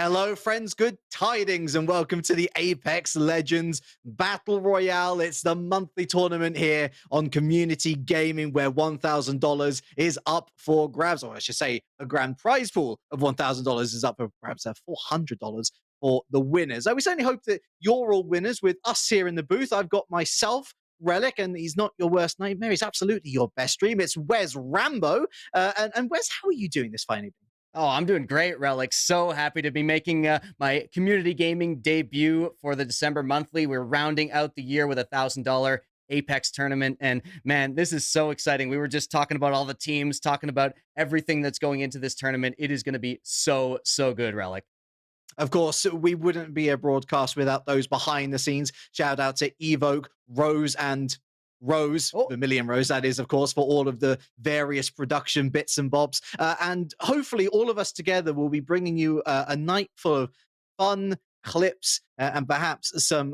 Hello, friends. Good tidings, and welcome to the Apex Legends Battle Royale. It's the monthly tournament here on Community Gaming, where $1,000 is up for grabs, or I should say, a grand prize pool of $1,000 is up for grabs. $400 for the winners. We certainly hope that you're all winners with us here in the booth. I've got myself. Relic, and he's not your worst nightmare. He's absolutely your best dream. It's Wes Rambo. And Wes, how are you doing this fine evening? Oh, I'm doing great, Relic. So happy to be making my community gaming debut for the December monthly. We're rounding out the year with $1,000 Apex tournament. And man, this is so exciting. We were just talking about all the teams, talking about everything that's going into this tournament. It is going to be so, so good, Relic. Of course, we wouldn't be a broadcast without those behind the scenes. Shout out to Evoke, Rose, and Rose, Oh, Vermilion Rose, that is, of course, for all of the various production bits and bobs. And hopefully, all of us together will be bringing you a night full of fun clips and perhaps some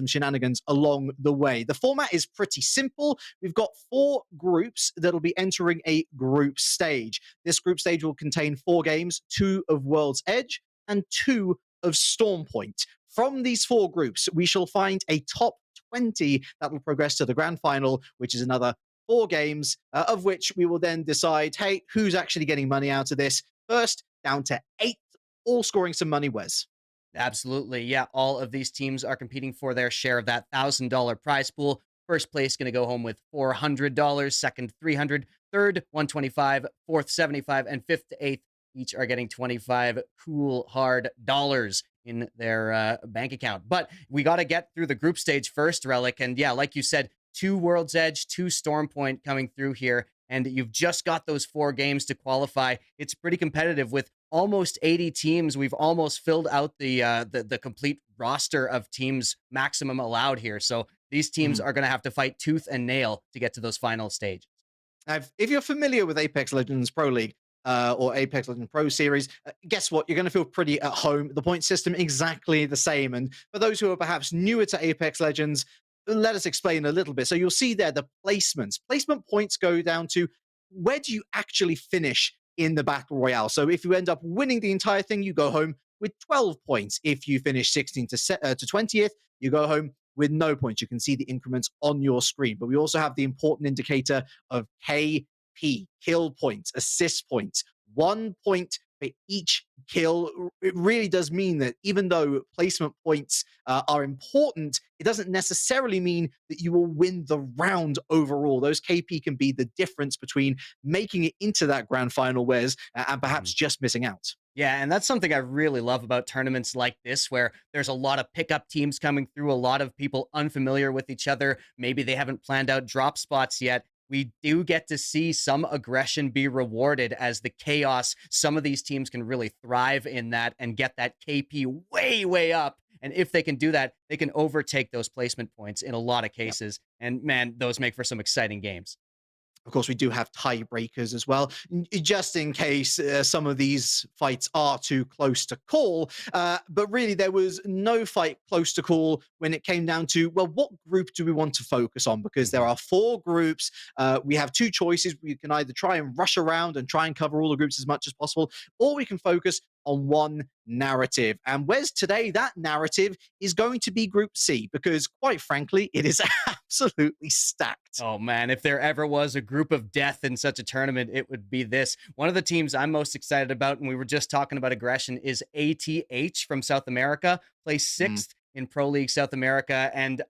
shenanigans along the way. The format is pretty simple. We've got 4 groups that'll be entering a group stage. This group stage will contain 4 games, 2 of World's Edge and 2 of Stormpoint. From these 4 groups, we shall find a top 20 that will progress to the grand final, which is another 4 games, of which we will then decide, hey, who's actually getting money out of this? First, down to 8, all scoring some money, Wes. absolutely. Yeah, all of these teams are competing for their share of that $1,000 prize pool. First place going to go home with $400, second 300, third 125, fourth 75, and fifth to eighth each are getting 25 cool hard dollars in their bank account. But we got to get through the group stage first, Relic. And yeah, like you said, 2 World's Edge, 2 Stormpoint coming through here. And you've just got those 4 games to qualify. It's pretty competitive with almost 80 teams. We've almost filled out the complete roster of teams maximum allowed here. So these teams Mhm. are going to have to fight tooth and nail to get to those final stages. Now, if you're familiar with Apex Legends Pro League or Apex Legends Pro Series, guess what? You're going to feel pretty at home. The point system exactly the same. And for those who are perhaps newer to Apex Legends, let us explain a little bit. So you'll see there the placements. Placement points go down to where do you actually finish in the battle royale. So if you end up winning the entire thing, you go home with 12 points. If you finish 16 to 20th, you go home with no points. You can see the increments on your screen. But we also have the important indicator of KP, kill points, assist points, 1 point for each kill. It really does mean that even though placement points are important, it doesn't necessarily mean that you will win the round overall. Those KP can be the difference between making it into that grand final, Wes, and perhaps just missing out. Yeah, and that's something I really love about tournaments like this, where there's a lot of pickup teams coming through, a lot of people unfamiliar with each other. Maybe they haven't planned out drop spots yet. We do get to see some aggression be rewarded as the chaos. Some of these teams can really thrive in that and get that KP way, way up. And if they can do that, they can overtake those placement points in a lot of cases. And man, those make for some exciting games. Of course, we do have tiebreakers as well, just in case some of these fights are too close to call. But really, there was no fight close to call when it came down to, well, what group do we want to focus on? Because there Mhm. are 4 groups. We have 2 choices. We can either try and rush around and try and cover all the groups as much as possible, or we can focus on one narrative. And Wes, today, that narrative is going to be Group C, because quite frankly, it is absolutely stacked. Oh man, if there ever was a group of death in such a tournament, it would be this. One of the teams I'm most excited about, and we were just talking about aggression, is ATH from South America, placed Mm. 6th in Pro League South America. And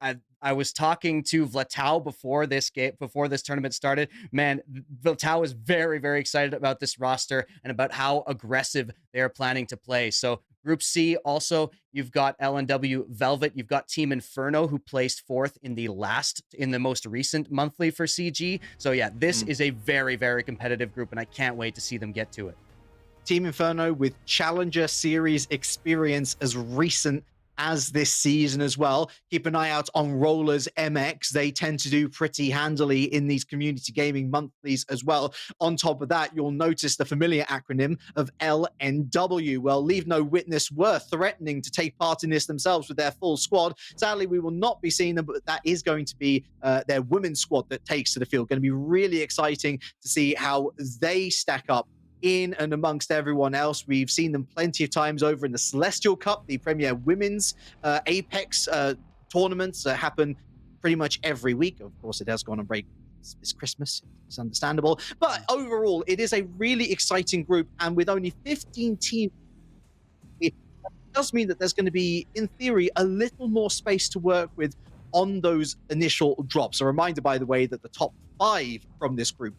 I was talking to Vlatau before this game, before this tournament started. Man, Vlatau is very, very excited about this roster and about how aggressive they're planning to play. So Group C, also, you've got LNW Velvet. You've got Team Inferno, who placed 4th in the most recent monthly for CG. So yeah, this Mm. is a very, very competitive group, and I can't wait to see them get to it. Team Inferno with Challenger Series experience as recent as this season as well. Keep an eye out on Rollers MX. They tend to do pretty handily in these community gaming monthlies as well. On top of that, you'll notice the familiar acronym of LNW. Well, Leave No Witness were threatening to take part in this themselves with their full squad. Sadly, we will not be seeing them, but that is going to be their women's squad that takes to the field. Going to be really exciting to see how they stack up in and amongst everyone else. We've seen them plenty of times over in the Celestial Cup, the Premier Women's Apex tournaments that happen pretty much every week. Of course, it has gone on break. It's Christmas. It's understandable. But overall, it is a really exciting group. And with only 15 teams, it does mean that there's going to be, in theory, a little more space to work with on those initial drops. A reminder, by the way, that the top 5 from this group,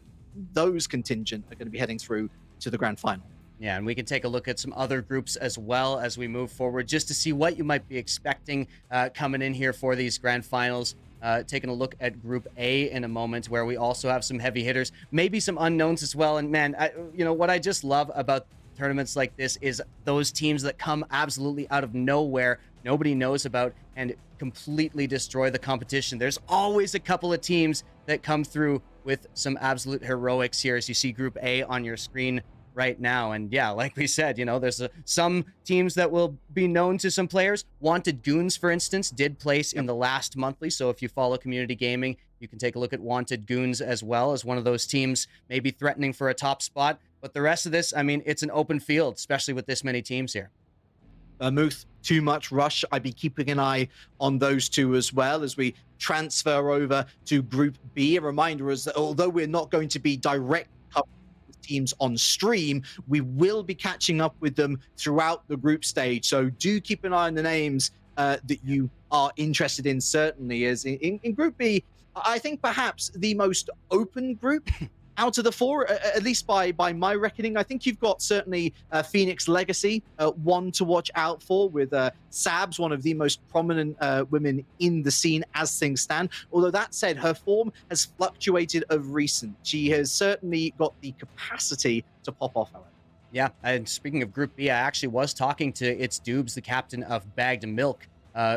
those contingent, are going to be heading through to the grand final. Yeah, and we can take a look at some other groups as well as we move forward, just to see what you might be expecting coming in here for these grand finals. Taking a look at Group A in a moment, where we also have some heavy hitters, maybe some unknowns as well. And man, what I just love about tournaments like this is those teams that come absolutely out of nowhere, nobody knows about, and completely destroy the competition. There's always a couple of teams that come through with some absolute heroics here, as you see Group A on your screen right now. And yeah, like we said, there's some teams that will be known to some players. Wanted Goons, for instance, did place in the last monthly. So if you follow Community Gaming, you can take a look at Wanted Goons as well as one of those teams maybe threatening for a top spot. But the rest of this, I mean, it's an open field, especially with this many teams here. Muth, Too Much, Rush. I'd be keeping an eye on those two as well as we transfer over to Group B. A reminder is that although we're not going to be direct teams on stream, we will be catching up with them throughout the group stage. So do keep an eye on the names that you are interested in, certainly. As in Group B, I think perhaps the most open group out of the 4, at least by my reckoning. I think you've got certainly Phoenix Legacy, one to watch out for, with Sabs, one of the most prominent women in the scene as things stand. Although that said, her form has fluctuated of recent. She has certainly got the capacity to pop off, however. Yeah, and speaking of Group B, I actually was talking to It's Dubes, the captain of Bagged Milk,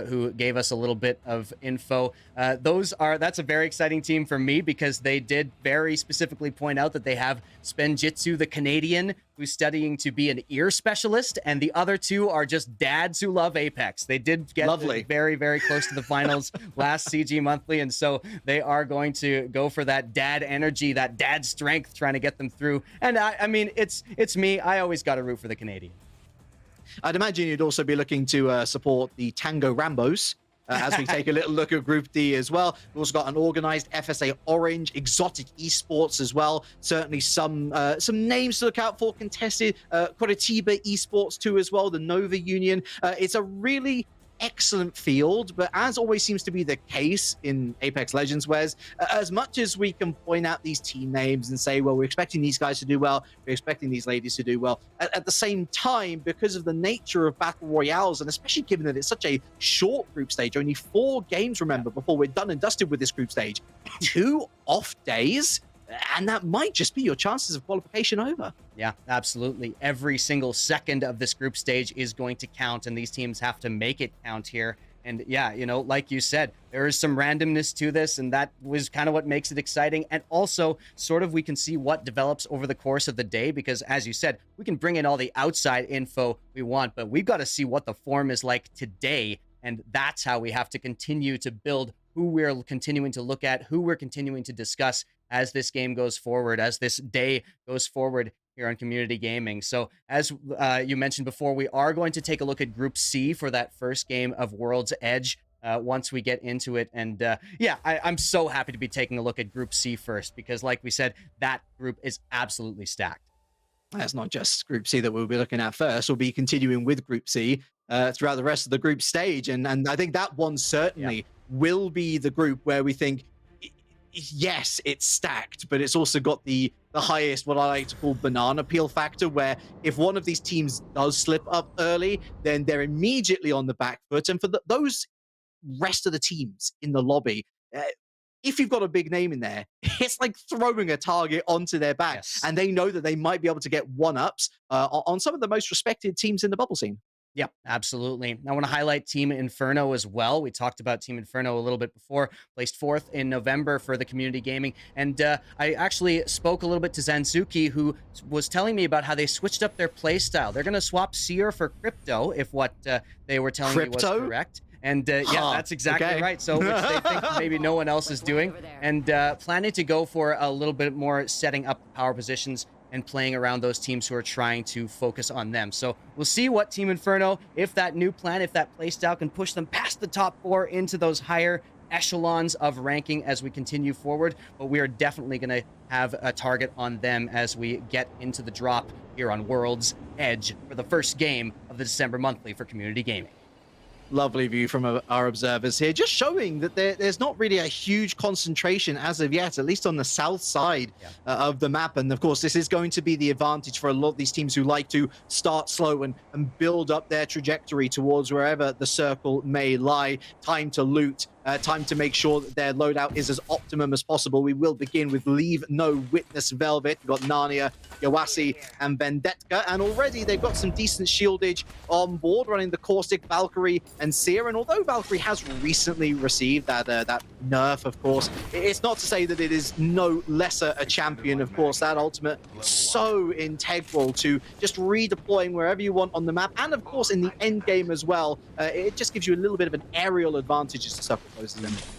who gave us a little bit of info. That's a very exciting team for me, because they did very specifically point out that they have Spenjitsu, the Canadian, who's studying to be an ear specialist, and the other 2 are just dads who love Apex. They did get very, very close to the finals last CG Monthly, and so they are going to go for that dad energy, that dad strength, trying to get them through. And I mean, it's me. I always got to root for the Canadian. I'd imagine you'd also be looking to support the Tango Rambos as we take a little look at Group D as well. We've also got an organized FSA Orange, Exotic Esports as well. Certainly some names to look out for. Contested Curitiba Esports too as well, the Nova Union. It's a really excellent field, but as always seems to be the case in Apex Legends, whereas as much as we can point out these team names and say, well, we're expecting these guys to do well, we're expecting these ladies to do well, at the same time, because of the nature of battle royales, and especially given that it's such a short group stage, only 4 games, remember, before we're done and dusted with this group stage, 2 off days, and that might just be your chances of qualification over. Yeah, absolutely. Every single second of this group stage is going to count, and these teams have to make it count here. And yeah, like you said, there is some randomness to this, and that was kind of what makes it exciting. And also, sort of, we can see what develops over the course of the day, because as you said, we can bring in all the outside info we want, but we've got to see what the form is like today. And that's how we have to continue to build who we're continuing to look at, who we're continuing to discuss as this game goes forward, as this day goes forward here on Community Gaming. So as you mentioned before, we are going to take a look at Group C for that first game of World's Edge once we get into it. And yeah, I'm so happy to be taking a look at Group C first, because like we said, that group is absolutely stacked. That's not just Group C that we'll be looking at first. We'll be continuing with Group C throughout the rest of the group stage. And I think that one certainly will be the group where we think, yes, it's stacked, but it's also got the highest, what I like to call banana peel factor, where if one of these teams does slip up early, then they're immediately on the back foot. And for those rest of the teams in the lobby, if you've got a big name in there, it's like throwing a target onto their back. Yes. And they know that they might be able to get one-ups on some of the most respected teams in the bubble scene. Yep, absolutely. I want to highlight Team Inferno as well. We talked about Team Inferno a little bit before, placed 4th in November for the Community Gaming. And I actually spoke a little bit to Zanzuki, who was telling me about how they switched up their play style. They're going to swap Seer for Crypto, if what they were telling me was correct. And yeah, that's exactly right. So which they think maybe no one else is doing. And planning to go for a little bit more setting up power positions and playing around those teams who are trying to focus on them. So we'll see what Team Inferno, if that new plan, if that playstyle can push them past the top 4 into those higher echelons of ranking as we continue forward. But we are definitely going to have a target on them as we get into the drop here on World's Edge for the first game of the December monthly for Community Gaming. Lovely view from our observers here, just showing that there's not really a huge concentration as of yet, at least on the south side of the map. And of course, this is going to be the advantage for a lot of these teams who like to start slow and build up their trajectory towards wherever the circle may lie. Time to loot. Time to make sure that their loadout is as optimum as possible. We will begin with Leave No Witness Velvet. We've got Narnia, Yawasi, and Vendetka. And already they've got some decent shieldage on board, running the Caustic, Valkyrie, and Seer. And although Valkyrie has recently received that nerf, of course, it's not to say that it is no lesser a champion. Of course, that ultimate so integral to just redeploying wherever you want on the map. And of course, in the end game as well, it just gives you a little bit of an aerial advantage as to stuff.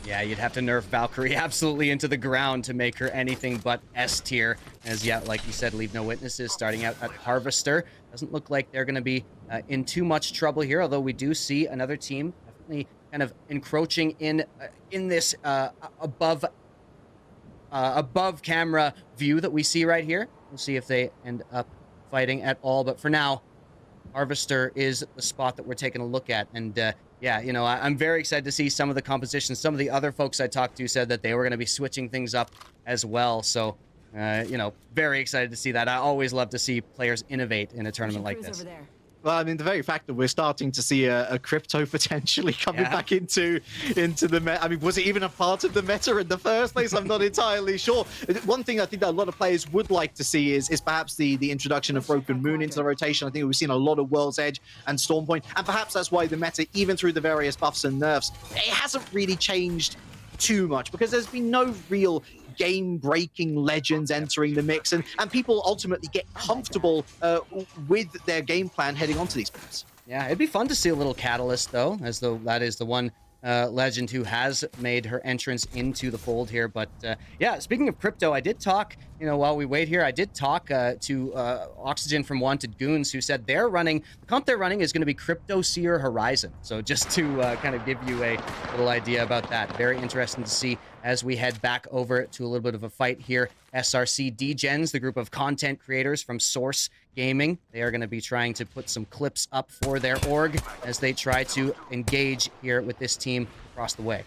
Yeah, you'd have to nerf Valkyrie absolutely into the ground to make her anything but S tier. As like you said, Leave No Witnesses starting out at Harvester. Doesn't look like they're going to be in too much trouble here, although we do see another team definitely kind of encroaching in this above camera view that we see right here. We'll see if they end up fighting at all, but for now, Harvester is the spot that we're taking a look at. And yeah, you know, I'm very excited to see some of the compositions. Some of the other folks I talked to said that they were going to be switching things up as well. So, you know, very excited to see that. I always love to see players innovate in a tournament like this. Well, I mean, the very fact that we're starting to see a crypto potentially coming back into the meta. I mean, was it even a part of the meta in the first place? I'm not entirely sure. One thing I think that a lot of players would like to see is perhaps the introduction of Broken Moon into the rotation. I think we've seen a lot of World's Edge and Stormpoint, and perhaps that's why the meta, even through the various buffs and nerfs, it hasn't really changed too much, because there's been no real game-breaking legends entering the mix, and people ultimately get comfortable with their game plan heading onto these maps. Yeah, it'd be fun to see a little Catalyst, though, as though that is the one legend who has made her entrance into the fold here. But yeah, speaking of crypto, I did talk, you know, while we wait here, I did talk to Oxygen from Wanted Goons, who said the comp they're running is going to be Crypto Seer Horizon. So just to kind of give you a little idea about that. Very interesting to see as we head back over to a little bit of a fight here. SRC Degens, the group of content creators from Source Gaming, they are going to be trying to put some clips up for their org as they try to engage here with this team across the way.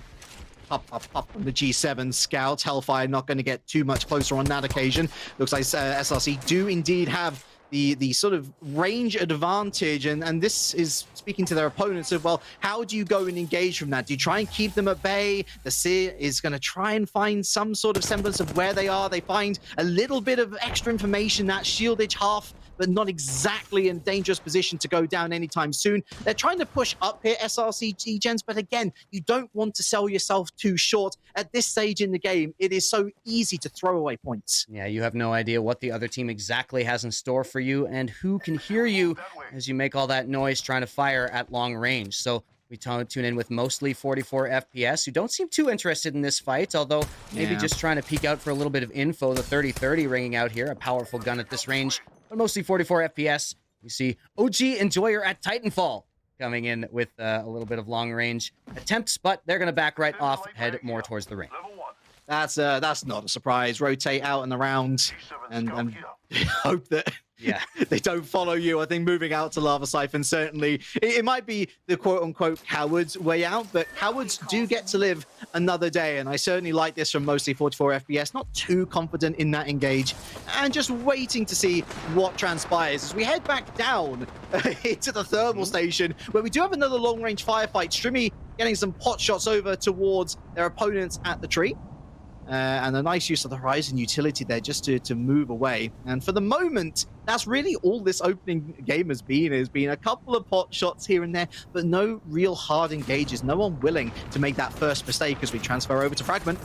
Up on the G7 Scout. Hellfire not going to get too much closer on that occasion. Looks like SRC do indeed have the sort of range advantage, and this is speaking to their opponents of, well, how do you go and engage from that? Do you try and keep them at bay? The Seer is going to try and find some sort of semblance of where they are. They find a little bit of extra information, that shieldage half, but not exactly in a dangerous position to go down anytime soon. They're trying to push up here, SRC Degens, but again, you don't want to sell yourself too short. At this stage in the game, it is so easy to throw away points. Yeah, you have no idea what the other team exactly has in store for you and who can hear you as you make all that noise trying to fire at long range. So we tune in with mostly 44 FPS, who don't seem too interested in this fight, although maybe just trying to peek out for a little bit of info. The 30-30 ringing out here, a powerful gun at this range, but mostly 44 FPS. You see OG Enjoyer at Titanfall coming in with a little bit of long-range attempts, but they're going to back right off, head more towards the ring. That's not a surprise. Rotate out and around and hope that they don't follow you. I think moving out to Lava Siphon, certainly, it might be the quote-unquote coward's way out, but cowards do get to live another day, and I certainly like this from mostly 44 FPS, not too confident in that engage, and just waiting to see what transpires as we head back down into the thermal station, where we do have another long-range firefight. Strimmy getting some pot shots over towards their opponents at the tree. And a nice use of the Horizon utility there just to move away. And for the moment, that's really all this opening game has been a couple of pot shots here and there, but no real hard engages. No one willing to make that first mistake as we transfer over to Fragment.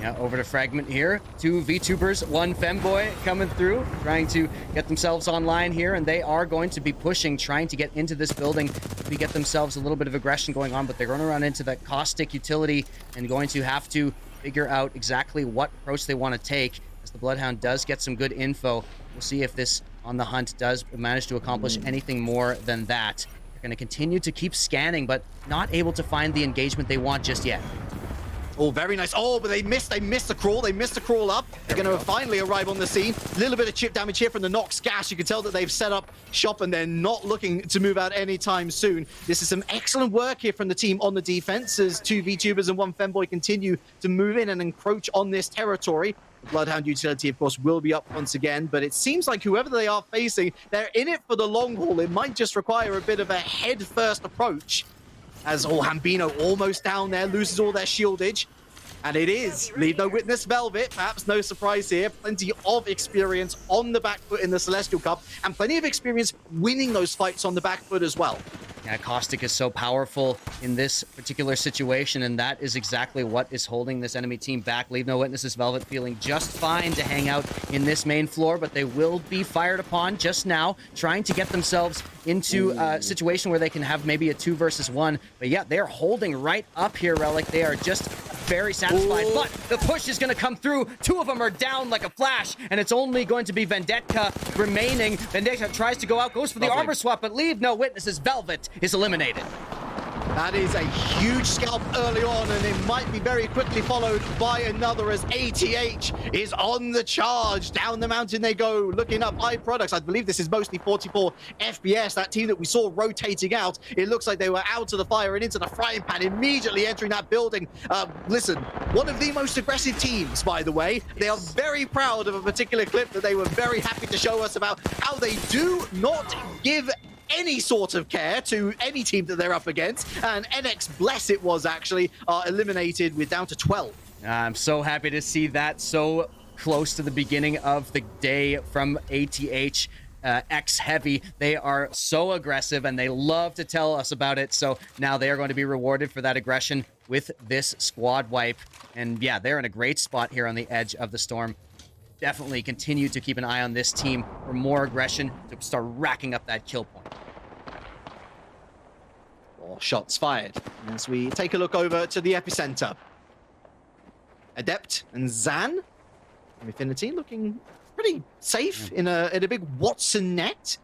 Yeah, over to Fragment here. 2 VTubers, 1 Femboy coming through, trying to get themselves online here, and they are going to be pushing, trying to get into this building to get themselves a little bit of aggression going on, but they're going to run into that Caustic utility and going to have to figure out exactly what approach they want to take, as the Bloodhound does get some good info we'll see if this On the Hunt does manage to accomplish anything more than that. They're going to continue to keep scanning, but not able to find the engagement they want just yet. Oh, very nice. Oh, but they missed the crawl. They missed the crawl up. They're going to finally arrive on the scene. A little bit of chip damage here from the Nox gas. You can tell that they've set up shop and they're not looking to move out anytime soon. This is some excellent work here from the team on the defense as two VTubers and one Femboy continue to move in and encroach on this territory. The Bloodhound utility, of course, will be up once again, but it seems like whoever they are facing, they're in it for the long haul. It might just require a bit of a head-first approach. As Hambino almost down there, loses all their shieldage. And it is Leave No Witness Velvet, perhaps no surprise here. Plenty of experience on the back foot in the Celestial Cup, and plenty of experience winning those fights on the back foot as well. Yeah, Caustic is so powerful in this particular situation, and that is exactly what is holding this enemy team back. Leave No Witnesses Velvet feeling just fine to hang out in this main floor, but they will be fired upon just now, trying to get themselves into a situation where they can have maybe a 2 versus 1. But yeah, they're holding right up here, Relic. They are just very satisfied, but the push is going to come through. 2 of them are down like a flash, and it's only going to be Vendetta remaining. Vendetta tries to go out, goes for the armor swap, but Leave No Witnesses Velvet is eliminated. That is a huge scalp early on, and it might be very quickly followed by another as ATH is on the charge. Down the mountain they go, looking up iProducts. I believe this is mostly 44 FPS. That team that we saw rotating out, it looks like they were out of the fire and into the frying pan, immediately entering that building. Listen, one of the most aggressive teams, by the way. They are very proud of a particular clip that they were very happy to show us about how they do not give any sort of care to any team that they're up against, and NX Bless it was actually eliminated with down to 12. I'm so happy to see that so close to the beginning of the day from ATH. X Heavy. They are so aggressive and they love to tell us about it, so now they are going to be rewarded for that aggression with this squad wipe. And yeah, they're in a great spot here on the edge of the storm. Definitely continue to keep an eye on this team for more aggression to start racking up that kill point. Or shots fired as we take a look over to the epicenter. Adept and Zan from Affinity looking pretty safe in a big Watson net.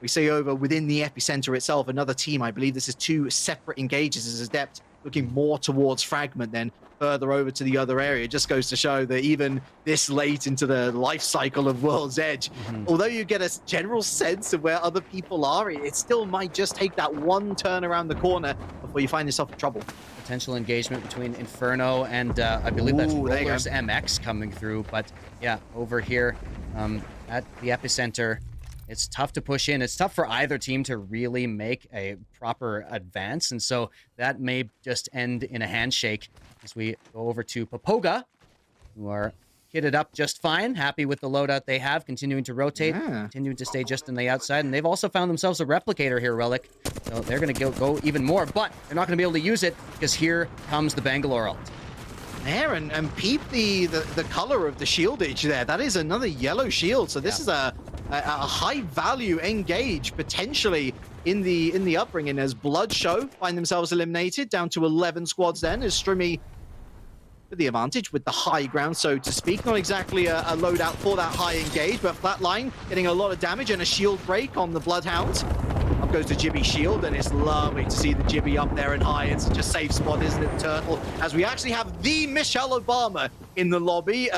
We see over within the epicenter itself another team. I believe this is 2 separate engages as Adept looking more towards Fragment than further over to the other area. It just goes to show that even this late into the life cycle of World's Edge, although you get a general sense of where other people are, it still might just take that one turn around the corner before you find yourself in trouble. Potential engagement between Inferno and I believe that's Rollers MX coming through. But yeah, over here at the epicenter, it's tough to push in. It's tough for either team to really make a proper advance. And so that may just end in a handshake as we go over to Papoga, who are kitted up just fine, happy with the loadout they have, continuing to rotate, continuing to stay just on the outside. And they've also found themselves a replicator here, Relic. So they're going to go even more, but they're not going to be able to use it because here comes the Bangalore ult. There, and peep the color of the shieldage there. That is another yellow shield. So this is a high value engage potentially in the upbringing as Blood Show find themselves eliminated down to 11 squads then as Strimmy with the advantage with the high ground, so to speak. Not exactly a loadout for that high engage, but Flatline getting a lot of damage and a shield break on the Bloodhound. Up goes the Jibby shield, and it's lovely to see the Jibby up there and high. It's such a safe spot, isn't it, Turtle? As we actually have the Michelle Obama in the lobby.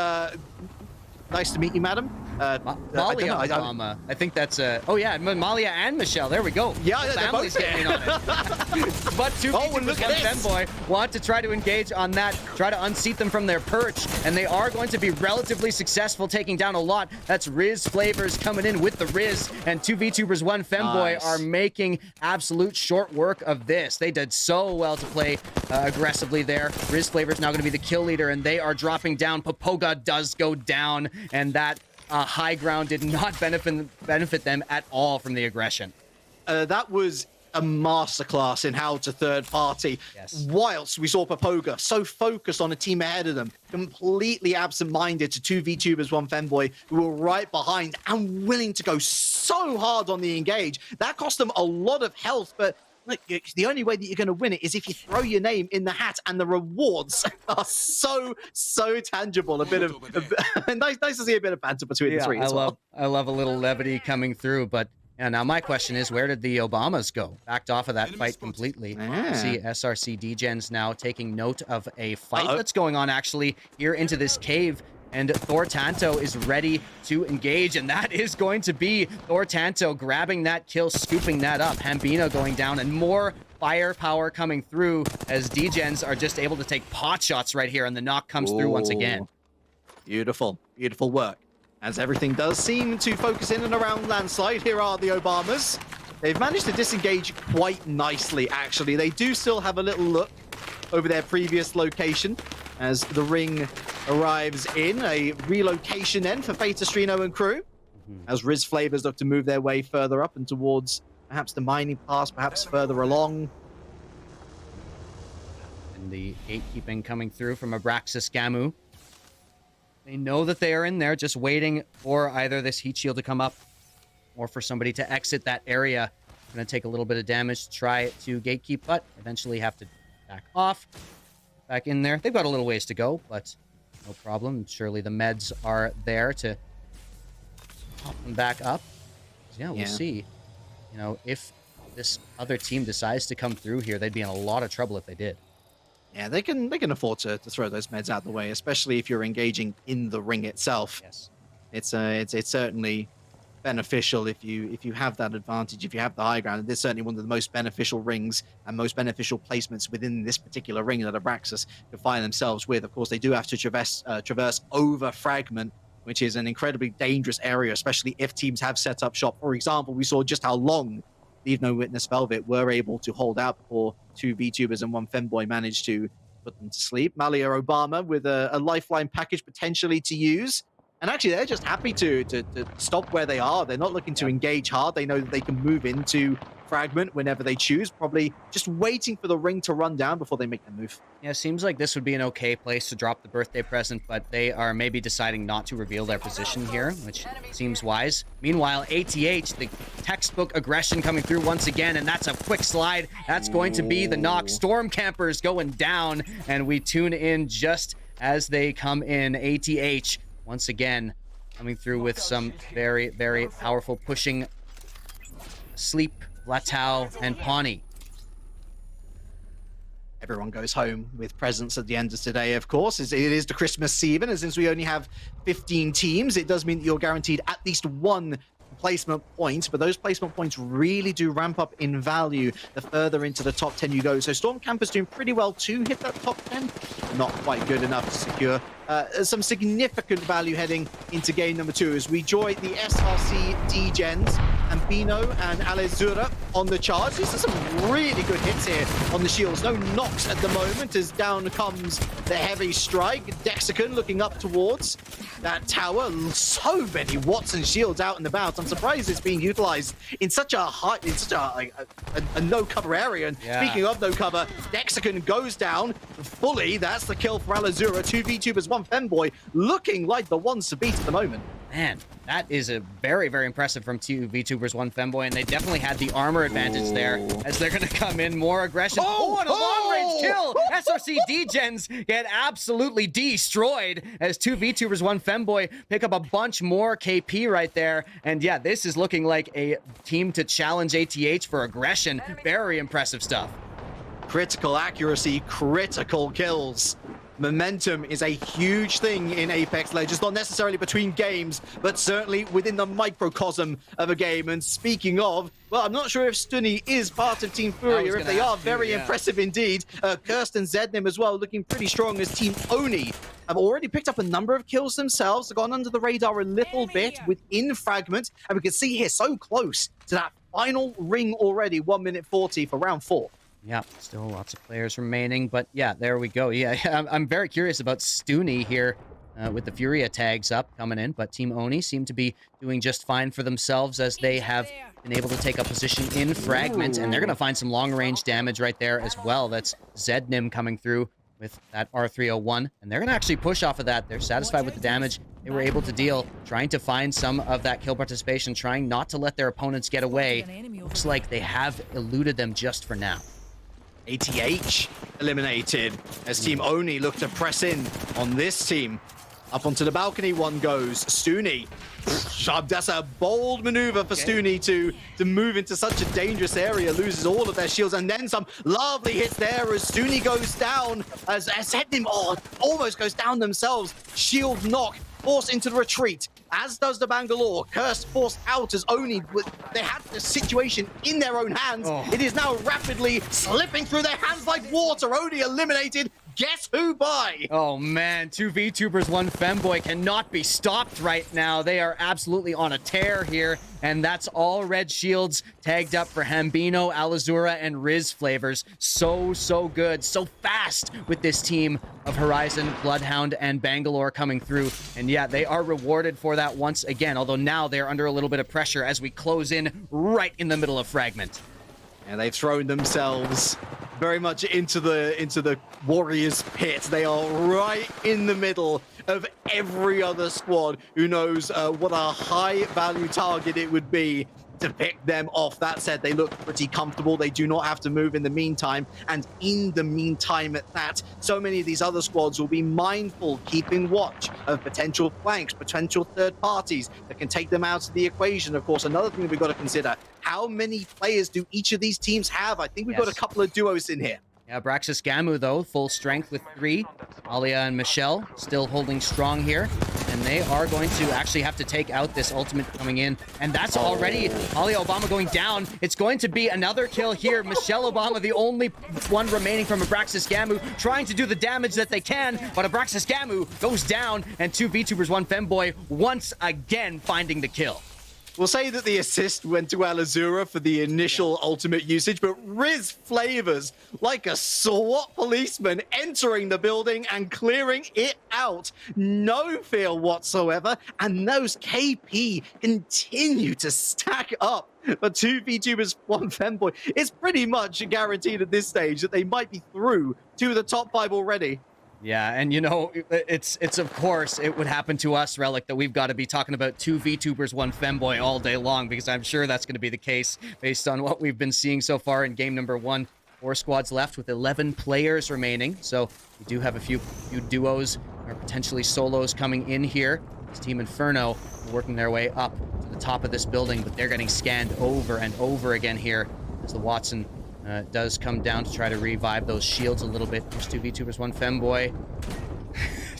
Nice to meet you, madam. Malia Obama. I think that's oh yeah, Malia and Michelle. There we go. Yeah, the families getting in on it. But 2 VTubers, one Femboy want to try to engage on that, try to unseat them from their perch, and they are going to be relatively successful, taking down a lot. That's Riz Flavors coming in with the Riz, and 2 VTubers, 1 Femboy are making absolute short work of this. They did so well to play aggressively there. Riz Flavors now going to be the kill leader, and they are dropping down. Papoga does go down, and that high ground did not benefit them at all from the aggression. That was a masterclass in how to third party. Yes. Whilst we saw Papoga so focused on a team ahead of them, completely absent-minded to 2 VTubers, 1 Femboy, who were right behind and willing to go so hard on the engage. That cost them a lot of health, but look, the only way that you're going to win it is if you throw your name in the hat, and the rewards are so tangible. Nice to see a bit of banter between the three as well. I love a little levity coming through, but yeah, now my question is, where did the Obamas go? Backed off of that fight completely. See SRC Degens now taking note of a fight that's going on actually here into this cave. And Thor Tanto is ready to engage, and that is going to be Thor Tanto grabbing that kill, scooping that up. Hambino going down, and more firepower coming through as Degens are just able to take pot shots right here, and the knock comes through once again. Beautiful, beautiful work. As everything does seem to focus in and around Landslide, here are the Obamas. They've managed to disengage quite nicely, actually. They do still have a little look over their previous location as the ring arrives in. A relocation then for Fatastrino and crew, as Riz Flavors look to move their way further up and towards perhaps the mining pass, perhaps further along. And the gatekeeping coming through from Abraxas Gamu. They know that they are in there, just waiting for either this heat shield to come up or for somebody to exit that area. Going to take a little bit of damage to try to gatekeep, but eventually have to back off. Back in there. They've got a little ways to go, but no problem. Surely the meds are there to pop them back up. Yeah, we'll see. You know, if this other team decides to come through here, they'd be in a lot of trouble if they did. Yeah, they can afford to throw those meds out the way, especially if you're engaging in the ring itself. Yes. It's certainly beneficial if you have that advantage, if you have the high ground. It's certainly one of the most beneficial rings and most beneficial placements within this particular ring that Abraxas can find themselves with. Of course, they do have to traverse over Fragment, which is an incredibly dangerous area, especially if teams have set up shop. For example, we saw just how long Leave No Witness Velvet were able to hold out before two VTubers and one Femboy managed to put them to sleep. Malia Obama with a lifeline package potentially to use. And actually, they're just happy to stop where they are. They're not looking to engage hard. They know that they can move into Fragment whenever they choose, probably just waiting for the ring to run down before they make the move. Yeah, seems like this would be an okay place to drop the birthday present, but they are maybe deciding not to reveal their position here, which seems wise. Meanwhile, ATH, the textbook aggression coming through once again, and that's a quick slide. That's going to be the knock. Storm Campers going down, and we tune in just as they come in. ATH once again coming through with some very, very powerful pushing. Sleep, Latau, and Pawnee. Everyone goes home with presents at the end of today, of course. It is the Christmas season, and since we only have 15 teams, it does mean that you're guaranteed at least one placement point, but those placement points really do ramp up in value the further into the top 10 you go. So Storm Campers doing pretty well to hit that top 10. Not quite good enough to secure some significant value heading into game number 2 as we join the SRC Degens, Ambino and Alezura on the charge. These are some really good hits here on the shields. No knocks at the moment as down comes the heavy strike. Dexicon looking up towards that tower. So many Watson shields out and about. I'm surprised it's being utilized in such a no cover area. And speaking of no cover, Dexicon goes down fully. That's the kill for Alezura. 2 VTubers, 1 Femboy, looking like the ones to beat at the moment. Man, that is a very, very impressive from 2 VTubers, 1 Femboy, and they definitely had the armor advantage there as they're going to come in more aggression. And a long-range kill! SRC Degens get absolutely destroyed as 2 VTubers, 1 Femboy pick up a bunch more KP right there. And yeah, this is looking like a team to challenge ATH for aggression. Very impressive stuff. Critical accuracy, critical kills. Momentum is a huge thing in Apex Legends, not necessarily between games, but certainly within the microcosm of a game. And speaking of, well, I'm not sure if Stunny is part of Team Fury, or if they are very impressive indeed. Kirsten Zednim as well, looking pretty strong as Team Oni have already picked up a number of kills themselves. They've gone under the radar a little bit within Fragment, and we can see here so close to that final ring already, 1 minute 40 for round 4. Yeah, still lots of players remaining, but yeah, there we go. Yeah, I'm very curious about Stooney here with the Furia tags up coming in, but Team Oni seem to be doing just fine for themselves as they have been able to take a position in Fragment, and they're going to find some long-range damage right there as well. That's Zednim coming through with that R301, and they're going to actually push off of that. They're satisfied with the damage. they were able to deal, trying to find some of that kill participation, trying not to let their opponents get away. Looks like they have eluded them just for now. ATH eliminated as Team Oni look to press in on this team. Up onto the balcony one goes. Stuni. That's a bold maneuver for Stuni to move into such a dangerous area, loses all of their shields, and then some. Lovely hits there as Stuni goes down, as Hednim almost goes down themselves. Shield knock, forced into the retreat, as does the Bangalore. Curse forced out as Oni, they had the situation in their own hands. It is now rapidly slipping through their hands like water. Oni eliminated. Guess who by? Oh man, 2 VTubers, 1 Femboy cannot be stopped right now. They are absolutely on a tear here, and that's all red shields tagged up for Hambino, Alazura, and Riz Flavors. So good, so fast with this team of Horizon, Bloodhound, and Bangalore coming through. And yeah, they are rewarded for that once again, although now they're under a little bit of pressure as we close in right in the middle of Fragment. And they've thrown themselves very much into the Warriors pit. They are right in the middle of every other squad who knows what a high value target it would be to pick them off. That said, they look pretty comfortable. They do not have to move in the meantime. And in the meantime at that, so many of these other squads will be mindful, keeping watch of potential flanks, potential third parties that can take them out of the equation. Of course, another thing that we've got to consider, how many players do each of these teams have? I think we've got a couple of duos in here. Yeah, Abraxas Gamu, though, full strength with 3. Alia and Michelle still holding strong here. And they are going to actually have to take out this ultimate coming in. And that's already Alia Obama going down. It's going to be another kill here. Michelle Obama, the only one remaining from Abraxas Gamu, trying to do the damage that they can. But Abraxas Gamu goes down. And 2 VTubers, 1 Femboy once again finding the kill. We'll say that the assist went to Alazura for the initial ultimate usage, but Riz Flavors, like a SWAT policeman, entering the building and clearing it out. No fear whatsoever, and those KP continue to stack up. But 2 VTubers, 1 Femboy. It's pretty much guaranteed at this stage that they might be through to the top 5 already. Yeah, and you know, it's of course, it would happen to us, Relic, that we've got to be talking about 2 VTubers, 1 Femboy all day long, because I'm sure that's going to be the case based on what we've been seeing so far in game number 1. 4 squads left with 11 players remaining, so we do have a few duos or potentially solos coming in here. This Team Inferno working their way up to the top of this building, but they're getting scanned over and over again here as the Watson does come down to try to revive those shields a little bit. There's 2 VTubers, 1 Femboy.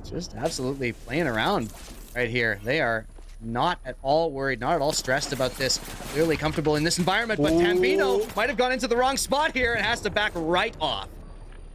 Just absolutely playing around right here. They are not at all worried, not at all stressed about this. Clearly comfortable in this environment, but Tambino might have gone into the wrong spot here and has to back right off.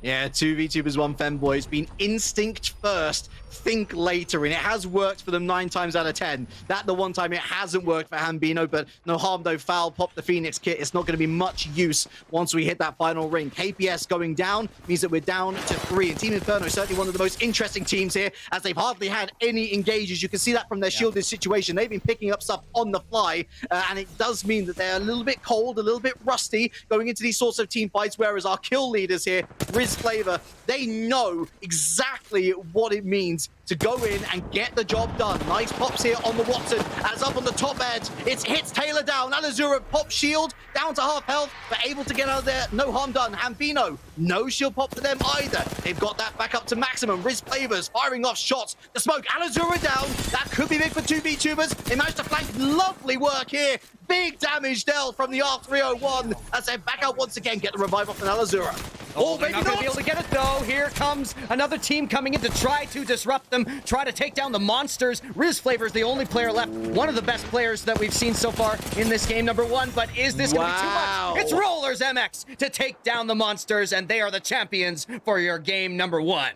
Yeah, 2 VTubers, 1 Femboy. It's been instinct first, think later, and it has worked for them 9 times out of 10. That the one time it hasn't worked for Hambino, but no harm, no foul. Pop the Phoenix kit. It's not going to be much use once we hit that final ring. KPS going down means that we're down to 3, and Team Inferno is certainly one of the most interesting teams here, as they've hardly had any engages. You can see that from their shielded situation. They've been picking up stuff on the fly, and it does mean that they're a little bit cold, a little bit rusty going into these sorts of team fights, whereas our kill leaders here, Riz Flavor, they know exactly what it means to go in and get the job done. Nice pops here on the Watson, as up on the top edge, it hits Taylor down. Alazura pop shield, down to half health, but able to get out of there. No harm done. Hambino, no shield pop for them either. They've got that back up to maximum. Riz Flavors firing off shots. The smoke, Alazura down. That could be big for 2 VTubers. They managed to flank. Lovely work here. Big damage dealt from the R301 as they back out once again, get the revive off an Alazura. Oh, they're not going to be able to get it, though. Here comes another team coming in to try to disrupt them, try to take down the monsters. Riz Flavor is the only player left, one of the best players that we've seen so far in this game number 1, but is this going to be too much? It's Rollers MX to take down the monsters, and they are the champions for your game number 1.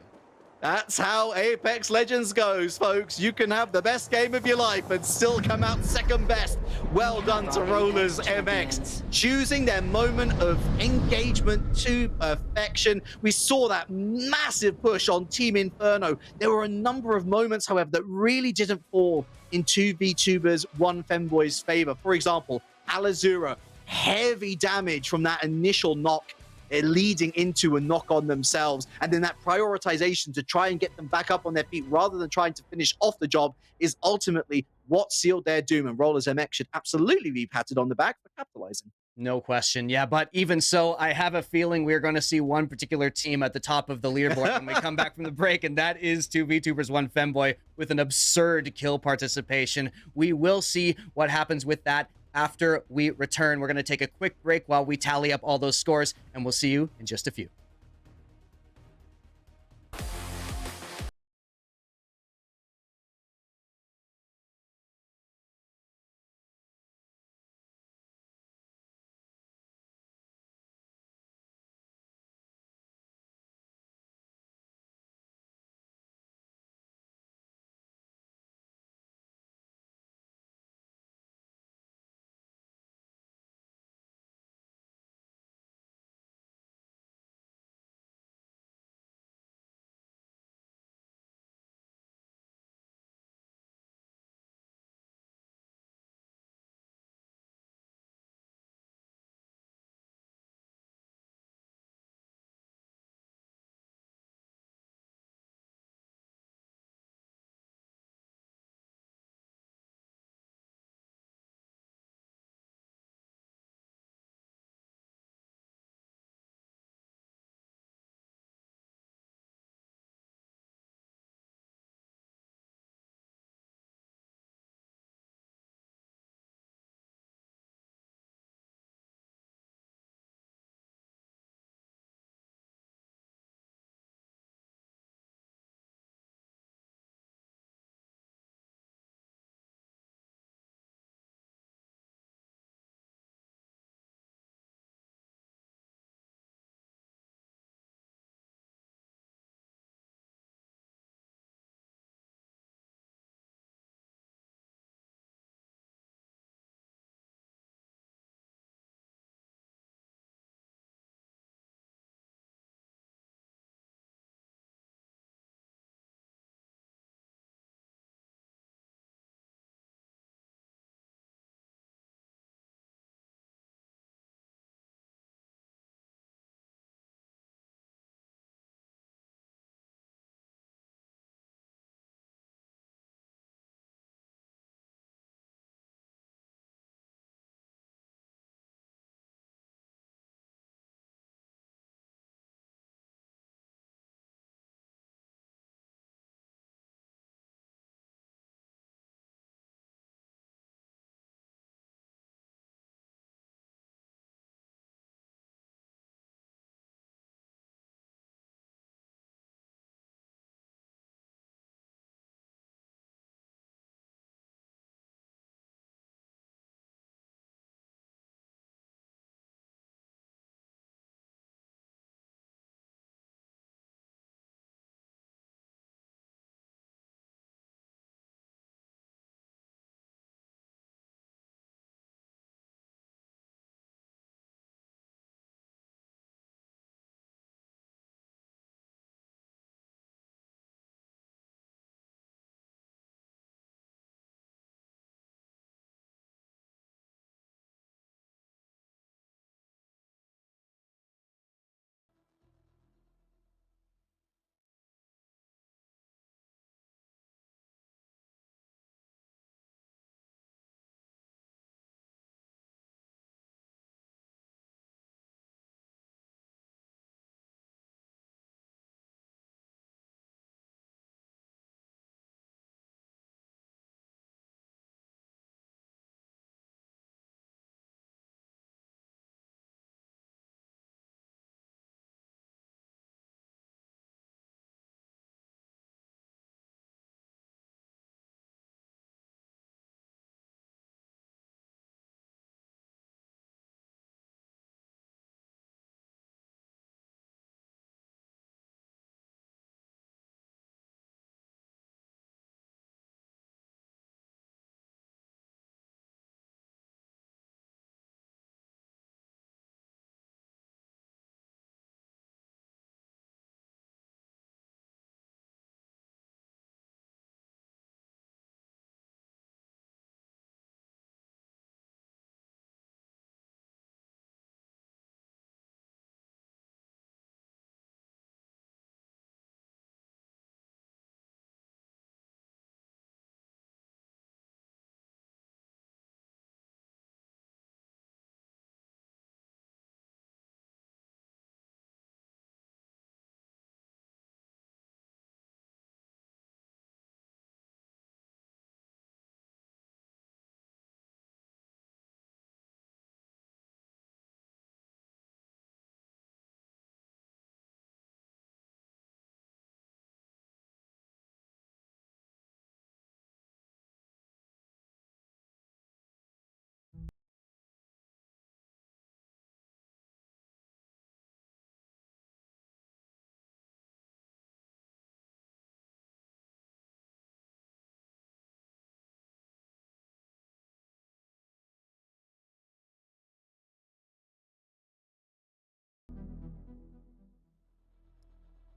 That's how Apex Legends goes, folks. You can have the best game of your life and still come out second best. Well done to Rollers MX, choosing their moment of engagement to perfection. We saw that massive push on Team Inferno. There were a number of moments, however, that really didn't fall in 2 VTubers, 1 Femboy's favor. For example, Alazura, heavy damage from that initial knock. leading into a knock on themselves. And then that prioritization to try and get them back up on their feet rather than trying to finish off the job is ultimately what sealed their doom. And Rollers MX should absolutely be patted on the back for capitalizing. No question. Yeah, but even so, I have a feeling we're going to see one particular team at the top of the leaderboard when we come back from the break, and that is 2VTubers 1 Femboy with an absurd kill participation. We will see what happens with that after we return. We're going to take a quick break while we tally up all those scores, and we'll see you in just a few.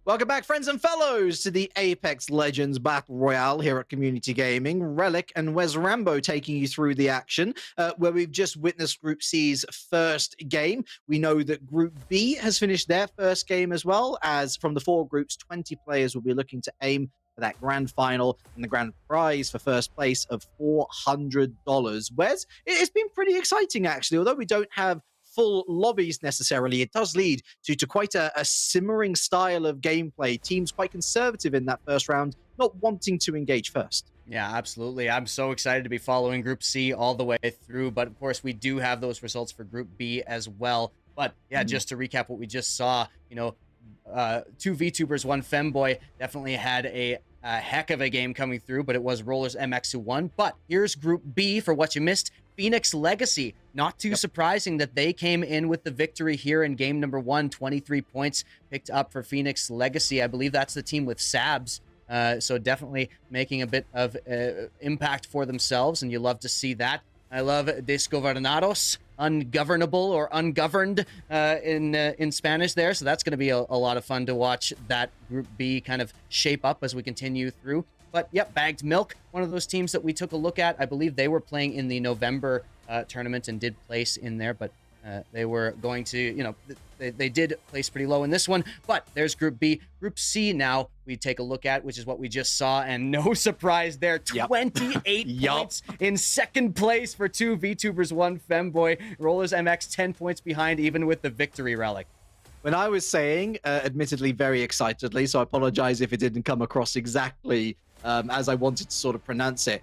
Welcome back, friends and fellows, to the Apex Legends Battle Royale here at Community Gaming. Relic and Wes Rambo taking you through the action, where we've just witnessed Group C's first game. We know that Group B has finished their first game as well, as from the 4 groups, 20 players will be looking to aim for that grand final and the grand prize for first place of $400. Wes, it's been pretty exciting, actually. Although we don't have full lobbies necessarily, it does lead to quite a simmering style of gameplay. Teams quite conservative in that first round, not wanting to engage first. Yeah, absolutely. I'm so excited to be following Group C all the way through. But of course, we do have those results for Group B as well. But yeah, just to recap what we just saw, 2 VTubers, 1 Femboy definitely had a heck of a game coming through, but it was Rollers MX who won. But here's Group B for what you missed. Phoenix Legacy. Not too surprising that they came in with the victory here in game number 1. 23 points picked up for Phoenix Legacy. I believe that's the team with Sabs. So definitely making a bit of impact for themselves, and you love to see that. I love Desgovernados, ungovernable or ungoverned in Spanish there. So that's going to be a lot of fun to watch that Group B kind of shape up as we continue through. But yep, Bagged Milk, one of those teams that we took a look at. I believe they were playing in the November tournament and did place in there, but they were going to, they did place pretty low in this one. But there's Group B. Group C now we take a look at, which is what we just saw, and no surprise there. 28 points in second place for 2 VTubers, 1 Femboy. Rollers MX 10 points behind, even with the victory relic. When I was saying, admittedly very excitedly, so I apologize if it didn't come across exactly as I wanted to sort of pronounce it,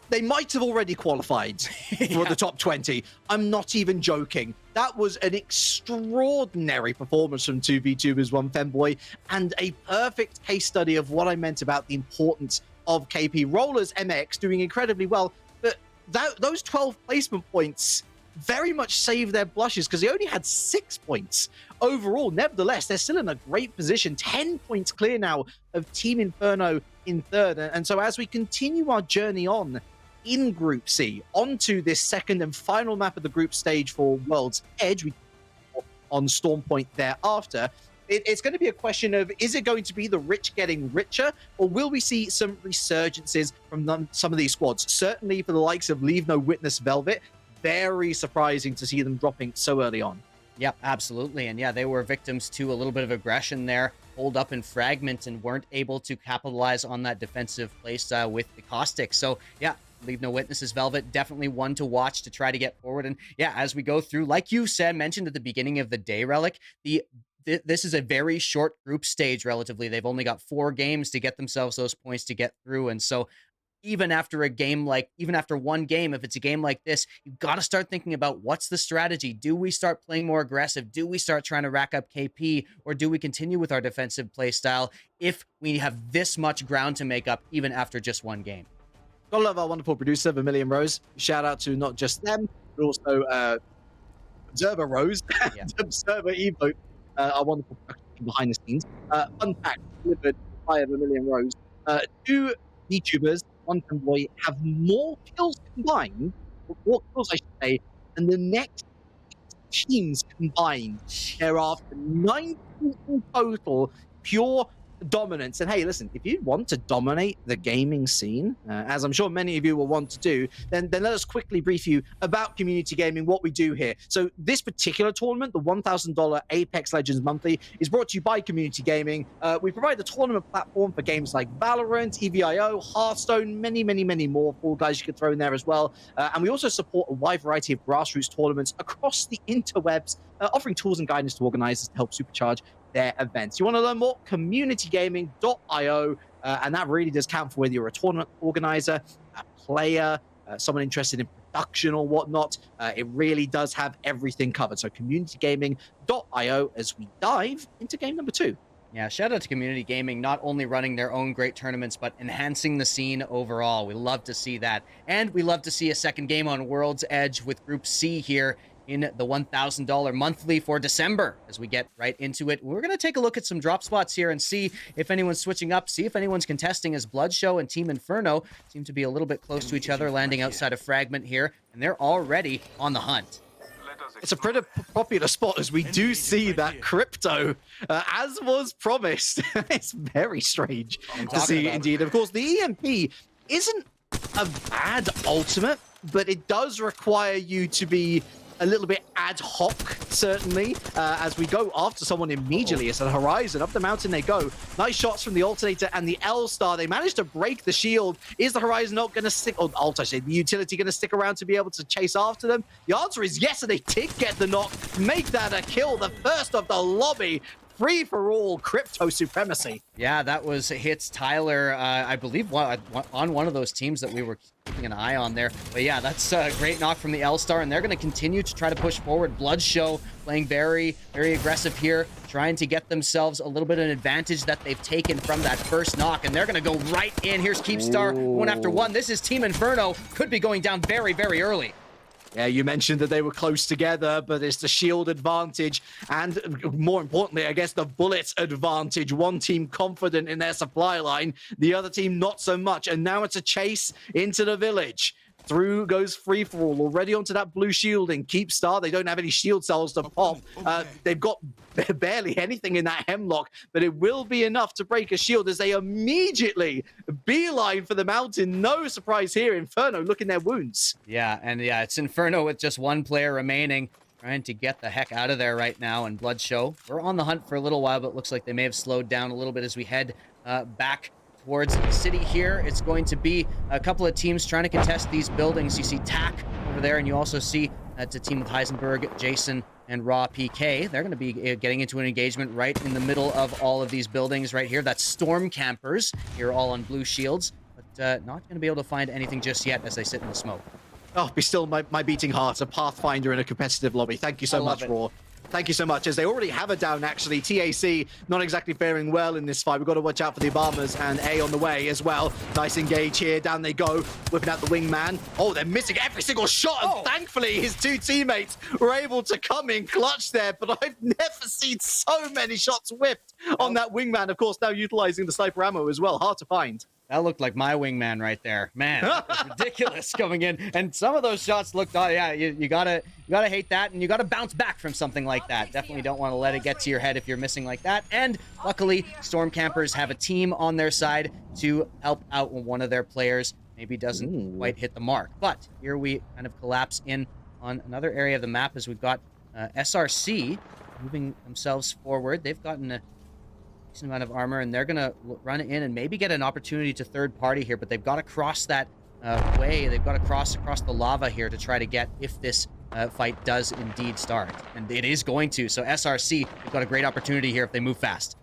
they might have already qualified for the top 20. I'm not even joking. That was an extraordinary performance from 2 VTubers, 1 Femboy, and a perfect case study of what I meant about the importance of KP. Rollers MX doing incredibly well, but those 12 placement points very much saved their blushes because they only had 6 points overall. Nevertheless, they're still in a great position. 10 points clear now of Team Inferno in third. And so as we continue our journey on in Group C, onto this second and final map of the group stage for World's Edge, we on Storm Point thereafter, it's going to be a question of, is it going to be the rich getting richer, or will we see some resurgences from some of these squads? Certainly for the likes of Leave No Witness Velvet, very surprising to see them dropping so early on. Yep, absolutely. And yeah, they were victims to a little bit of aggression there, hold up in Fragment, and weren't able to capitalize on that defensive playstyle with the Caustic. So yeah, Leave No Witnesses Velvet, definitely one to watch to try to get forward. And yeah, as we go through, like you said, mentioned at the beginning of the day, Relic, this is a very short group stage relatively. They've only got 4 games to get themselves those points to get through. And so even after one game, if it's a game like this, you've got to start thinking about what's the strategy. Do we start playing more aggressive? Do we start trying to rack up KP? Or do we continue with our defensive play style if we have this much ground to make up even after just one game? Gotta love our wonderful producer, Vermilion Rose. Shout out to not just them, but also Observer Rose and Observer Evo, our wonderful production behind the scenes. Fun fact delivered by Vermilion Rose. 2 VTubers, 1 Femboy, have more kills combined, or more kills I should say, than the next teams combined. There are 19 in total, pure dominance. And hey, listen, if you want to dominate the gaming scene, as I'm sure many of you will want to do, then let us quickly brief you about community gaming, what we do here. So this particular tournament, the $1,000 Apex Legends Monthly, is brought to you by Community Gaming. We provide the tournament platform for games like Valorant, EVIO, Hearthstone, many more Fall Guys you could throw in there as well. And we also support a wide variety of grassroots tournaments across the interwebs, offering tools and guidance to organizers to help supercharge their events. You want to learn more? communitygaming.io, and that really does count for whether you're a tournament organizer, a player, someone interested in production or whatnot. It really does have everything covered. So communitygaming.io as we dive into game number 2. Yeah, shout out to Community Gaming, not only running their own great tournaments, but enhancing the scene overall. We love to see that. And we love to see a second game on World's Edge with Group C here in the $1,000 monthly for December. As we get right into it, we're going to take a look at some drop spots here and see if anyone's switching up, see if anyone's contesting, as Bloodshow and Team Inferno seem to be a little bit close to each other, landing outside of Fragment here, and they're already on the hunt. Let us it's a pretty popular spot as we do see that crypto, as was promised. It's very strange to see indeed. Of course, the EMP isn't a bad ultimate, but it does require you to be a little bit ad hoc, certainly, as we go after someone immediately. It's a Horizon. Up the mountain they go. Nice shots from the Alternator and the L-Star. They managed to break the shield. Is the Horizon not going to stick, or I say, the utility going to stick around to be able to chase after them? The answer is yes, and they did get the knock. Make that a kill, the first of the lobby. Free-for-all crypto supremacy. Yeah, that was hits Tyler, I believe, on one of those teams that we were keeping an eye on there. But yeah, that's a great knock from the L-Star, and they're going to continue to try to push forward. Bloodshow playing very, very aggressive here, trying to get themselves a little bit of an advantage that they've taken from that first knock, and they're going to go right in. Here's Keepstar, one after one. This is Team Inferno. Could be going down very, very early. Yeah, you mentioned that they were close together, but it's the shield advantage and, more importantly, I guess, the bullets advantage. One team confident in their supply line, the other team not so much. And now it's a chase into the village. Through goes free-for-all, already onto that blue shielding. Keepstar, they don't have any shield cells to pop. They've got barely anything in that Hemlock, but it will be enough to break a shield as they immediately beeline for the mountain. No surprise here, Inferno looking their wounds. Yeah, and yeah, it's Inferno with just one player remaining, trying to get the heck out of there right now. And Bloodshow, we're on the hunt for a little while, but it looks like they may have slowed down a little bit as we head back towards the city here. It's going to be a couple of teams trying to contest these buildings. You see TAC over there, and you also see it's a team with Heisenberg, Jason, and Raw PK. They're going to be getting into an engagement right in the middle of all of these buildings right here. That's Storm Campers here, all on blue shields, but not going to be able to find anything just yet as they sit in the smoke. Oh, be still my beating heart, a Pathfinder in a competitive lobby. Thank you so much, Raw. Thank you so much, as they already have a down, actually. TAC not exactly faring well in this fight. We've got to watch out for the Obamas, and A on the way as well. Nice engage here. Down they go, whipping out the wingman. Oh, they're missing every single shot, and thankfully his two teammates were able to come in clutch there, but I've never seen so many shots whipped on that wingman. Of course, now utilizing the sniper ammo as well. Hard to find. That looked like my wingman right there. Man, that was ridiculous coming in. And some of those shots looked, yeah, you gotta hate that, and you gotta bounce back from something like that. Definitely don't want to let it get to your head if you're missing like that. And luckily, Storm Campers have a team on their side to help out when one of their players maybe doesn't quite hit the mark. But here we kind of collapse in on another area of the map as we've got SRC moving themselves forward. They've gotten a amount of armor, and they're gonna run in and maybe get an opportunity to third party here, but they've got to cross that way. They've got to cross across the lava here to try to get, if this fight does indeed start, and it is going to. So SRC, they've got a great opportunity here if they move fast.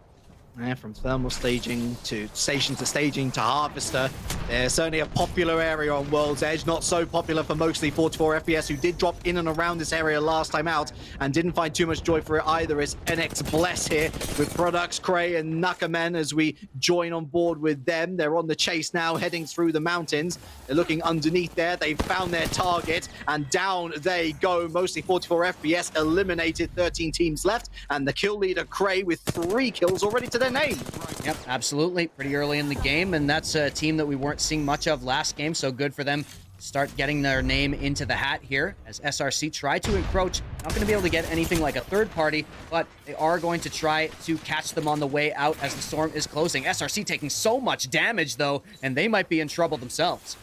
Yeah, from thermal staging to station to staging to harvester. There's certainly a popular area on World's Edge. Not so popular for mostly 44 FPS, who did drop in and around this area last time out and didn't find too much joy for it either. It's NX Bless here with Products, Cray, and Nakamen as we join on board with them. They're on the chase now, heading through the mountains. They're looking underneath there. They've found their target, and down they go. Mostly 44 FPS eliminated, 13 teams left, and the kill leader, Cray, with 3 kills already to their name. Yep, absolutely. Pretty early in the game, and that's a team that we weren't seeing much of last game, so good for them to start getting their name into the hat here as SRC try to encroach. Not going to be able to get anything like a third party, but they are going to try to catch them on the way out as the storm is closing. SRC taking so much damage, though, and they might be in trouble themselves.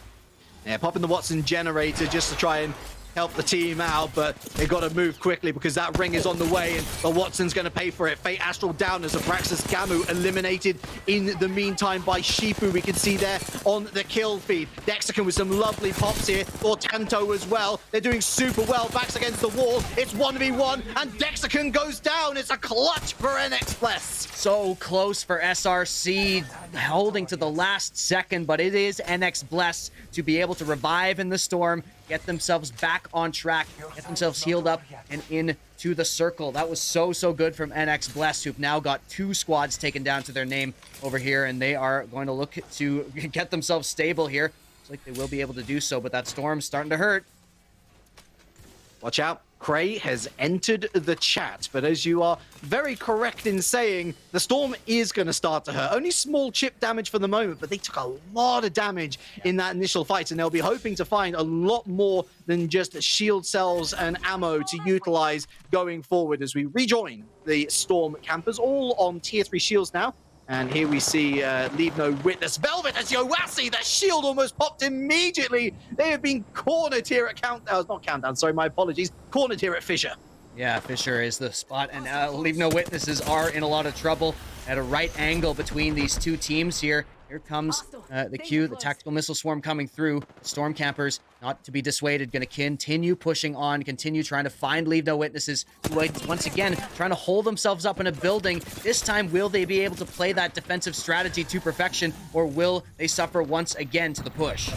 Yeah, popping the Watson generator just to try and help the team out, but they got to move quickly because that ring is on the way, and the Watson's going to pay for it. Fate Astral down as Abraxas Gamu eliminated in the meantime by Shifu. We can see there on the kill feed. Dexicon with some lovely pops here, or Tanto as well. They're doing super well. Backs against the wall. It's 1v1, and Dexicon goes down. It's a clutch for NX Bless. So close for SRC, holding to the last second, but it is NX Bless to be able to revive in the storm, get themselves back on track, get themselves healed up and into the circle. That was so good from NX Bless, who've now got 2 squads taken down to their name over here, and they are going to look to get themselves stable here. Looks like they will be able to do so, but that storm's starting to hurt. Watch out. Cray has entered the chat, but as you are very correct in saying, the Storm is going to start to hurt. Only small chip damage for the moment, but they took a lot of damage in that initial fight, and they'll be hoping to find a lot more than just shield cells and ammo to utilize going forward as we rejoin the Storm campers, all on tier 3 shields now. And here we see Leave No Witness. Velvet as Yoasi, that shield almost popped immediately. They have been cornered here at Countdown. Not Countdown, sorry, my apologies. Cornered here at Fissure. Yeah, Fissure is the spot, and Leave No Witnesses are in a lot of trouble at a right angle between these two teams here. Here comes the Q, the tactical missile swarm coming through. Storm campers, not to be dissuaded, going to continue pushing on, continue trying to find Leave No Witnesses, who once again trying to hold themselves up in a building. This time, will they be able to play that defensive strategy to perfection, or will they suffer once again to the push?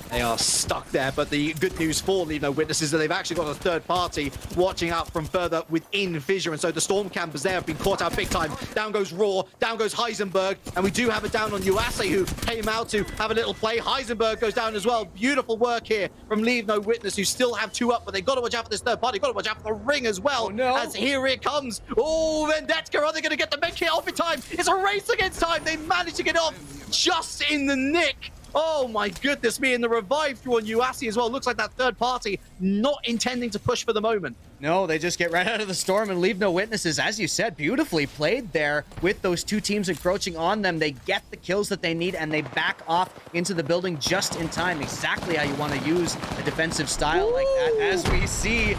They are stuck there, but the good news for Leave No Witnesses is that they've actually got a third party watching out from further within Fissure, and so the Storm campers there have been caught out big time. Down goes Raw, down goes Heisenberg, and we do have a down on Yuase, who came out to have a little play. Heisenberg goes down as well. Beautiful work here from Leave No Witness, who still have 2 up, but they've got to watch out for this third party. Got to watch out for the ring as well. Oh, no. As here it comes. Oh, Vendetka, are they going to get the med kit off in time? It's a race against time. They managed to get off just in the nick. Oh my goodness me, and the revive through on Yuasi as well. Looks like that third party not intending to push for the moment. No, they just get right out of the storm and Leave No Witnesses. As you said, beautifully played there with those two teams encroaching on them. They get the kills that they need, and they back off into the building just in time. Exactly how you want to use a defensive style like that. As we see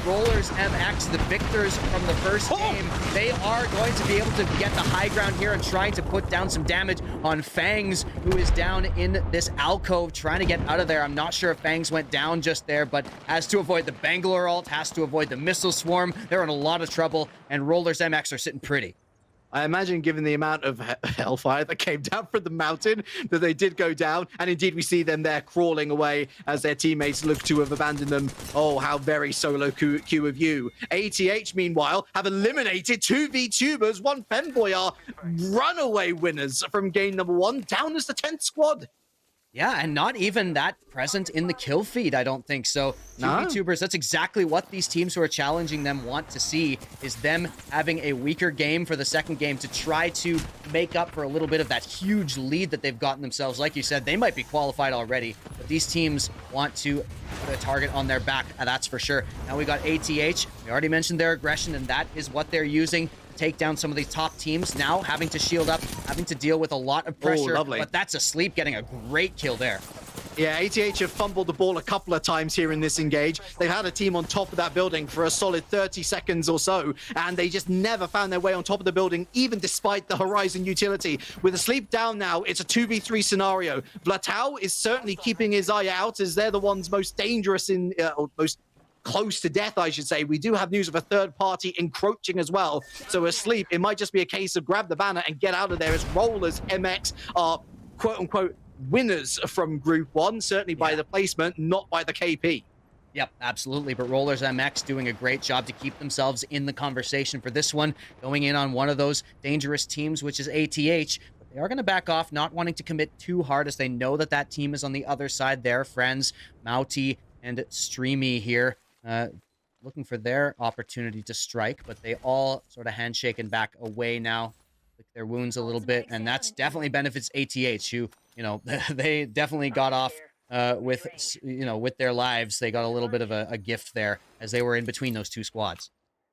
Rollers MX, the victors from the first game, they are going to be able to get the high ground here and trying to put down some damage on Fangs, who is down in this alcove trying to get out of there. I'm not sure if Fangs went down just there, but has to avoid the Bangalore ult, has to avoid the missile swarm. They're in a lot of trouble, and Rollers MX are sitting pretty. I imagine, given the amount of hellfire that came down from the mountain, that they did go down. And indeed, we see them there crawling away as their teammates look to have abandoned them. Oh, how very solo Q of you. ATH, meanwhile, have eliminated 2 VTubers. 1 Femboy are runaway winners from game number 1, down as the 10th squad. Yeah, and not even that present in the kill feed, I don't think so. No. VTubers, that's exactly what these teams who are challenging them want to see, is them having a weaker game for the second game to try to make up for a little bit of that huge lead that they've gotten themselves. Like you said, they might be qualified already, but these teams want to put a target on their back, that's for sure. Now we got ATH. We already mentioned their aggression, and that is what they're using. Take down some of these top teams, now having to shield up, having to deal with a lot of pressure. Lovely. But that's Asleep getting a great kill there. Yeah, ATH have fumbled the ball a couple of times here in this engage. They've had a team on top of that building for a solid 30 seconds or so, and they just never found their way on top of the building, even despite the Horizon utility. With Asleep down now, it's a 2v3 scenario. Vlatau is certainly keeping his eye out, as they're the ones most dangerous in, or most close to death, I should say. We do have news of a third party encroaching as well. So Asleep, it might just be a case of grab the banner and get out of there, as Rollers MX are quote unquote winners from Group 1, certainly by the placement, not by the KP. Yep, absolutely. But Rollers MX doing a great job to keep themselves in the conversation for this one, going in on one of those dangerous teams, which is ATH. But they are going to back off, not wanting to commit too hard, as they know that that team is on the other side. Their friends, Mouty and Streamy here, looking for their opportunity to strike, but they all sort of handshake and back away now, lick their wounds a little bit, and that's definitely benefits ATH, who, you know, they definitely got off with, you know, with their lives. They got a little bit of a gift there as they were in between those two squads.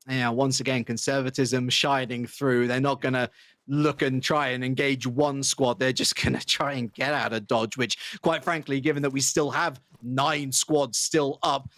Yeah, once again, conservatism shining through. They're not going to look and try and engage one squad. They're just going to try and get out of dodge, which, quite frankly, given that we still have 9 squads still up,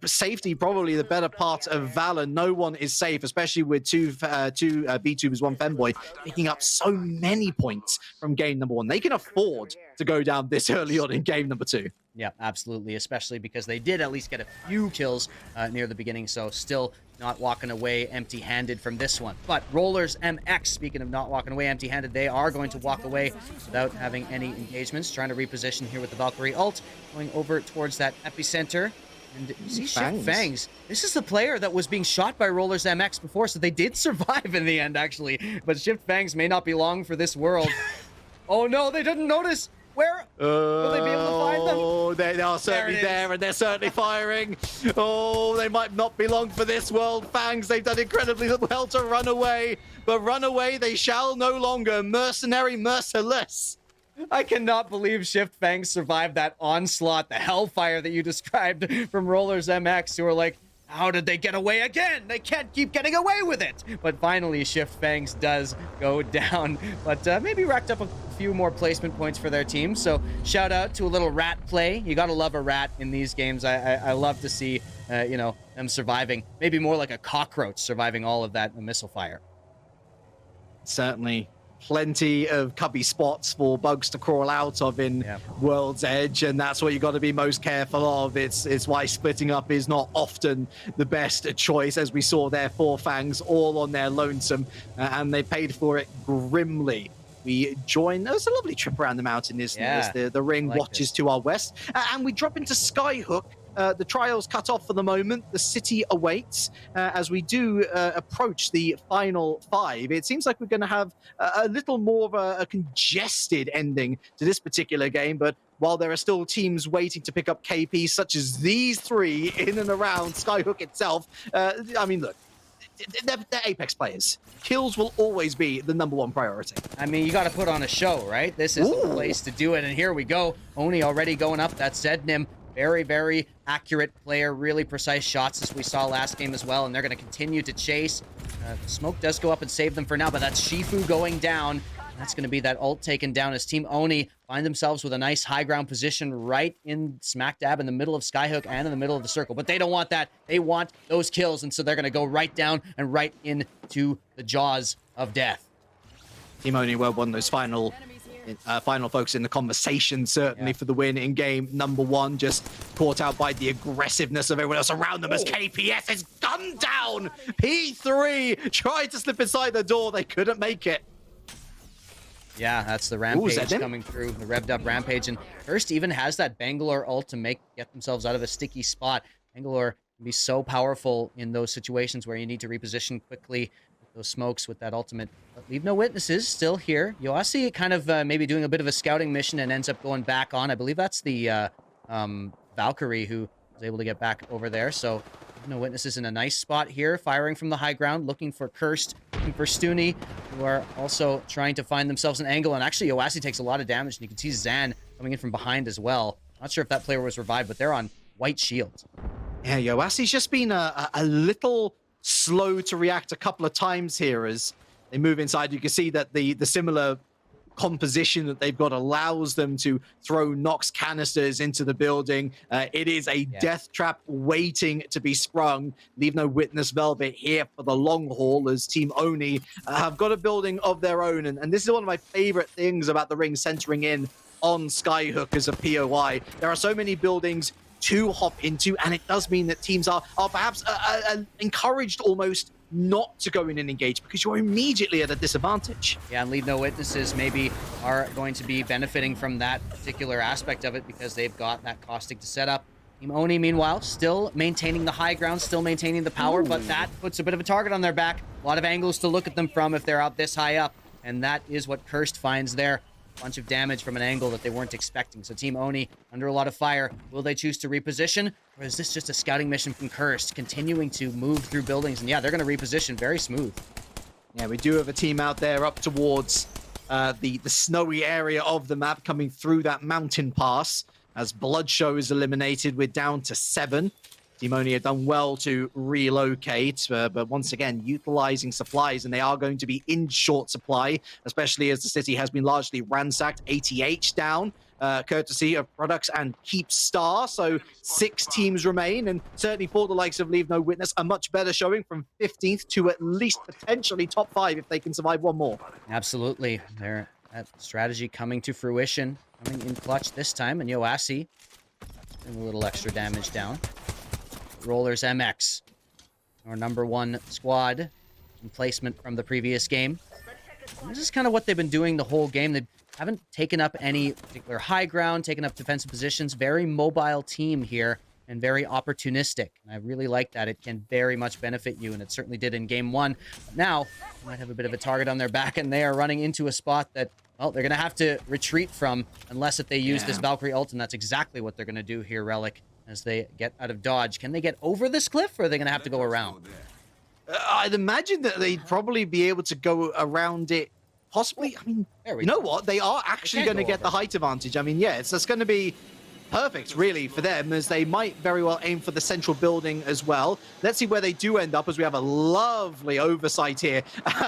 safety probably the better part of Valor. No one is safe, especially with two VTubers, 1 Femboy, picking up so many points from game number 1. They can afford to go down this early on in game number 2. Yeah, absolutely, especially because they did at least get a few kills near the beginning, so still not walking away empty-handed from this one. But Rollers MX, speaking of not walking away empty-handed, they are going to walk away without having any engagements, trying to reposition here with the Valkyrie ult, going over towards that epicenter. And you see Shift Fangs. This is the player that was being shot by Rollers MX before, so they did survive in the end, actually. But Shift Fangs may not be long for this world. Oh no, they didn't notice. Where will they be able to find them? Oh, they are certainly it is. there, and they're certainly firing. Oh, they might not be long for this world. Fangs, they've done incredibly well to run away, but run away they shall no longer. Mercenary, merciless. I cannot believe Shift Fangs survived that onslaught, the hellfire that you described from Rollers MX, who are like, how did they get away again? They can't keep getting away with it. But finally, Shift Fangs does go down, but maybe racked up a few more placement points for their team. So shout out to a little rat play. You gotta love a rat in these games. I love to see, you know, them surviving. Maybe more like a cockroach surviving all of that missile fire. Certainly plenty of cubby spots for bugs to crawl out of in World's Edge, and that's what you got to be most careful of. It's why splitting up is not often the best choice, as we saw there, 4 Fangs all on their lonesome, and they paid for it grimly. We join. There's a lovely trip around the mountain, isn't it? The ring watches to our west, and we drop into Skyhook. The trials cut off for the moment. The city awaits as we do approach the final 5. It seems like we're going to have a little more of a congested ending to this particular game, but while there are still teams waiting to pick up KP, such as these 3 in and around Skyhook itself, I mean, look, they're Apex players. Kills will always be the #1 priority. I mean, you got to put on a show, right? This is the place to do it, and here we go. Oni already going up. That's Zednim. Very, very accurate player, really precise shots, as we saw last game as well, and they're going to continue to chase. Smoke does go up and save them for now, but that's Shifu going down. That's going to be that ult taken down as Team Oni find themselves with a nice high ground position right in smack dab in the middle of Skyhook and in the middle of the circle. But they don't want that. They want those kills, and so they're going to go right down and right into the jaws of death. Team Oni were one of those final folks in the conversation, certainly for the win in game #1, just caught out by the aggressiveness of everyone else around them as KPS is gunned down. P3 tried to slip inside the door. They couldn't make it. Yeah, that's the Rampage coming through, the revved up Rampage. And First even has that Bangalore ult to get themselves out of a sticky spot. Bangalore can be so powerful in those situations where you need to reposition quickly with those smokes with that ultimate. But Leave No Witnesses still here. Yoasi kind of maybe doing a bit of a scouting mission and ends up going back on. I believe that's the Valkyrie who was able to get back over there. So Leave No Witnesses in a nice spot here, firing from the high ground, looking for Cursed, looking for Stuni, who are also trying to find themselves an angle. And actually, Yoasi takes a lot of damage, and you can see Zan coming in from behind as well. Not sure if that player was revived, but they're on white shields. Yeah, Yoasi's just been a little slow to react a couple of times here as they move inside. You can see that the similar composition that they've got allows them to throw Nox canisters into the building. It is a death trap waiting to be sprung. Leave No Witness Velvet here for the long haul as Team Oni have got a building of their own. And this is one of my favorite things about the ring centering in on Skyhook as a POI. There are so many buildings to hop into, and it does mean that teams are perhaps encouraged almost not to go in and engage because you're immediately at a disadvantage. Yeah, and Leave No Witnesses maybe are going to be benefiting from that particular aspect of it because they've got that caustic to set up. Team Oni, meanwhile, still maintaining the high ground, still maintaining the power, but that puts a bit of a target on their back. A lot of angles to look at them from if they're out this high up, and that is what Cursed finds there. Bunch of damage from an angle that they weren't expecting. So Team Oni under a lot of fire. Will they choose to reposition? Or is this just a scouting mission from Cursed, continuing to move through buildings? And yeah, they're going to reposition very smooth. Yeah, we do have a team out there up towards the snowy area of the map coming through that mountain pass. As Bloodshow is eliminated, we're down to 7. Team Oni have done well to relocate, but once again, utilizing supplies, and they are going to be in short supply, especially as the city has been largely ransacked. ATH down, courtesy of Products and Keepstar. So 6 teams remain, and certainly for the likes of Leave No Witness, a much better showing from 15th to at least potentially top 5 if they can survive one more. Absolutely. That strategy coming to fruition, coming in clutch this time, and Yoasi doing a little extra damage down. Rollers MX, our #1 squad in placement from the previous game. And this is kind of what they've been doing the whole game. They haven't taken up any particular high ground, taken up defensive positions. Very mobile team here. and very opportunistic. And I really like that. It can very much benefit you, and it certainly did in game one. But now, they might have a bit of a target on their back, and they are running into a spot that, well, they're going to have to retreat from unless if they use this Valkyrie ult, and that's exactly what they're going to do here, Relic, as they get out of dodge. Can they get over this cliff, or are they going to have to go around? I'd imagine that they'd probably be able to go around it. Possibly. I mean, you know what? They are actually going to get the height advantage. I mean, yeah, it's just going to be perfect, really, for them, as they might very well aim for the central building as well. Let's see where they do end up, as we have a lovely oversight here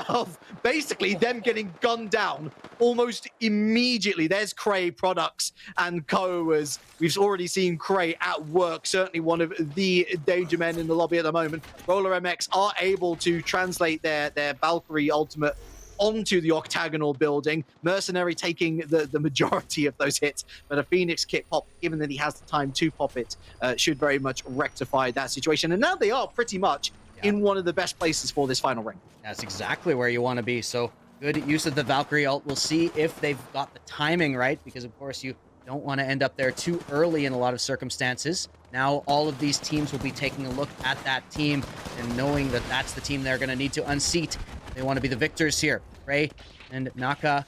of basically them getting gunned down almost immediately. There's Cray Products and Co. as we've already seen Cray at work, certainly one of the danger men in the lobby at the moment. Roller MX are able to translate their Valkyrie ultimate onto the octagonal building. Mercenary taking the majority of those hits, but a Phoenix kit pop, given that he has the time to pop it, should very much rectify that situation. And now they are pretty much in one of the best places for this final ring. That's exactly where you want to be. So good use of the Valkyrie ult. We'll see if they've got the timing right, because of course you don't want to end up there too early in a lot of circumstances. Now all of these teams will be taking a look at that team and knowing that that's the team they're going to need to unseat. They want to be the victors here. Ray and Naka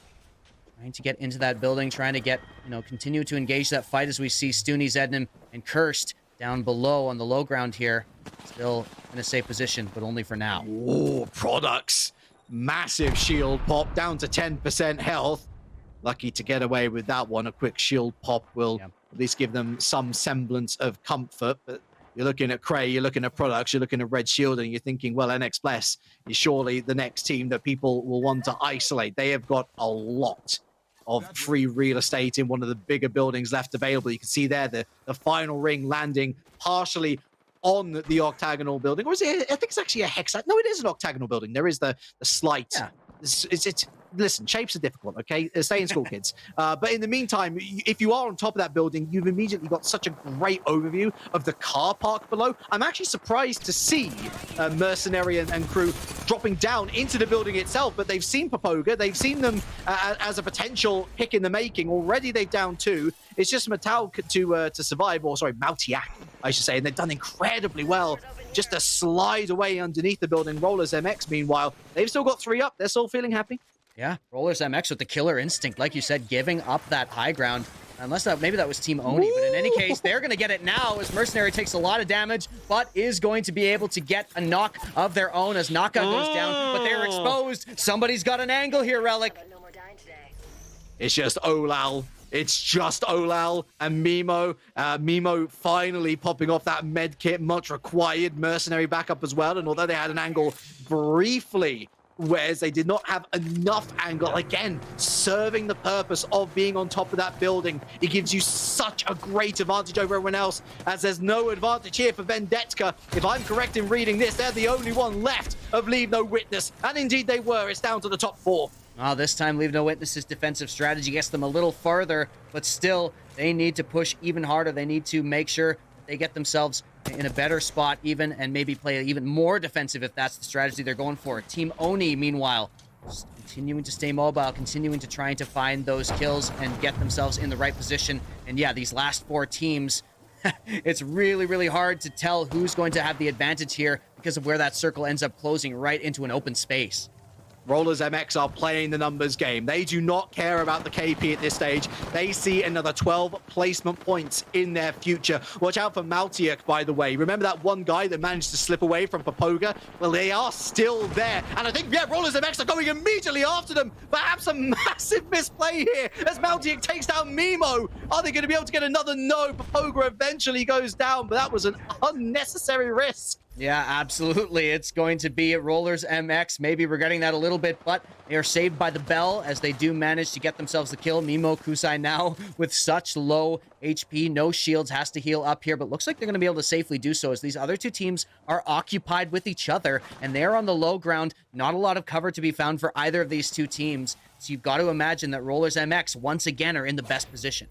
trying to get into that building, trying to get, continue to engage that fight, as we see Stoonie, Zednim, and Cursed down below on the low ground here. Still in a safe position, but only for now. Oh, Products. Massive shield pop, down to 10% health. Lucky to get away with that one. A quick shield pop will at least give them some semblance of comfort, but you're looking at Cray, you're looking at Products, you're looking at Red Shield, and you're thinking, well, NX Bless is surely the next team that people will want to isolate. They have got a lot of free real estate in one of the bigger buildings left available. You can see there the final ring landing partially on the octagonal building. Or is it, I think it's actually a hex. No, it is an octagonal building. There is the slight. Yeah. Listen, shapes are difficult, okay? Stay in school, kids. But in the meantime, if you are on top of that building, you've immediately got such a great overview of the car park below. I'm actually surprised to see Mercenary and crew dropping down into the building itself, but they've seen Papoga. They've seen them as a potential pick in the making. Already they've down two. It's just Matal to survive, or sorry, Mautiak, I should say, and they've done incredibly well just to slide away underneath the building. Rollers MX, meanwhile, they've still got 3 up. They're still feeling happy. Yeah, Rollers MX with the killer instinct, like you said, giving up that high ground. Unless maybe that was Team Oni, but in any case, they're going to get it now as Mercenary takes a lot of damage, but is going to be able to get a knock of their own as Naka goes down, but they're exposed. Somebody's got an angle here, Relic. It's just Olal. It's just Olal and Mimo. Mimo finally popping off that med kit, much required. Mercenary backup as well, and although they had an angle briefly, whereas they did not have enough angle, again, serving the purpose of being on top of that building. It gives you such a great advantage over everyone else, as there's no advantage here for Vendetka. If I'm correct in reading this, they're the only one left of Leave No Witness, and indeed they were. It's down to the top 4. This time Leave No Witness's defensive strategy gets them a little farther, but still, they need to push even harder. They need to make sure they get themselves in a better spot even, and maybe play even more defensive if that's the strategy they're going for. Team Oni, meanwhile, just continuing to stay mobile, continuing to trying to find those kills and get themselves in the right position. And yeah, these last 4 teams, it's really, really hard to tell who's going to have the advantage here because of where that circle ends up closing right into an open space. Rollers MX are playing the numbers game. They do not care about the KP at this stage. They see another 12 placement points in their future. Watch out for Mautiak, by the way. Remember that one guy that managed to slip away from Papoga? Well, they are still there. And I think, Rollers MX are going immediately after them. Perhaps a massive misplay here as Mautiak takes down Mimo. Are they going to be able to get another? No. Papoga eventually goes down, but that was an unnecessary risk. Yeah, absolutely. It's going to be Rollers MX, maybe regretting that a little bit, but they are saved by the bell as they do manage to get themselves the kill. Mimo Kusai now with such low HP, no shields, has to heal up here, but looks like they're going to be able to safely do so as these other 2 teams are occupied with each other, and they're on the low ground. Not a lot of cover to be found for either of these 2 teams, so you've got to imagine that Rollers MX once again are in the best position.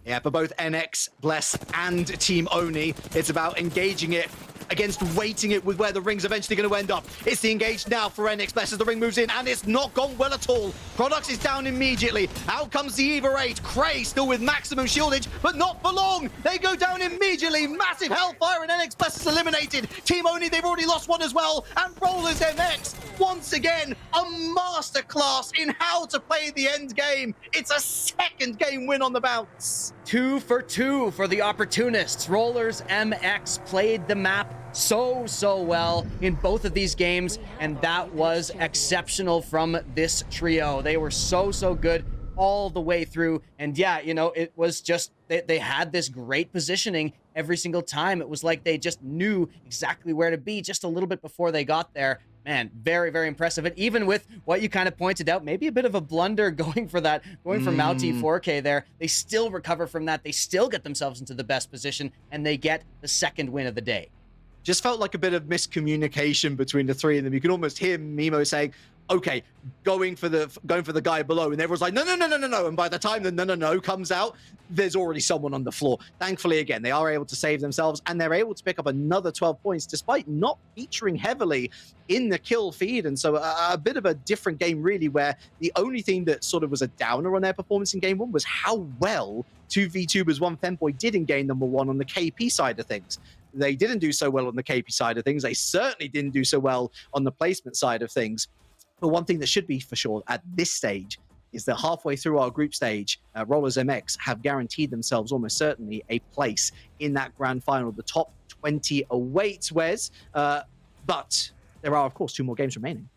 Yeah, for both NX, Bless, and Team Oni, it's about engaging it against weighting it with where the ring's eventually going to end up. It's the engage now for NX Bless as the ring moves in, and it's not gone well at all. Products is down immediately. Out comes the Eva 8. Cray still with maximum shieldage, but not for long. They go down immediately. Massive Hellfire, and NX Bless is eliminated. Team Oni, they've already lost one as well. And Rollers MX, once again, a masterclass in how to play the end game. It's a second game win on the bounce. 2 for 2 for the Opportunists. Rollers MX played the map so well in both of these games, and that was exceptional from this trio. They were so good all the way through. And yeah, you know, it was just they had this great positioning every single time. It was like they just knew exactly where to be just a little bit before they got there. Man, very impressive. And even with what you kind of pointed out, maybe a bit of a blunder going for Mouty 4K there, they still recover from that. They still get themselves into the best position, and they get the second win of the day. Just felt like a bit of miscommunication between the three of them. You could almost hear Mimo saying, okay, going for the guy below, and everyone's like, no. And by the time the no comes out, there's already someone on the floor. Thankfully, again, they are able to save themselves, and they're able to pick up another 12 points despite not featuring heavily in the kill feed. And so a bit of a different game, really, where the only thing that sort of was a downer on their performance in game one was how well 2v2bers 1 Femboy did in game number 1 on the KP side of things. They didn't do so well on the KP side of things. They certainly didn't do so well on the placement side of things. But one thing that should be for sure at this stage is that halfway through our group stage, Rollers MX have guaranteed themselves almost certainly a place in that grand final. The top 20 awaits, Wes. But there are, of course, 2 more games remaining.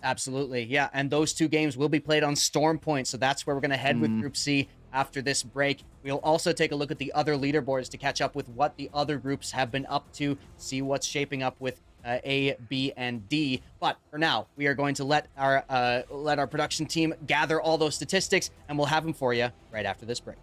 Absolutely, yeah. And those 2 games will be played on Storm Point. So that's where we're going to head with Group C after this break. We'll also take a look at the other leaderboards to catch up with what the other groups have been up to, see what's shaping up with A, B, and D. But for now, we are going to let our production team gather all those statistics, and we'll have them for you right after this break.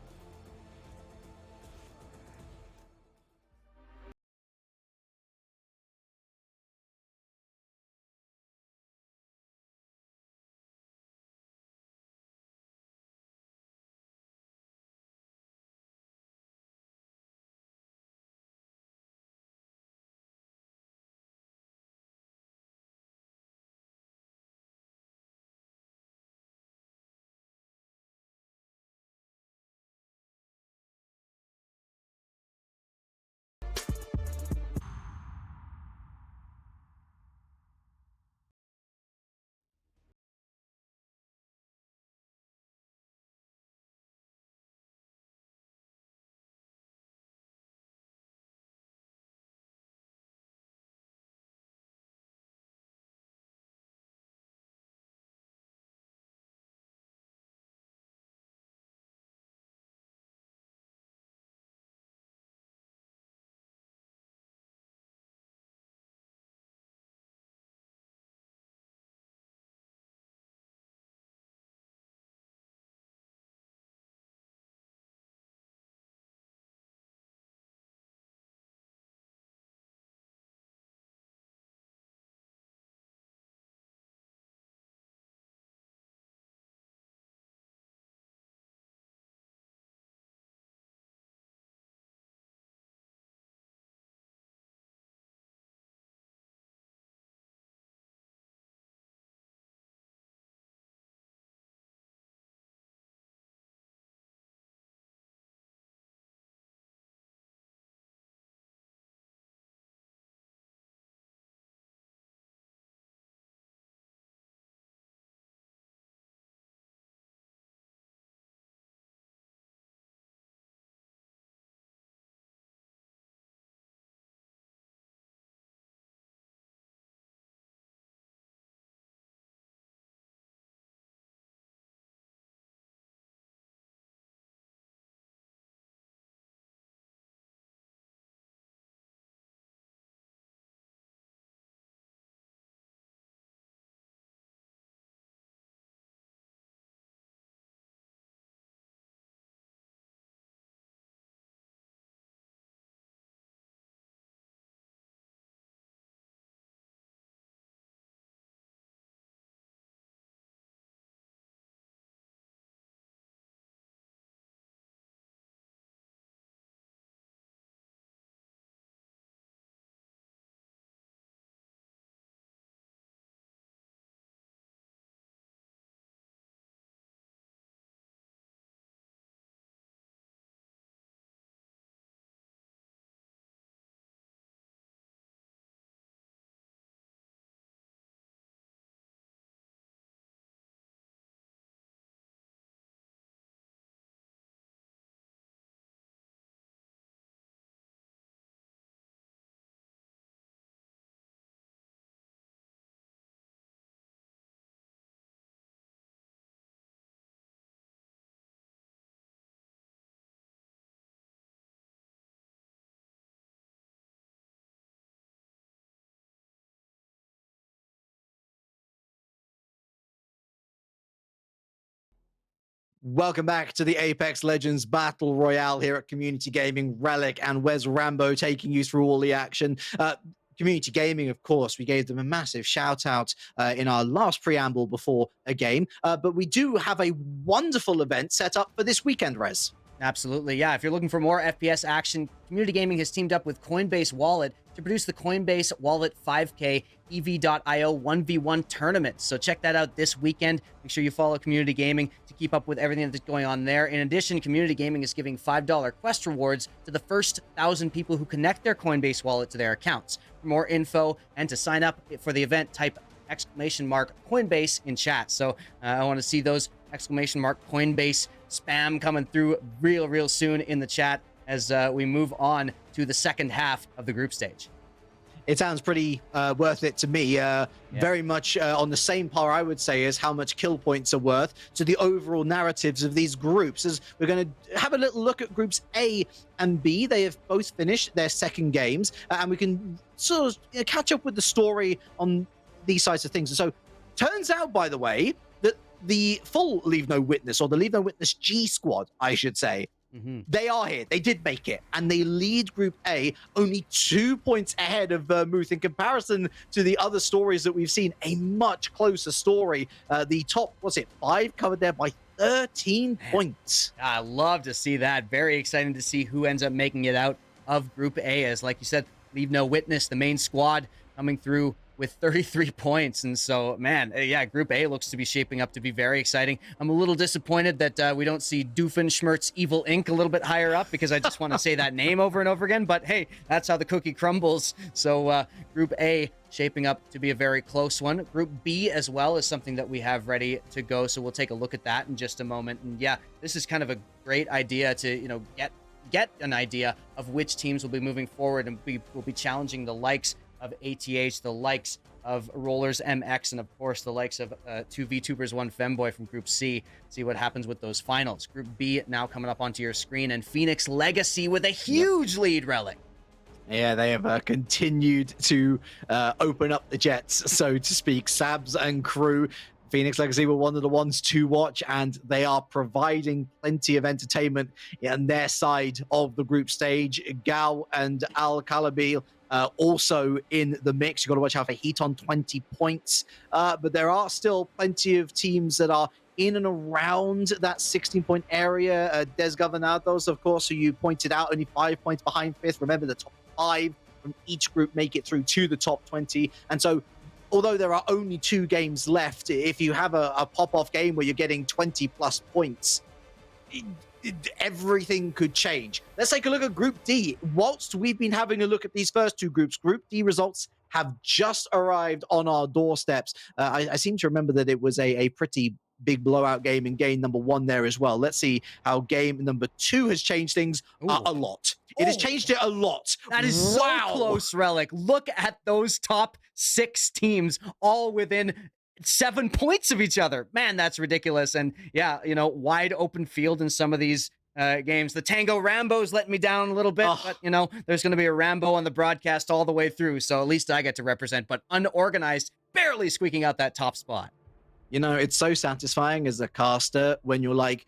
Welcome back to the Apex Legends Battle Royale here at Community Gaming. Relic and Wes Rambo taking you through all the action. Community Gaming, of course, we gave them a massive shout out in our last preamble before a game, but we do have a wonderful event set up for this weekend, Rez. Absolutely, yeah. If you're looking for more FPS action, Community Gaming has teamed up with Coinbase Wallet to produce the Coinbase Wallet 5K EV.io 1v1 tournament. So check that out this weekend. Make sure you follow Community Gaming to keep up with everything that's going on there. In addition, Community Gaming is giving $5 quest rewards to the first 1,000 people who connect their Coinbase wallet to their accounts. For more info and to sign up for the event, type !Coinbase in chat. So I want to see those !Coinbase spam coming through real soon in the chat as we move on to the second half of the group stage. It sounds pretty worth it to me. Very much on the same par, I would say, as how much kill points are worth to the overall narratives of these groups. As we're going to have a little look at groups A and B. They have both finished their second games, and we can sort of catch up with the story on these sides of things. And so, turns out, by the way, that the full Leave No Witness, or the Leave No Witness G squad, I should say, they are here. They did make it, and they lead Group A only 2 points ahead of Vermouth in comparison to the other stories that we've seen. A much closer story. The top, what's it, 5 covered there by 13 points. I love to see that. Very exciting to see who ends up making it out of Group A. As, like you said, Leave No Witness, the main squad, coming through with 33 points. And so, man, yeah, Group A looks to be shaping up to be very exciting. I'm a little disappointed that we don't see Doofenshmirtz Evil Inc. a little bit higher up, because I just want to say that name over and over again. But hey, that's how the cookie crumbles. So Group A shaping up to be a very close one. Group B as well is something that we have ready to go. So we'll take a look at that in just a moment. And yeah, this is kind of a great idea to, you know, get an idea of which teams will be moving forward, and will be challenging the likes of ATH, the likes of Rollers MX, and of course the likes of 2 VTubers, 1 Femboy from Group C. See what happens with those finals. Group B now coming up onto your screen, and Phoenix Legacy with a huge lead, Relic. Yeah, they have continued to open up the jets, so to speak. Sabs and crew, Phoenix Legacy were one of the ones to watch, and they are providing plenty of entertainment on their side of the group stage. Gal and Al Kalabil also in the mix. You've got to watch out for Heat on 20 points. But there are still plenty of teams that are in and around that 16-point area. Des Governados, of course, who you pointed out, only 5 points behind fifth. Remember, the top 5 from each group make it through to the top 20. And so, although there are only 2 games left, if you have a pop-off game where you're getting 20-plus points, everything could change. Let's take a look at Group D. Whilst we've been having a look at these first 2 groups, Group D results have just arrived on our doorsteps. I seem to remember that it was a pretty big blowout game in game number 1 there as well. Let's see how game number 2 has changed things a lot. It has changed it a lot. That is so close, Relic. Look at those top 6 teams all within 7 points of each other. Man, that's ridiculous. And yeah, you know, wide open field in some of these games. The Tango Rambo's letting me down a little bit, but you know, there's going to be a Rambo on the broadcast all the way through. So at least I get to represent, but unorganized, barely squeaking out that top spot. You know, it's so satisfying as a caster when you're like,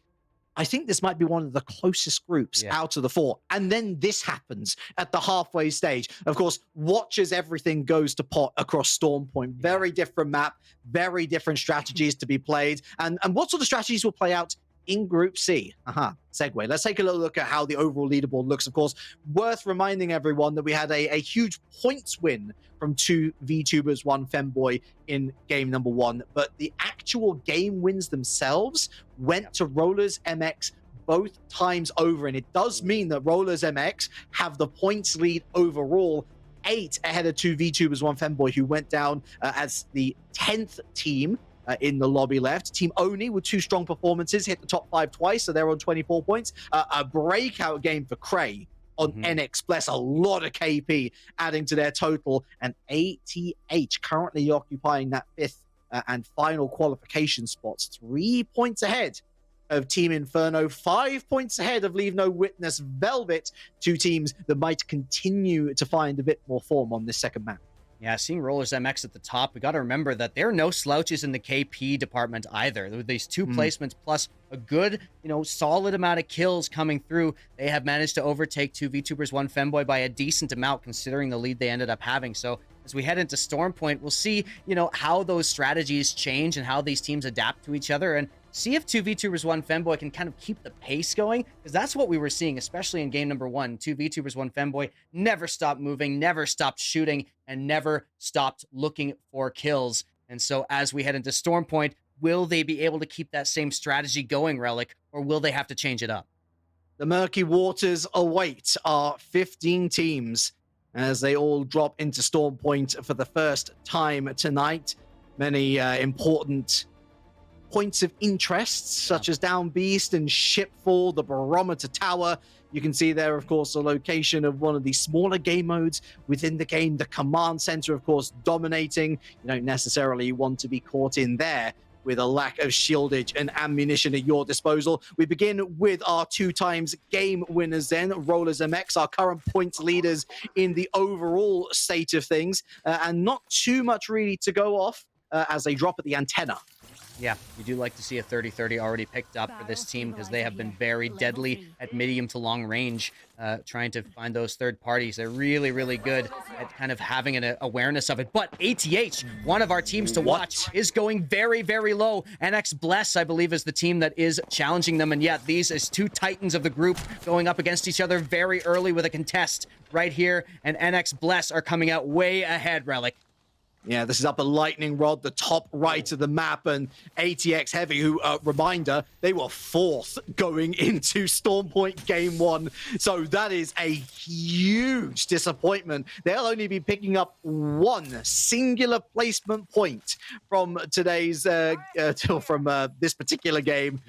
I think this might be one of the closest groups out of the 4. And then this happens at the halfway stage. Of course, watch as everything goes to pot across Stormpoint. Very different map, very different strategies to be played. And what sort of strategies will play out in Group C? Segue. Let's take a little look at how the overall leaderboard looks. Of course, worth reminding everyone that we had a huge points win from 2 VTubers, 1 Femboy in game number 1. But the actual game wins themselves went to Rollers MX both times over. And it does mean that Rollers MX have the points lead overall, 8 ahead of 2 VTubers, 1 Femboy, who went down as the 10th team in the lobby left. Team Oni with 2 strong performances, hit the top 5 twice, so they're on 24 points. A breakout game for Cray on NX Bless, a lot of KP adding to their total, and ATH currently occupying that 5th and final qualification spots, 3 points ahead of Team Inferno, 5 points ahead of Leave No Witness Velvet, 2 teams that might continue to find a bit more form on this second map. Yeah, seeing Rollers MX at the top, we got to remember that there are no slouches in the KP department either. With these two placements plus a good, solid amount of kills coming through, they have managed to overtake two VTubers, one Femboy by a decent amount considering the lead they ended up having. So as we head into Stormpoint, we'll see, how those strategies change and how these teams adapt to each other, and see if two VTubers, one Femboy can kind of keep the pace going, because that's what we were seeing, especially in game number 1. Two VTubers, one Femboy never stopped moving, never stopped shooting, and never stopped looking for kills. And so as we head into Stormpoint, will they be able to keep that same strategy going, Relic, or will they have to change it up? The murky waters await our 15 teams as they all drop into Stormpoint for the first time tonight. Many important points of interest, such as Down Beast and Shipfall, the Barometer Tower. You can see there, of course, the location of one of the smaller game modes within the game, the Command Center, of course, dominating. You don't necessarily want to be caught in there with a lack of shieldage and ammunition at your disposal. We begin with our 2 times game winners then, Rollers MX, our current points leaders in the overall state of things, and not too much really to go off as they drop at the antenna. Yeah, you do like to see a 30-30 already picked up for this team because they have been very deadly at medium to long range, trying to find those third parties. They're really, really good at kind of having an awareness of it. But ATH, one of our teams to watch, is going very, very low. NX Bless, I believe, is the team that is challenging them. And yet, these is 2 titans of the group going up against each other very early with a contest right here. And NX Bless are coming out way ahead, Relic. Yeah, this is up a lightning rod, the top right of the map, and ATX Heavy, who, reminder, they were 4th going into Stormpoint Game 1. So that is a huge disappointment. They'll only be picking up 1 singular placement point from today's, this particular game.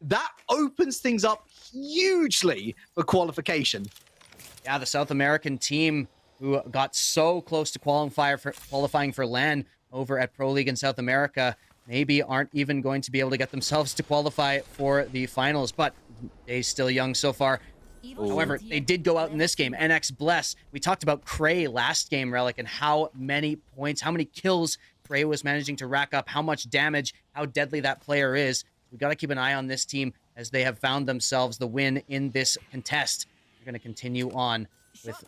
That opens things up hugely for qualification. Yeah, the South American team who got so close to qualifying for LAN over at Pro League in South America, maybe aren't even going to be able to get themselves to qualify for the finals, but they're still young so far. However, they did go out in this game. NX Bless, we talked about Cray last game, Relic, and how many points, how many kills Cray was managing to rack up, how much damage, how deadly that player is. We got to keep an eye on this team as they have found themselves the win in this contest. They're going to continue on with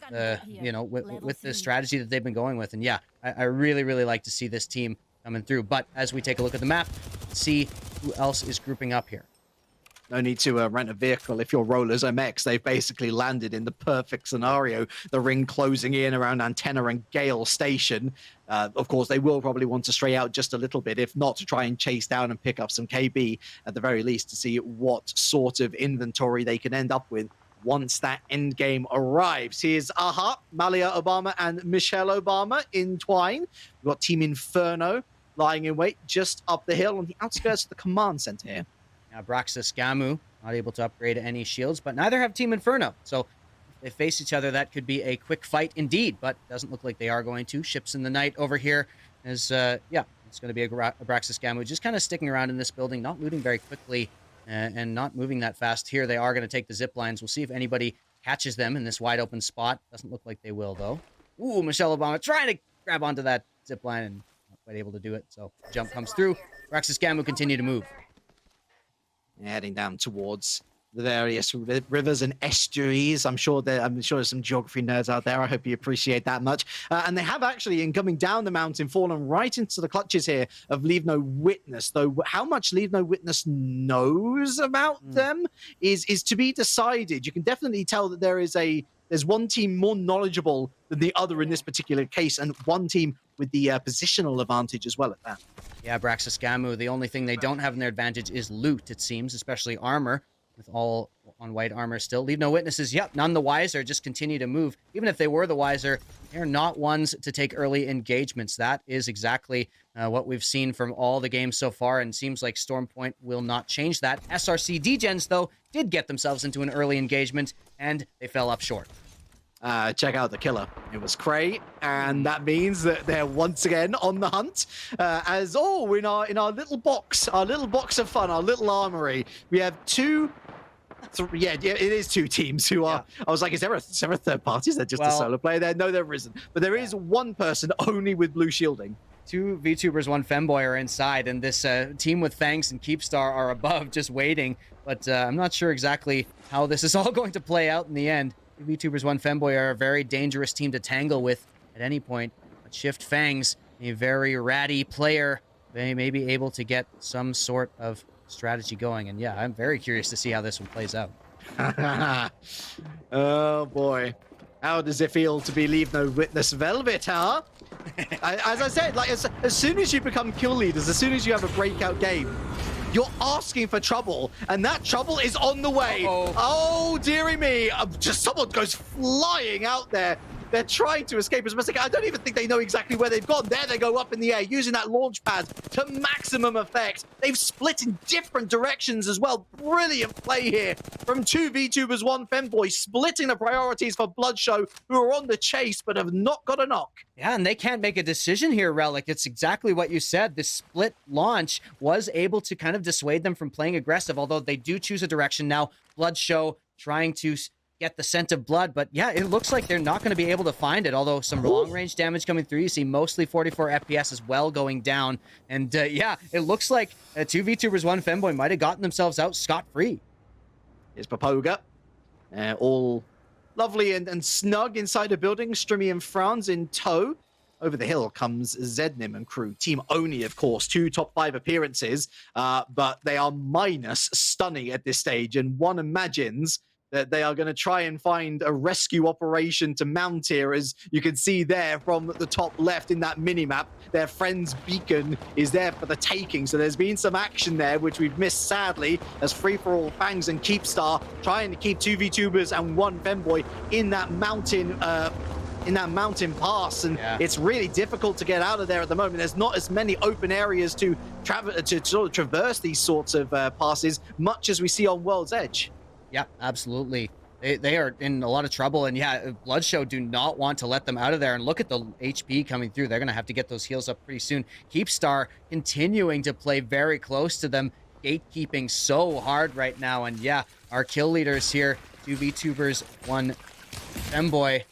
with the strategy that they've been going with. And yeah, I really, really like to see this team coming through. But as we take a look at the map, see who else is grouping up here. No need to rent a vehicle if you're Rollers MX. They've basically landed in the perfect scenario. The ring closing in around Antenna and Gale Station. Of course, they will probably want to stray out just a little bit, if not to try and chase down and pick up some KB at the very least to see what sort of inventory they can end up with once that end game arrives. Here's Aha, Malia Obama, and Michelle Obama in Twine. We've got Team Inferno lying in wait just up the hill on the outskirts of the command center here. Now, Braxis Gamu not able to upgrade any shields, but neither have Team Inferno. So if they face each other, that could be a quick fight indeed, but doesn't look like they are going to. Ships in the night over here is, it's going to be a Braxis Gamu just kind of sticking around in this building, not looting very quickly. And not moving that fast here. They are going to take the zip lines. We'll see if anybody catches them in this wide open spot. Doesn't look like they will, though. Ooh, Michelle Obama trying to grab onto that zip line and not quite able to do it. So jump comes through. Braxis Gamu continue to move. Heading down towards the various rivers and estuaries. I'm sure there's some geography nerds out there. I hope you appreciate that much. And they have actually, in coming down the mountain, fallen right into the clutches here of Leave No Witness. Though how much Leave No Witness knows about them is to be decided. You can definitely tell that there's one team more knowledgeable than the other in this particular case, and one team with the positional advantage as well at that. Yeah, Braxis Gamu, the only thing they don't have in their advantage is loot, it seems, especially armor. With all on white armor still. Leave no witnesses. Yep, none the wiser. Just continue to move. Even if they were the wiser, they're not ones to take early engagements. That is exactly what we've seen from all the games so far, and seems like Stormpoint will not change that. SRC Degens, though, did get themselves into an early engagement, and they fell up short. Check out the killer. It was Cray, and that means that they're once again on the hunt. In our little box of fun, our little armory, we have 2 Yeah, it is two teams who are. I was like, is there a third party? Is there just a Well, solo player there? No, there isn't. But there is one person only with blue shielding. 2 VTubers, 1 Femboy are inside, and this team with Fangs and Keepstar are above, just waiting. But I'm not sure exactly how this is all going to play out in the end. 2 VTubers, 1 Femboy are a very dangerous team to tangle with at any point. But Shift Fangs, a very ratty player, they may be able to get some sort of strategy going. And yeah, I'm very curious to see how this one plays out. Oh boy. How does it feel to be Leave No Witness Velvet, huh? As I said, like as soon as you become kill leaders, as soon as you have a breakout game, you're asking for trouble, and that trouble is on the way. Oh, dearie me. Just someone goes flying out there. They're trying to escape as best they can. I don't even think they know exactly where they've gone. There they go up in the air, using that launch pad to maximum effect. They've split in different directions as well. Brilliant play here from 2 VTubers, 1 Femboy, splitting the priorities for Bloodshow, who are on the chase but have not got a knock. Yeah, and they can't make a decision here, Relic. It's exactly what you said. This split launch was able to kind of dissuade them from playing aggressive, although they do choose a direction now. Bloodshow trying to get the scent of blood, but yeah, it looks like they're not going to be able to find it, although some long-range damage coming through. You see mostly 44 FPS as well going down, and yeah, it looks like 2 VTubers, 1 Femboy might have gotten themselves out scot-free. Here's Papoga, all lovely and snug inside a building, Strimmy and Franz in tow. Over the hill comes Zednim and crew. Team Oni, of course, 2 top 5 appearances, but they are minus Stunning at this stage, and one imagines that they are going to try and find a rescue operation to mount here. As you can see there from the top left in that mini-map, their friend's beacon is there for the taking. So there's been some action there, which we've missed sadly, as Free-for-All, Fangs and Keepstar trying to keep 2 VTubers and 1 Femboy in that mountain pass, and it's really difficult to get out of there at the moment. There's not as many open areas to sort of traverse these sorts of passes, much as we see on World's Edge. Yeah, absolutely. They are in a lot of trouble, and yeah, Bloodshow do not want to let them out of there. And look at the HP coming through. They're going to have to get those heals up pretty soon. Keepstar continuing to play very close to them, gatekeeping so hard right now. And yeah, our kill leaders here, 2 VTubers, 1 Femboy.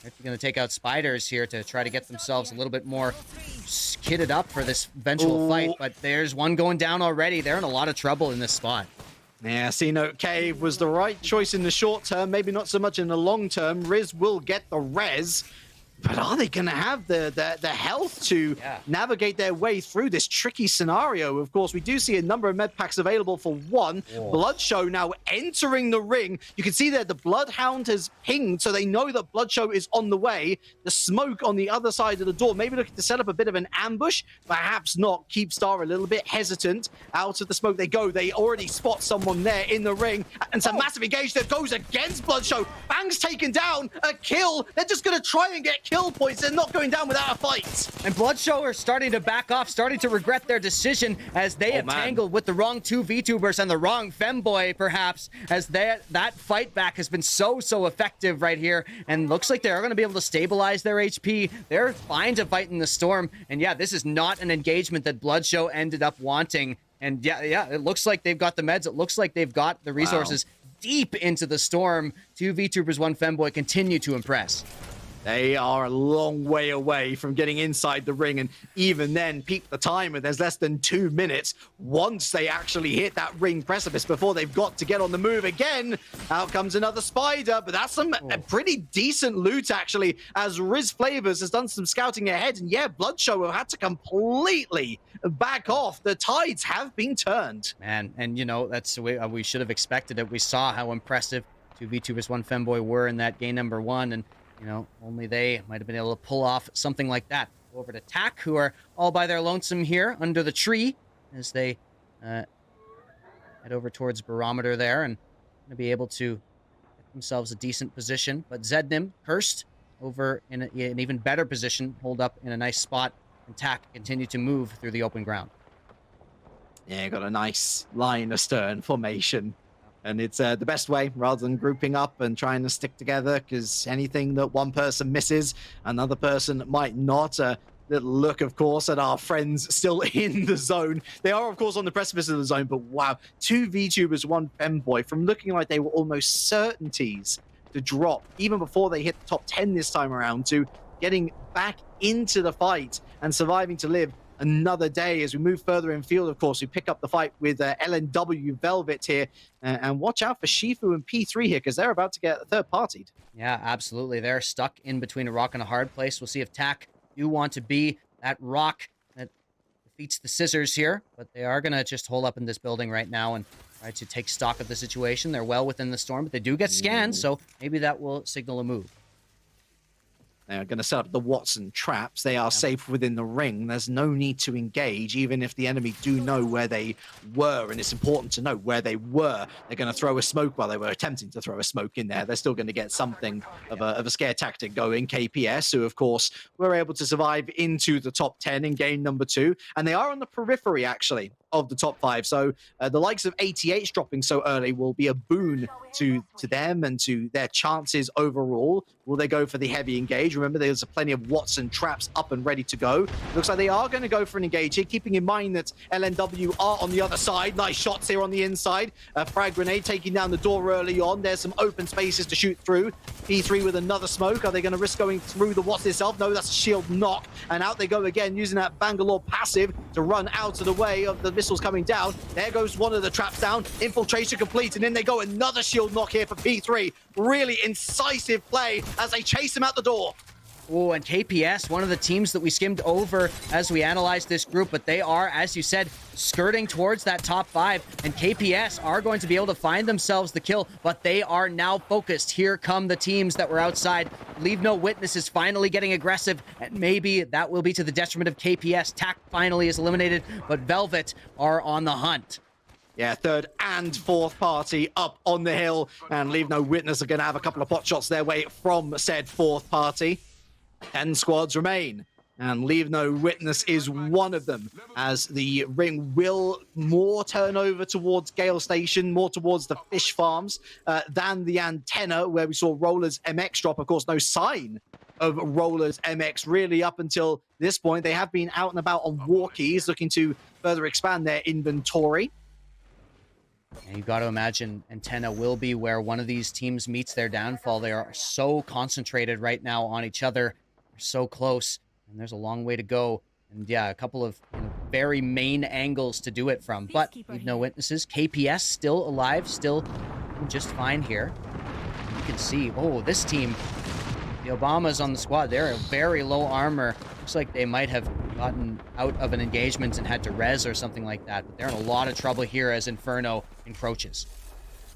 They're going to take out Spiders here to try to get themselves a little bit more kitted up for this eventual fight. But there's one going down already. They're in a lot of trouble in this spot. Yeah, C-Note Cave was the right choice in the short term, maybe not so much in the long term. Riz will get the res, but are they going to have the health to navigate their way through this tricky scenario? Of course, we do see a number of med packs available for one. Bloodshow now entering the ring. You can see there the Bloodhound has pinged, so they know that Bloodshow is on the way. The smoke on the other side of the door, maybe looking to set up a bit of an ambush, perhaps not. Keepstar a little bit hesitant. Out of the smoke they go. They already spot someone there in the ring, and some massive engage that goes against Bloodshow. Bang's taken down, a kill. They're just going to try and get kill points. They're not going down without a fight. And Bloodshow are starting to back off, starting to regret their decision as they have tangled with the wrong 2 VTubers and the wrong Femboy, perhaps, as that fight back has been so effective right here. And looks like they are going to be able to stabilize their HP. They're fine to fight in the storm. And yeah, this is not an engagement that Bloodshow ended up wanting. And yeah, it looks like they've got the meds. It looks like they've got the resources deep into the storm. 2 VTubers, 1 Femboy continue to impress. They are a long way away from getting inside the ring, and even then, peak the timer. There's less than 2 minutes once they actually hit that ring precipice before they've got to get on the move again. Out comes another Spider, but that's some pretty decent loot, actually, as Riz Flavors has done some scouting ahead, and yeah, Bloodshow have had to completely back off. The tides have been turned. Man, and you know, that's we should have expected it. We saw how impressive 2 VTubers, 1 Femboy were in that game number 1, and you know, only they might have been able to pull off something like that. Over to TAC, who are all by their lonesome here under the tree as they head over towards Barometer there, and going to be able to get themselves a decent position. But Zednim, Hurst, over in an even better position, hold up in a nice spot, and TAC continue to move through the open ground. Yeah, got a nice line astern formation. And it's the best way, rather than grouping up and trying to stick together, because anything that one person misses, another person might not. little look, of course, at our friends still in the zone. They are, of course, on the precipice of the zone, but wow, two VTubers, one Femboy, from looking like they were almost certainties to drop even before they hit the top 10 this time around, to getting back into the fight and surviving to live another day. As we move further in field, of course, we pick up the fight with LNW Velvet here, and watch out for Shifu and P3 here, because they're about to get third partied. Yeah, absolutely. They're stuck in between a rock and a hard place. We'll see if TAC do want to be that rock that defeats the scissors here, but they are going to just hole up in this building right now and try to take stock of the situation. They're well within the storm, but they do get scanned, so maybe that will signal a move. They're going to set up the Watson traps. They are safe within the ring. There's no need to engage, even if the enemy do know where they were, and it's important to know where they were. They're going to throw a smoke while they were attempting to throw a smoke in there. They're still going to get something of a scare tactic going. KPS, who, of course, were able to survive into the top 10 in game number 2, and they are on the periphery, actually, of the top 5. So the likes of 88 dropping so early will be a boon to them and to their chances overall. Will they go for the heavy engage? Remember, there's plenty of Watson traps up and ready to go. Looks like they are going to go for an engage here, keeping in mind that LNW are on the other side. Nice shots here on the inside. Frag grenade taking down the door early on. There's some open spaces to shoot through. P3 with another smoke. Are they going to risk going through the Watson itself? No, that's a shield knock. And out they go again, using that Bangalore passive to run out of the way of the missiles coming down. There goes one of the traps down. Infiltration complete. And in they go. Another shield knock here for P3. Really incisive play as they chase him out the door. Oh, and KPS, one of the teams that we skimmed over as we analyzed this group, but they are, as you said, skirting towards that top 5, and KPS are going to be able to find themselves the kill, but they are now focused. Here come the teams that were outside. Leave No Witness is finally getting aggressive, and maybe that will be to the detriment of KPS. TAC finally is eliminated, but Velvet are on the hunt. Yeah, third and fourth party up on the hill, and Leave No Witness are going to have a couple of pot shots their way from said fourth party. 10 squads remain, and Leave No Witness is one of them, as the ring will more turn over towards Gale Station, more towards the fish farms, than the antenna, where we saw Rollers MX drop. Of course, no sign of Rollers MX really up until this point. They have been out and about on walkies, looking to further expand their inventory. And you've got to imagine Antenna will be where one of these teams meets their downfall. They are so concentrated right now on each other. They're so close, and there's a long way to go. And yeah, a couple of very main angles to do it from. But Leave No Witnesses. KPS still alive, still just fine here. You can see, oh, this team, the Obamas on the squad, they're very low armor. Looks like they might have gotten out of an engagement and had to res or something like that. But they're in a lot of trouble here as Inferno encroaches.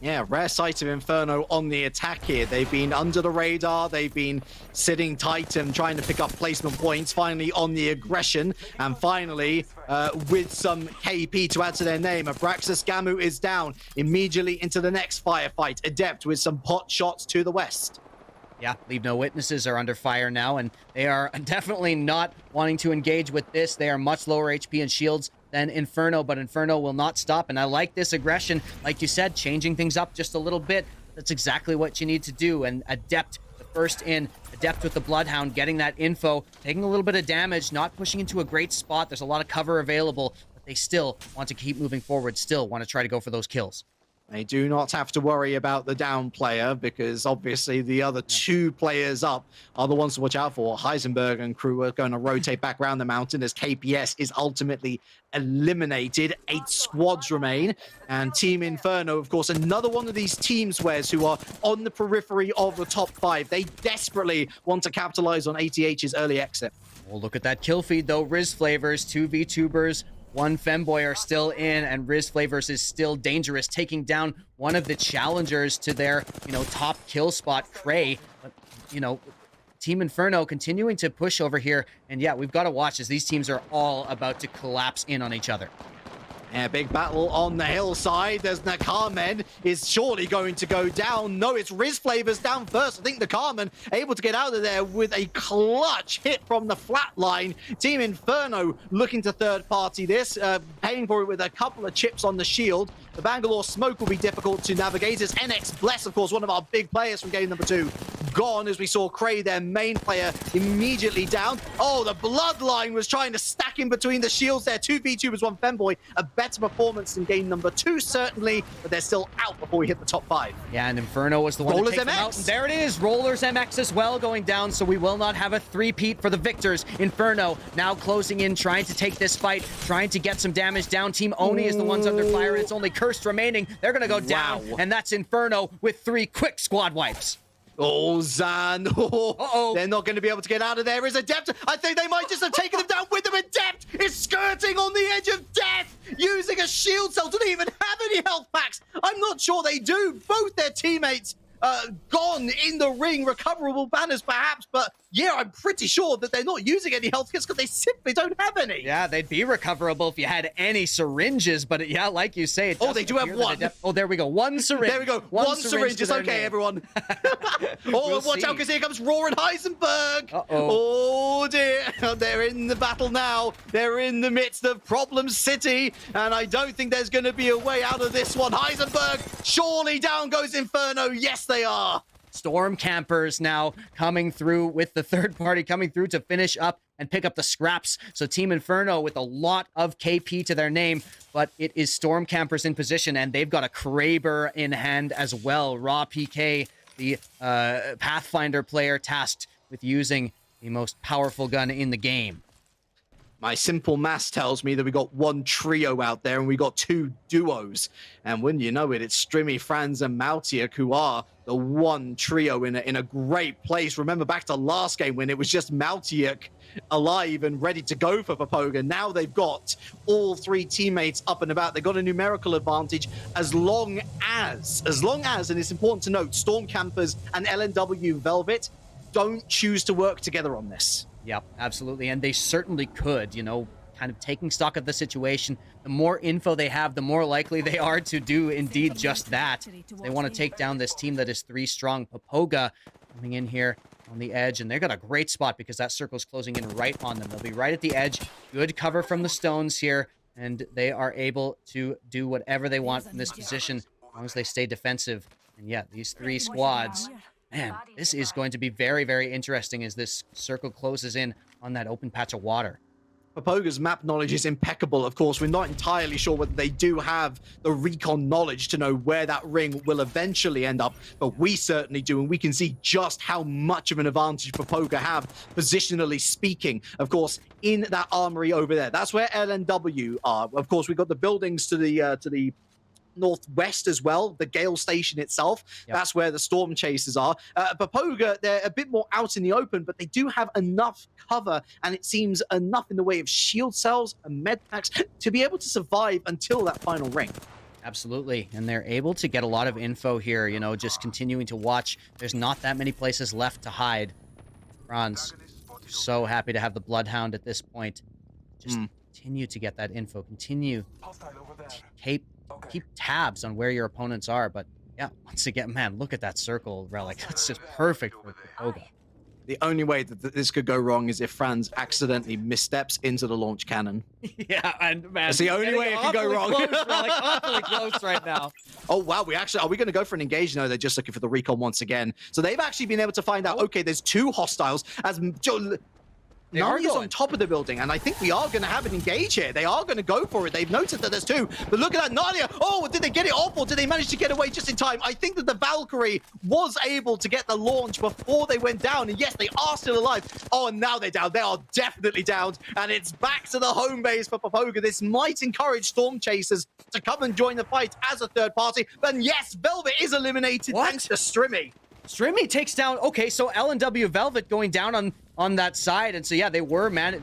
Yeah, rare sight of Inferno on the attack here. They've been under the radar. They've been sitting tight and trying to pick up placement points. Finally on the aggression. And finally, with some KP to add to their name, Abraxas Gamu is down immediately into the next firefight. Adept with some pot shots to the west. Yeah, Leave No Witnesses are under fire now, and they are definitely not wanting to engage with this. They are much lower HP and shields than Inferno, but Inferno will not stop, and I like this aggression. Like you said, changing things up just a little bit. That's exactly what you need to do, and Adept, the first in, Adept with the Bloodhound, getting that info, taking a little bit of damage, not pushing into a great spot. There's a lot of cover available, but they still want to keep moving forward, still want to try to go for those kills. They do not have to worry about the down player, because obviously the other two players up are the ones to watch out for. Heisenberg and crew are going to rotate back around the mountain as KPS is ultimately eliminated. 8 squads remain. And Team Inferno, of course, another one of these teams, Wes, who are on the periphery of the top 5. They desperately want to capitalize on ATH's early exit. Well, look at that kill feed, though. Riz Flavors, 2 VTubers, 1 Femboy are still in, and Riz Flavors is still dangerous, taking down one of the challengers to their, top kill spot, Cray. But, Team Inferno continuing to push over here, and yeah, we've got to watch as these teams are all about to collapse in on each other. Yeah, big battle on the hillside. There's Nakarmen is surely going to go down. No, it's Riz Flavors down first. I think Nakarmen able to get out of there with a clutch hit from the flat line. Team Inferno looking to third party this, paying for it with a couple of chips on the shield. The Bangalore smoke will be difficult to navigate as NX Bless, of course, one of our big players from game number 2, gone, as we saw Cray, their main player, immediately down. Oh, the Bloodline was trying to stack in between the shields there. 2v2 was one Femboy. A better performance than game number 2, certainly, but they're still out before we hit the top 5. Yeah, and Inferno was the one Rollers to take them out. MX. And there it is, Rollers MX as well going down, so we will not have a three-peat for the victors. Inferno now closing in, trying to take this fight, trying to get some damage down. Team Oni is the ones under fire, and it's only Cursed remaining. They're going to go down, Wow. and that's Inferno with 3 quick squad wipes. Oh, Zan. Oh, Uh-oh. they're not going to be able to get out of there. Is Adept. I think they might just have taken them down with them. Adept is skirting on the edge of death, using a shield cell. Do they even have any health packs? I'm not sure they do. Both their teammates gone in the ring. Recoverable banners, perhaps. But yeah, I'm pretty sure that they're not using any health kits because they simply don't have any. Yeah, they'd be recoverable if you had any syringes, but yeah, like you say, it Oh, they doesn't do have appear that one. Adept- Oh, there we go. One syringe. There we go. One syringe to is their okay, name. everyone. Oh, We'll watch out, see. because here comes Roar and Heisenberg. Uh-oh. Oh, dear. They're in the battle now. They're in the midst of Problem City, and I don't think there's going to be a way out of this one. Heisenberg, surely down goes Inferno. Yes, they are. Storm Campers now coming through with the third party coming through to finish up and pick up the scraps. So Team Inferno with a lot of KP to their name, but it is Storm Campers in position, and they've got a Kraber in hand as well. Raw PK, the Pathfinder player tasked with using the most powerful gun in the game. My simple maths tells me that we got 1 trio out there and we got 2 duos. And wouldn't you know it, it's Strimmy, Franz, and Mautiak who are the 1 trio in a great place. Remember back to last game when it was just Mautiak alive and ready to go for Papoga. Now they've got all 3 teammates up and about. They've got a numerical advantage as long as, and it's important to note, Storm Campers and LNW Velvet don't choose to work together on this. Yep, absolutely. And they certainly could, you know, kind of taking stock of the situation. The more info they have, the more likely they are to do indeed just that. They want to take down this team that is 3 strong. Papoga coming in here on the edge, and they've got a great spot because that circle's closing in right on them. They'll be right at the edge. Good cover from the stones here, and they are able to do whatever they want from this position as long as they stay defensive. And yeah, these 3 squads... Man, this is going to be very, very interesting as this circle closes in on that open patch of water. Papoga's map knowledge is impeccable, of course. We're not entirely sure whether they do have the recon knowledge to know where that ring will eventually end up, but we certainly do, and we can see just how much of an advantage Papoga have, positionally speaking. Of course, in that armory over there, that's where LNW are. Of course, we've got the buildings to the northwest as well, the Gale Station itself. Yep. That's where the Storm Chasers are. Papoga, they're a bit more out in the open, but they do have enough cover, and it seems enough in the way of shield cells and med packs to be able to survive until that final ring. Absolutely, and they're able to get a lot of info here, you know, just continuing to watch. There's not that many places left to hide. Franz, so happy to have the Bloodhound at this point. Just continue to get that info, continue to keep tabs on where your opponents are. But yeah, once again, man, look at that circle relic. That's just perfect for Papoga. The only way that this could go wrong is if Franz accidentally missteps into the launch cannon. Yeah, and man, That's the only way it can go wrong. Close, we're like awfully close right now. Oh, wow. Are we going to go for an engage? No, they're just looking for the recon once again. So they've actually been able to find out, okay, there's 2 hostiles as They are Nani is going. on top of the building, and I think we are going to have an engage here. They are going to go for it. They've noticed that there's 2. But look at that, Nadia. Oh, did they get it off, or did they manage to get away just in time? I think that the Valkyrie was able to get the launch before they went down. And yes, they are still alive. Oh, and now they're down. They are definitely down. And it's back to the home base for Papoga. This might encourage Storm Chasers to come and join the fight as a third party. But yes, Velvet is eliminated What? thanks to Strimmy. Strimmy takes down. Okay, so LNW Velvet going down on that side, and so yeah, they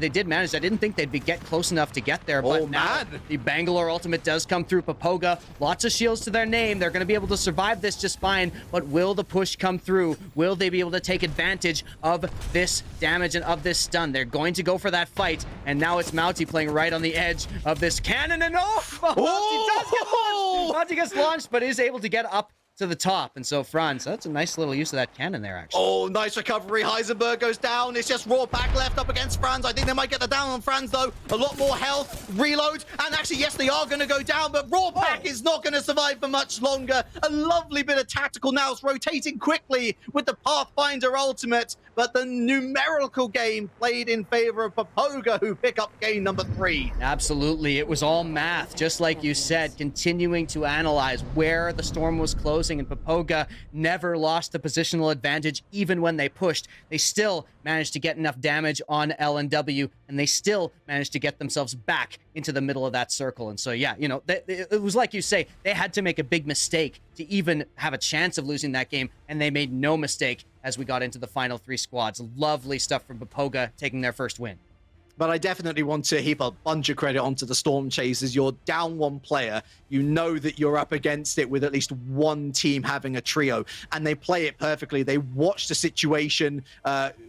did manage. I didn't think they'd get close enough to get there, but Oh, now man. the Bangalore ultimate does come through. Papoga, lots of shields to their name. They're going to be able to survive this just fine, but will the push come through? Will they be able to take advantage of this damage and of this stun? They're going to go for that fight, and now it's Mouty playing right on the edge of this cannon, and Mouty does get launched. Mouty gets launched, but is able to get up to the top. And so Franz, that's a nice little use of that cannon there, actually. Oh, nice recovery. Heisenberg goes down. It's just Raw back left up against Franz. I think they might get the down on Franz, though. A lot more health, reload, and actually, yes, they are going to go down, but Raw Pack is not going to survive for much longer. A lovely bit of tactical now. It's rotating quickly with the Pathfinder ultimate, but the numerical game played in favor of Papoga, who pick up game number 3. Absolutely. It was all math, just like you said, continuing to analyze where the storm was closing, and Papoga never lost the positional advantage even when they pushed. They still managed to get enough damage on LNW, and they still managed to get themselves back into the middle of that circle. And so, yeah, you know, it was like you say, they had to make a big mistake to even have a chance of losing that game, and they made no mistake as we got into the final 3 squads. Lovely stuff from Papoga taking their first win. But I definitely want to heap a bunch of credit onto the Storm Chasers. You're down 1 player. You know that you're up against it with at least 1 team having a trio, and they play it perfectly. They watch the situation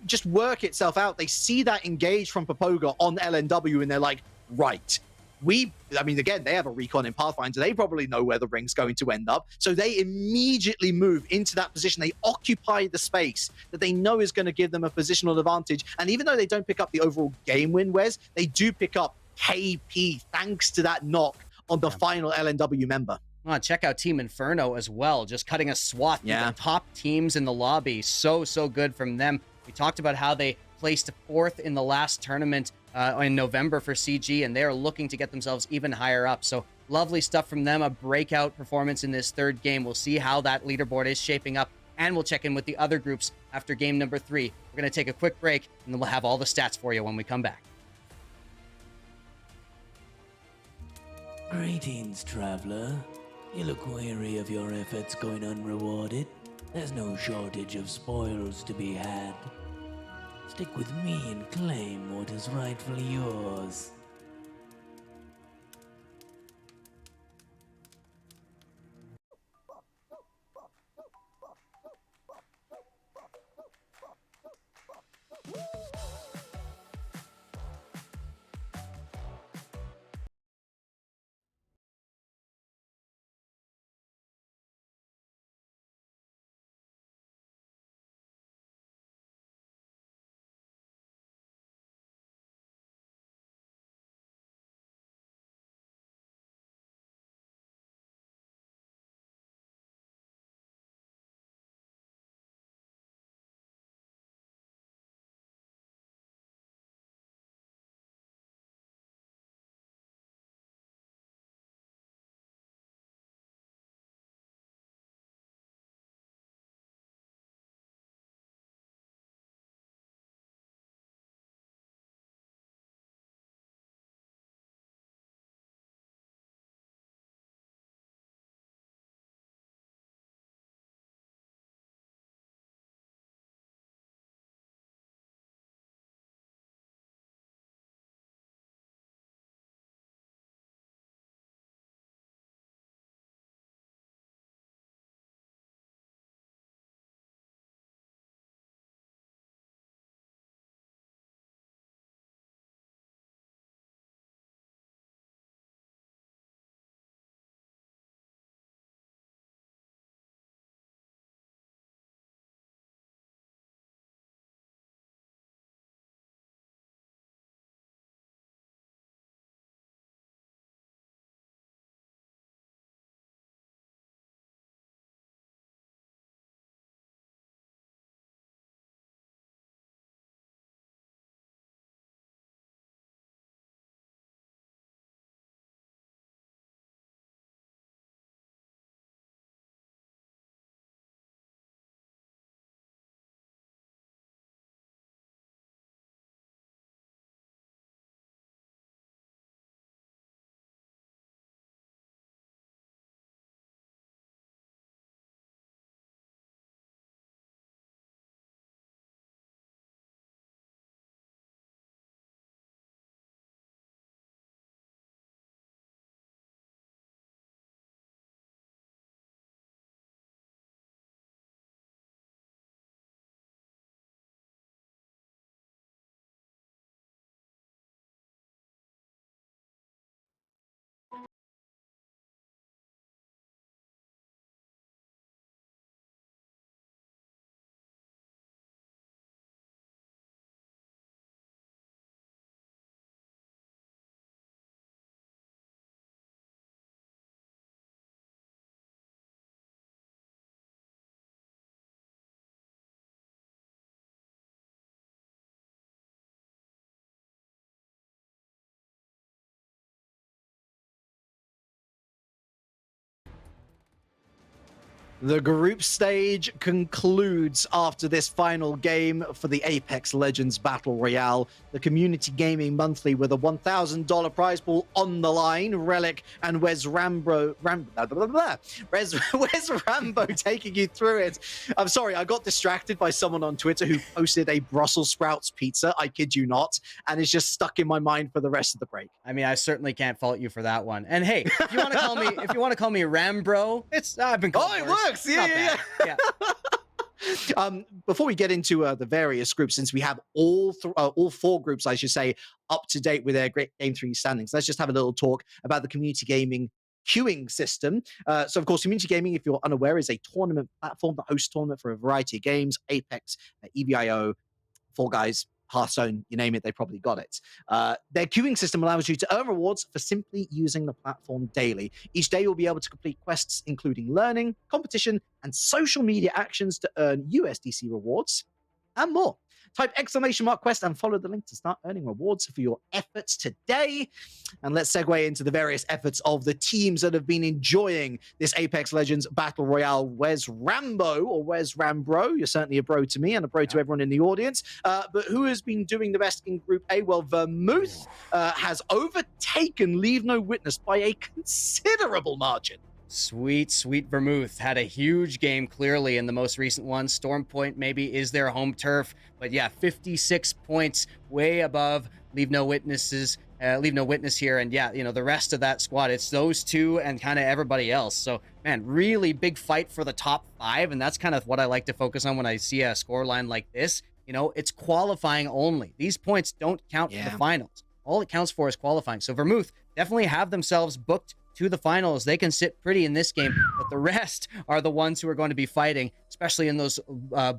just work itself out. They see that engage from Papoga on LNW, and they're like, right. I mean, again, they have a recon in Pathfinder. They probably know where the ring's going to end up. So they immediately move into that position. They occupy the space that they know is going to give them a positional advantage. And even though they don't pick up the overall game win, Wes, they do pick up KP thanks to that knock on the final LNW member. Check out Team Inferno as well, just cutting a swath through the top teams in the lobby. So good from them. We talked about how they placed 4th in the last tournament in November for CG, and they're looking to get themselves even higher up. So lovely stuff from them, a breakout performance in this 3rd game. We'll see how that leaderboard is shaping up, and we'll check in with the other groups after game number 3. We're going to take a quick break, and then we'll have all the stats for you when we come back. Greetings, traveler. You look weary of your efforts going unrewarded. There's no shortage of spoils to be had. Stick with me and claim what is rightfully yours. The group stage concludes after this final game for the Apex Legends Battle Royale. The Community Gaming Monthly with a $1,000 prize pool on the line. Relic and Wes Rambo taking you through it. I'm sorry, I got distracted by someone on Twitter who posted a Brussels sprouts pizza, I kid you not, and it's just stuck in my mind for the rest of the break. I mean, I certainly can't fault you for that one. And hey, if you want to call me Rambro, I've been called Oh, it worse. works. Yeah. Before we get into the various groups, since we have all four groups, I should say, up to date with their great Game 3 standings, let's just have a little talk about the Community Gaming queuing system. So, of course, Community Gaming, if you're unaware, is a tournament platform that hosts tournament for a variety of games: Apex, EVIO, Fall Guys, Hearthstone, you name it, they probably got it. Their queuing system allows you to earn rewards for simply using the platform daily. Each day you'll be able to complete quests including learning, competition, and social media actions to earn USDC rewards and more. Type !quest and follow the link to start earning rewards for your efforts today. And let's segue into the various efforts of the teams that have been enjoying this Apex Legends Battle Royale. Wes Rambo, or Wes Rambro, you're certainly a bro to me and a bro to everyone in the audience. But who has been doing the best in Group A? Well, Vermouth has overtaken Leave No Witness by a considerable margin. Sweet Vermouth had a huge game clearly in the most recent one. Stormpoint maybe is their home turf, but yeah, 56 points, way above Leave No Witness here. And yeah, the rest of that squad, it's those two and kind of everybody else. So man, really big fight for the top 5, and that's kind of what I like to focus on when I see a scoreline like this. It's qualifying only. These points don't count for the finals. All it counts for is qualifying. So Vermouth definitely have themselves booked to the finals. They can sit pretty in this game, but the rest are the ones who are going to be fighting, especially in those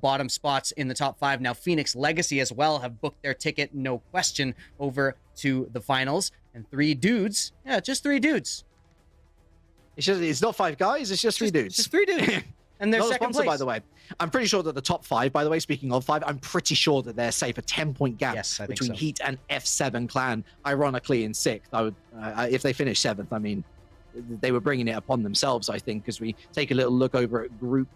bottom spots in the top 5. Now, Phoenix Legacy as well have booked their ticket, no question, over to the finals. And 3 dudes, just 3 dudes. It's not 5 guys, it's just 3 dudes. Just 3 dudes. And they're not second sponsor, place. by the way. I'm pretty sure that the top 5, by the way, speaking of 5, I'm pretty sure that they're safe. A 10-point gap between Heat and F7 Clan, ironically in 6th. I would, if they finish 7th, I mean, they were bringing it upon themselves, I think, as we take a little look over at Group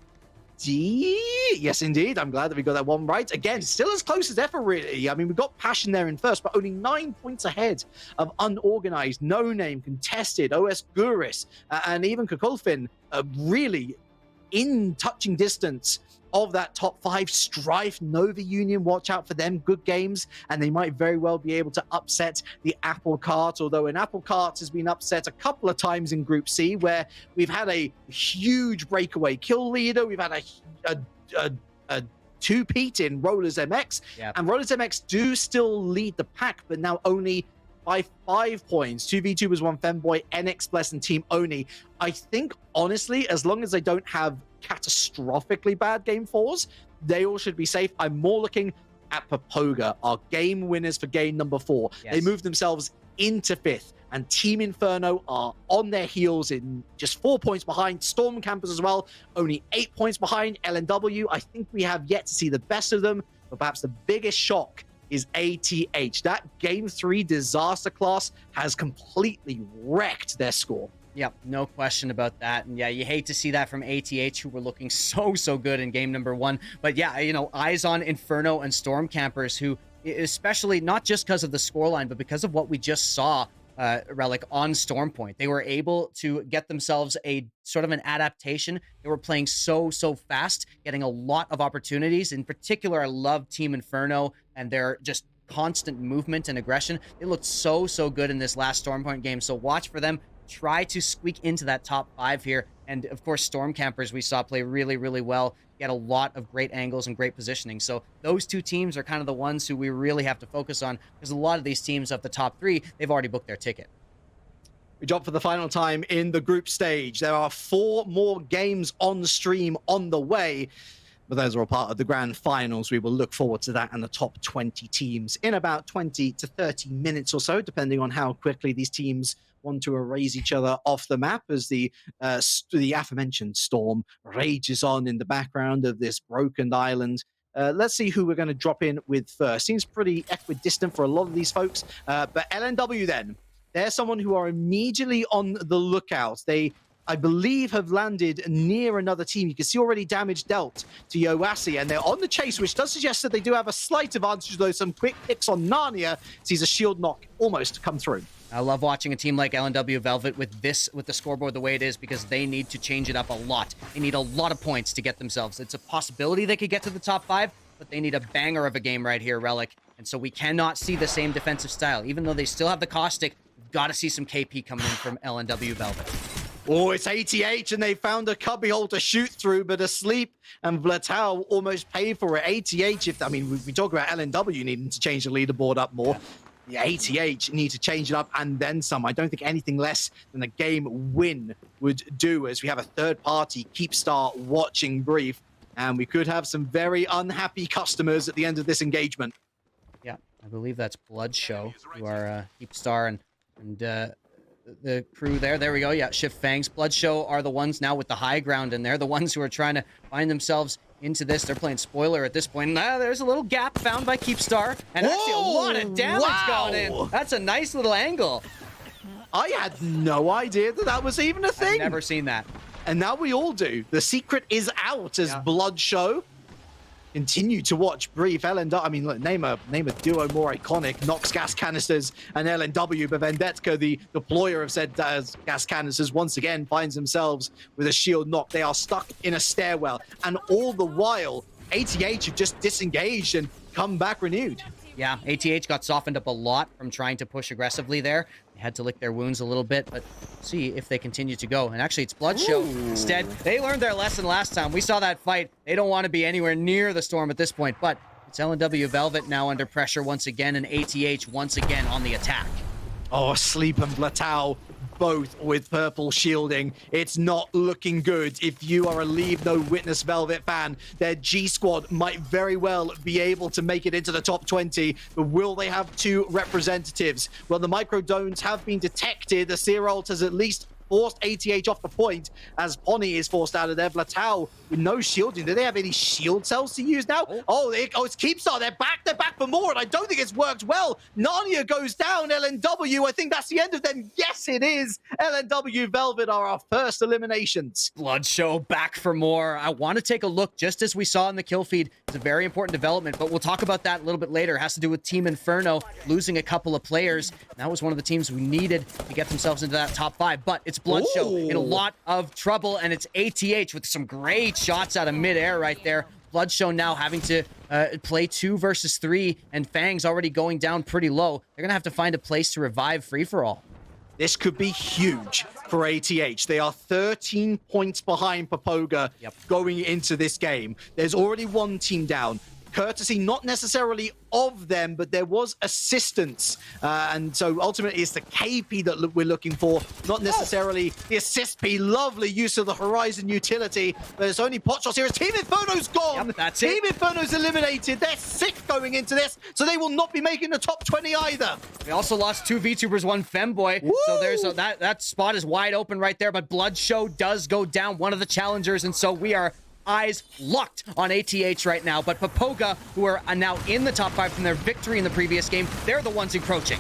D. Yes, indeed. I'm glad that we got that one right. Again, still as close as ever, really. I mean, we got Passion there in first, but only 9 points ahead of Unorganized, No Name, Contested, OS Guris, and even Kukulfin, really in touching distance of that top 5. Strife, Nova Union, watch out for them. Good games, and they might very well be able to upset the Apple Cart, although an Apple Cart has been upset a couple of times in Group C, where we've had a huge breakaway kill leader. We've had a two-peat in Rollers MX, and Rollers MX do still lead the pack, but now only by 5 points. 2v2 was one Femboy, NX Bless, and Team Oni. I think, honestly, as long as they don't have catastrophically bad game 4s, they all should be safe. I'm more looking at Papoga, our game winners for game number 4. They moved themselves into 5th, and Team Inferno are on their heels in just 4 points behind. Storm Campers as well, only 8 points behind. LNW, I think we have yet to see the best of them, but perhaps the biggest shock is ATH. That Game 3 disaster class has completely wrecked their score. Yep, no question about that. And yeah, you hate to see that from ATH, who were looking so good in game number 1. But yeah, eyes on Inferno and Storm Campers, who, especially not just because of the scoreline, but because of what we just saw, Relic, on Stormpoint. They were able to get themselves a sort of an adaptation. They were playing so fast, getting a lot of opportunities. In particular, I love Team Inferno and their just constant movement and aggression. They looked so good in this last Stormpoint game. So watch for them. Try to squeak into that top 5 here. And of course, Storm Campers we saw play really well, get a lot of great angles and great positioning. So those 2 teams are kind of the ones who we really have to focus on, because a lot of these teams of the top 3, they've already booked their ticket. We drop for the final time in the group stage. There are 4 more games on stream on the way, but those are all part of the grand finals. We will look forward to that and the top 20 teams in about 20 to 30 minutes or so, depending on how quickly these teams want to erase each other off the map, as the aforementioned Storm rages on in the background of this broken island. Let's see who we're going to drop in with first. Seems pretty equidistant for a lot of these folks, but LNW then. They're someone who are immediately on the lookout. They I believe, have landed near another team. You can see already damage dealt to Yoasi, and they're on the chase, which does suggest that they do have a slight advantage, though some quick picks on Narnia sees a shield knock almost come through. I love watching a team like LNW Velvet with the scoreboard the way it is, because they need to change it up a lot. They need a lot of points to get themselves. It's a possibility they could get to the top 5, but they need a banger of a game right here, Relic. And so we cannot see the same defensive style. Even though they still have the Caustic, we've got to see some KP coming in from LNW Velvet. Oh, it's ATH, and they found a cubbyhole to shoot through, but asleep, and Vlatau almost paid for it. ATH, we talk about LNW needing to change the leaderboard up more. Yeah, ATH need to change it up and then some. I don't think anything less than a game win would do, as we have a third party, Keepstar, watching Brief, and we could have some very unhappy customers at the end of this engagement. Yeah, I believe that's Bloodshow, who are Keepstar and the crew there. There we go. Yeah, Shift Fangs. Bloodshow are the ones now with the high ground, and they're the ones who are trying to find themselves into this. They're playing spoiler at this point. There's a little gap found by Keepstar, and actually a lot of damage going in. That's a nice little angle. I had no idea that that was even a thing. I've never seen that. And now we all do. The secret is out as Bloodshow continue to watch Brief. LNW, look, name a duo more iconic. Nox gas canisters and LNW, but Vendetka, the deployer of said gas canisters, once again finds themselves with a shield knock. They are stuck in a stairwell, and all the while, ATH have just disengaged and come back renewed. Yeah, ATH got softened up a lot from trying to push aggressively there. They had to lick their wounds a little bit, but see if they continue to go. And actually, it's Bloodshow instead. They learned their lesson last time. We saw that fight. They don't want to be anywhere near the Storm at this point, but it's LNW Velvet now under pressure once again, and ATH once again on the attack. Oh, Sleep and Vlatau, both with purple shielding. It's not looking good. If you are a Leave No Witness Velvet fan, their G squad might very well be able to make it into the top 20, but will they have 2 representatives? Well, the microdones have been detected. The Seeralt has at least forced ATH off the point, as Pony is forced out of there. Vlatau with no shielding. Do they have any shield cells to use now? It's Keepstar. They're back for more, and I don't think it's worked well. Narnia goes down. LNW, I think that's the end of them. Yes, it is. LNW Velvet are our first eliminations. Bloodshow back for more. I want to take a look, just as we saw in the kill feed. It's a very important development, but we'll talk about that a little bit later. It has to do with Team Inferno losing a couple of players. That was one of the teams who needed to get themselves into that top 5, but it's Bloodshow in a lot of trouble, and it's ATH with some great shots out of midair right there. Bloodshow now having to play 2 versus 3, and Fangs already going down pretty low. They're going to have to find a place to revive Free-for-All. This could be huge for ATH. They are 13 points behind Papoga going into this game. There's already one team down. Courtesy not necessarily of them, but there was assistance. And so ultimately it's the KP that we're looking for, not necessarily the assist P. Lovely use of the Horizon utility, but it's only pot shots here. Team Inferno's gone. Yep, that's it. Team Inferno's eliminated. They're sick going into this, so they will not be making the top 20 either. We also lost 2 VTubers, 1 Femboy. Woo! So there's that spot is wide open right there, but Bloodshow does go down, one of the challengers, and so we are eyes locked on ATH right now. But Papoga, who are now in the top 5 from their victory in the previous game, they're the ones encroaching.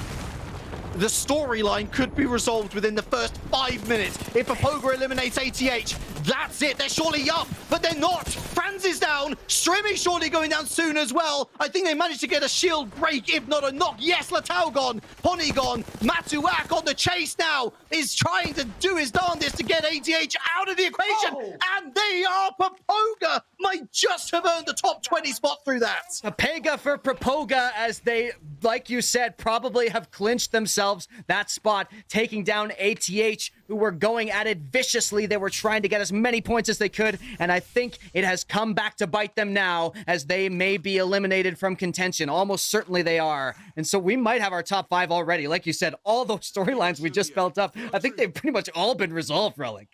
The storyline could be resolved within the first 5 minutes. If Papoga eliminates ATH, that's it. They're surely up, but they're not. Franz is down. Strim is surely going down soon as well. I think they managed to get a shield break, if not a knock. Yes, Latau gone. Pony gone. Matuak on the chase now is trying to do his darndest to get ATH out of the equation. And they are Papoga. Might just have earned the top 20 spot through that. Papoga for Papoga, as they, like you said, probably have clinched themselves that spot, taking down ATH, who were going at it viciously. They were trying to get as many points as they could, and I think it has come back to bite them now, as they may be eliminated from contention. Almost certainly they are. And so we might have our top 5 already. Like you said, all those storylines we just felt up, I think they've pretty much all been resolved, Relic.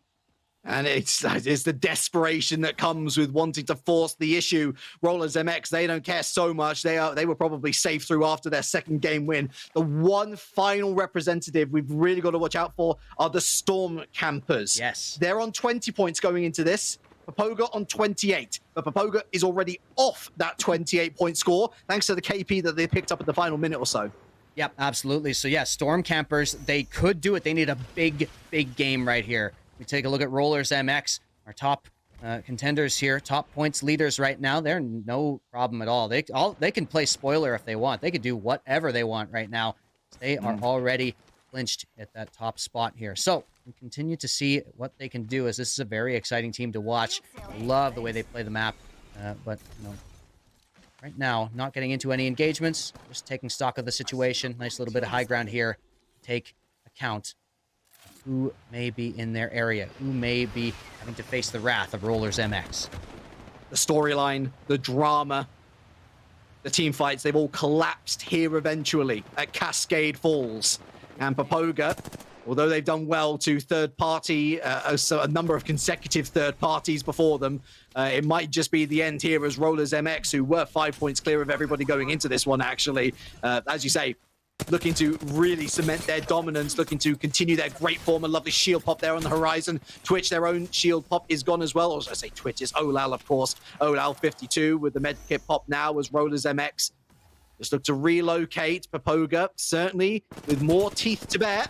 And it's the desperation that comes with wanting to force the issue. Rollers MX, they don't care so much. They were probably safe through after their second game win. The one final representative we've really got to watch out for are the Storm Campers. Yes. They're on 20 points going into this. Papoga on 28. But Papoga is already off that 28-point score, thanks to the KP that they picked up at the final minute or so. Yep, absolutely. So yeah, Storm Campers, they could do it. They need a big game right here We take a look at Rollers MX, our top contenders here, top points leaders right now. They're no problem at all. They can play spoiler if they want. They could do whatever they want right now. They are already clinched at that top spot here. So we continue to see what they can do, as this is a very exciting team to watch. I love the way they play the map, but right now, not getting into any engagements, just taking stock of the situation. Nice little bit of high ground here. Take account of who may be in their area, who may be having to face the wrath of Rollers MX. The storyline, the drama, the team fights, they've all collapsed here eventually at Cascade Falls. And Papoga, although they've done well to third-party, so a number of consecutive third parties before them, it might just be the end here as Rollers MX, who were 5 points clear of everybody going into this one, actually. As you say, looking to really cement their dominance, looking to continue their great form. A lovely shield pop there on the horizon. Twitch, their own shield pop is gone as well. Or I say Twitch, is Olal, of course. Olal 52 with the medkit pop now as Rollers MX just look to relocate. Papoga, certainly with more teeth to bear.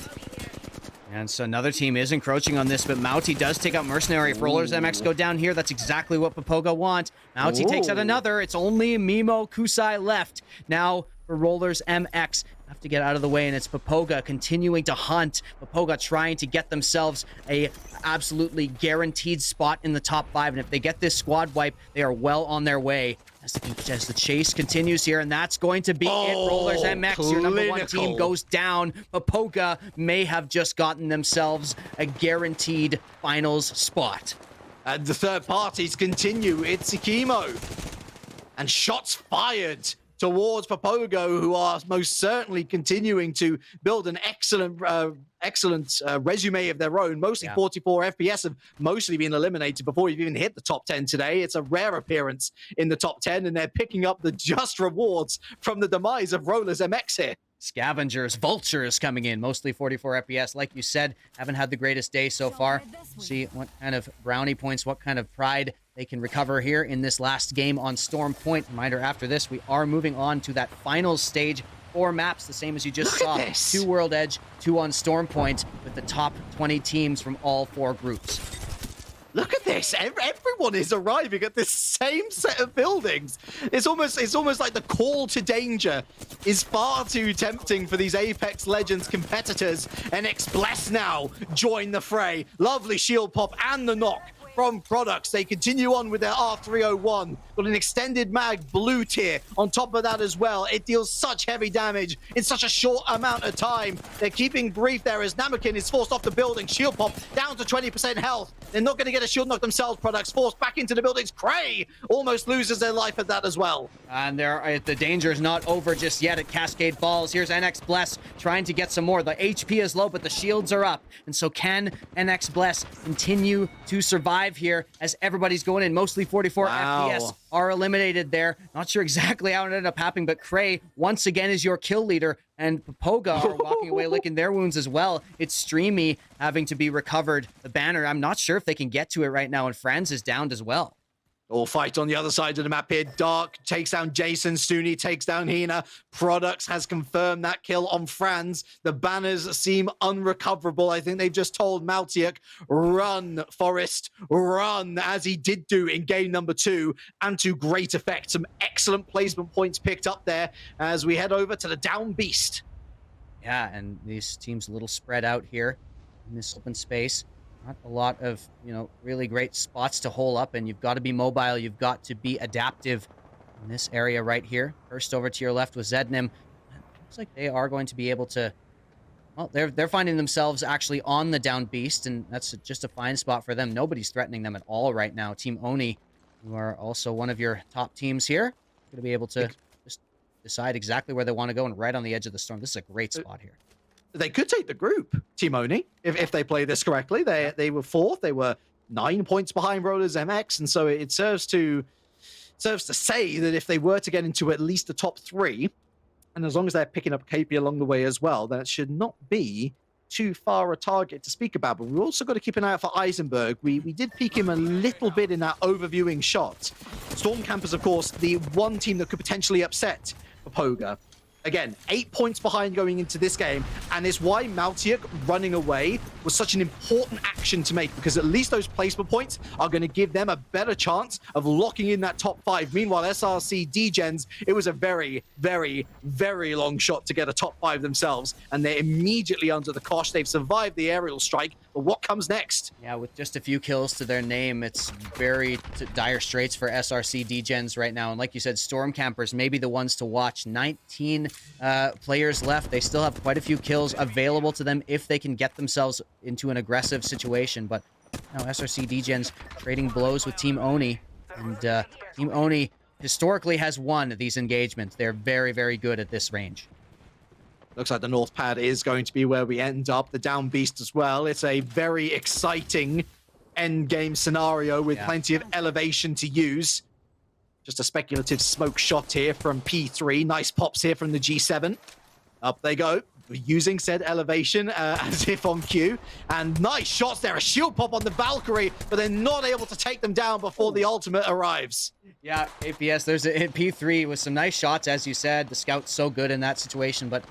And so another team is encroaching on this, but Mauti does take out Mercenary. If Rollers MX go down here, that's exactly what Papoga want. Mauti takes out another. It's only Mimo Kusai left. Now for Rollers MX, have to get out of the way, and it's Papoga continuing to hunt. Papoga trying to get themselves a absolutely guaranteed spot in the top 5, and if they get this squad wipe, they are well on their way. As the chase continues here, and that's going to be it. Rollers MX, your number 1 team, goes down. Papoga may have just gotten themselves a guaranteed finals spot. And the third parties continue. It's Ikimo. And shots fired towards Papoga, who are most certainly continuing to build an excellent resume of their own. Mostly 44 FPS have mostly been eliminated before you've even hit the top 10 today. It's a rare appearance in the top 10, and they're picking up the just rewards from the demise of Rollers MX here. Scavengers, vultures coming in, mostly 44 FPS. Like you said, haven't had the greatest day so far. See what kind of brownie points, what kind of pride they can recover here in this last game on Storm Point. Reminder, after this, we are moving on to that finals stage. 4 maps, the same as you just saw. 2 World Edge, 2 on Storm Point, with the top 20 teams from all 4 groups. Look at this. Everyone is arriving at this same set of buildings. It's almost like the call to danger is far too tempting for these Apex Legends competitors. And X-Bless now join the fray. Lovely shield pop and the knock from Products. They continue on with their R301. Got an extended mag blue tier on top of that as well. It deals such heavy damage in such a short amount of time. They're keeping brief there as Namakin is forced off the building. Shield pop down to 20% health. They're not going to get a shield knock themselves. Products forced back into the buildings. Cray almost loses their life at that as well. And the danger is not over just yet at Cascade Falls. Here's NX Bless trying to get some more. The HP is low, but the shields are up. And so can NX Bless continue to survive here as everybody's going in? Mostly 44 FPS are eliminated there. Not sure exactly how it ended up happening, but Cray once again is your kill leader, and Papoga are walking away licking their wounds as well. It's Streamy having to be recovered. The banner, I'm not sure if they can get to it right now, and Franz is downed as well. All fight on the other side of the map here. Dark takes down Jason. Stuni takes down Hina. Products has confirmed that kill on Franz. The banners seem unrecoverable. I think they've just told Maltiuk, run, Forrest, run, as he did do in game number 2, and to great effect. Some excellent placement points picked up there as we head over to the Down Beast. Yeah, and these teams a little spread out here in this open space. Not a lot of, really great spots to hole up, and you've got to be mobile. You've got to be adaptive in this area right here. First over to your left was Zednim. Looks like they are going to be able to... Well, they're finding themselves actually on the Down Beast, and that's just a fine spot for them. Nobody's threatening them at all right now. Team Oni, who are also one of your top teams here, going to be able to just decide exactly where they want to go, and right on the edge of the storm. This is a great spot here. They could take the group, Team Oni, if they play this correctly. They were 4th. They were 9 points behind Rollers MX, and so it serves to say that if they were to get into at least the top 3, and as long as they're picking up KP along the way as well, that should not be too far a target to speak about. But we've also got to keep an eye out for Eisenberg. We did peek him a little bit in that overviewing shot. Storm Campers, of course, the one team that could potentially upset Papoga. Again, 8 points behind going into this game, and it's why Maltiuk running away was such an important action to make, because at least those placement points are going to give them a better chance of locking in that top 5. Meanwhile, SRC Degens, it was a very, very, very long shot to get a top 5 themselves, and they're immediately under the cosh. They've survived the aerial strike, but what comes next? Yeah, with just a few kills to their name, it's very dire straits for SRC Degens right now. And like you said, Storm Campers may be the ones to watch. 19 players left. They still have quite a few kills available to them if they can get themselves into an aggressive situation. But now SRC Degens trading blows with Team Oni. And Team Oni historically has won these engagements. They're very, very good at this range. Looks like the North Pad is going to be where we end up. The Down Beast as well. It's a very exciting end game scenario with plenty of elevation to use. Just a speculative smoke shot here from P3. Nice pops here from the G7. Up they go, using said elevation as if on cue. And nice shots there. A shield pop on the Valkyrie, but they're not able to take them down before the ultimate arrives. Yeah, APS, there's a P3 with some nice shots, as you said. The Scout's so good in that situation, but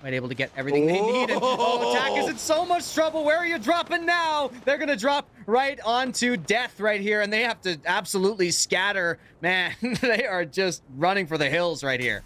quite able to get everything they need. And, Attack is in so much trouble. Where are you dropping now? They're going to drop right onto death right here, and they have to absolutely scatter. Man, they are just running for the hills right here.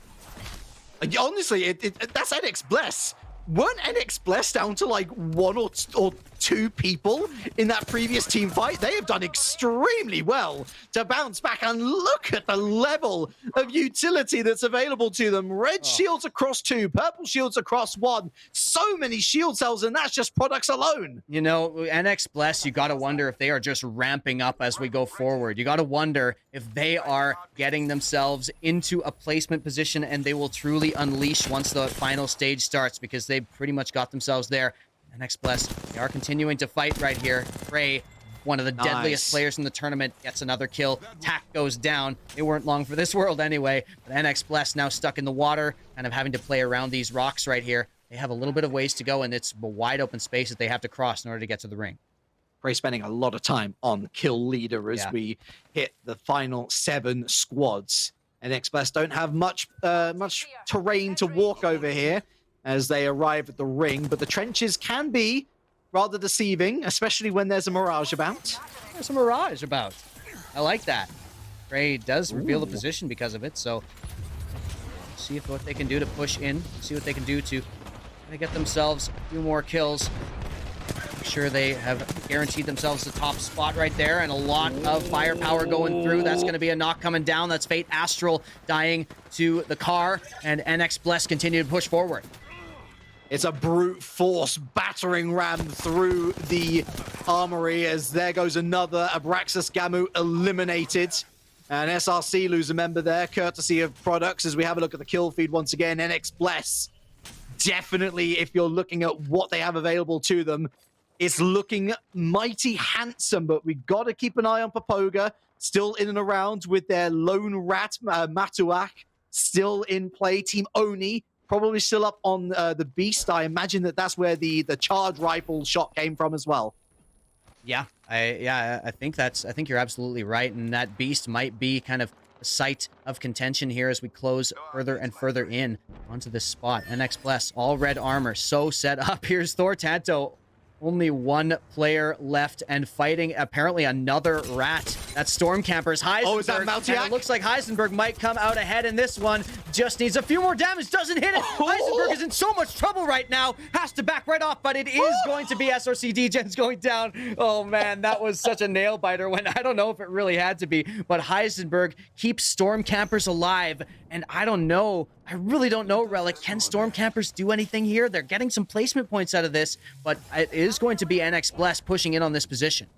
Honestly, that's NX Bless. Weren't NX Bless down to like 1 or 2 people in that previous team fight? They have done extremely well to bounce back, and look at the level of utility that's available to them. Red shields across 2, purple shields across 1. So many shield cells, and that's just products alone. You know, NX Bless, you got to wonder if they are just ramping up as we go forward. You got to wonder if they are getting themselves into a placement position and they will truly unleash once the final stage starts, because they pretty much got themselves there. NX Bless, they are continuing to fight right here. Frey, one of the deadliest players in the tournament, gets another kill. Tack goes down. They weren't long for this world anyway. But NX Bless now stuck in the water, kind of having to play around these rocks right here. They have a little bit of ways to go, and it's a wide open space that they have to cross in order to get to the ring. Frey spending a lot of time on kill leader as we hit the final 7 squads. NX Bless don't have much terrain to walk over here as they arrive at the ring, but the trenches can be rather deceiving, especially when there's a Mirage about. There's a Mirage about. I like that. Frey does reveal the position because of it, so see what they can do to push in, see what they can do to get themselves a few more kills. I'm sure they have guaranteed themselves the top spot right there, and a lot of firepower going through. That's going to be a knock coming down. That's Fate Astral dying to the car, and NX Bless continue to push forward. It's a brute force battering ram through the armory as there goes another Abraxas Gamu eliminated. And SRC lose a member there, courtesy of Products, as we have a look at the kill feed once again. NX Bless, definitely, if you're looking at what they have available to them, it's looking mighty handsome, but we got to keep an eye on Papoga, still in and around with their lone rat, Matuak, still in play. Team Oni, probably still up on the Beast. I imagine that's where the charge rifle shot came from as well. Yeah, I think you're absolutely right, and that Beast might be kind of a site of contention here as we close further and further in onto this spot. NX Bless, all red armor, so set up. Here's Thor Tanto. Only 1 player left and fighting apparently another rat. That's Storm Campers. Heisenberg. Oh, is that Maltiak? And it looks like Heisenberg might come out ahead in this one. Just needs a few more damage. Doesn't hit it. Heisenberg is in so much trouble right now. Has to back right off, but it is going to be SRC Degens going down. Oh, man, that was such a nail biter when I don't know if it really had to be. But Heisenberg keeps Storm Campers alive. And I don't know. I really don't know, Relic. Can Storm Campers do anything here? They're getting some placement points out of this, but it is going to be NX Bless pushing in on this position.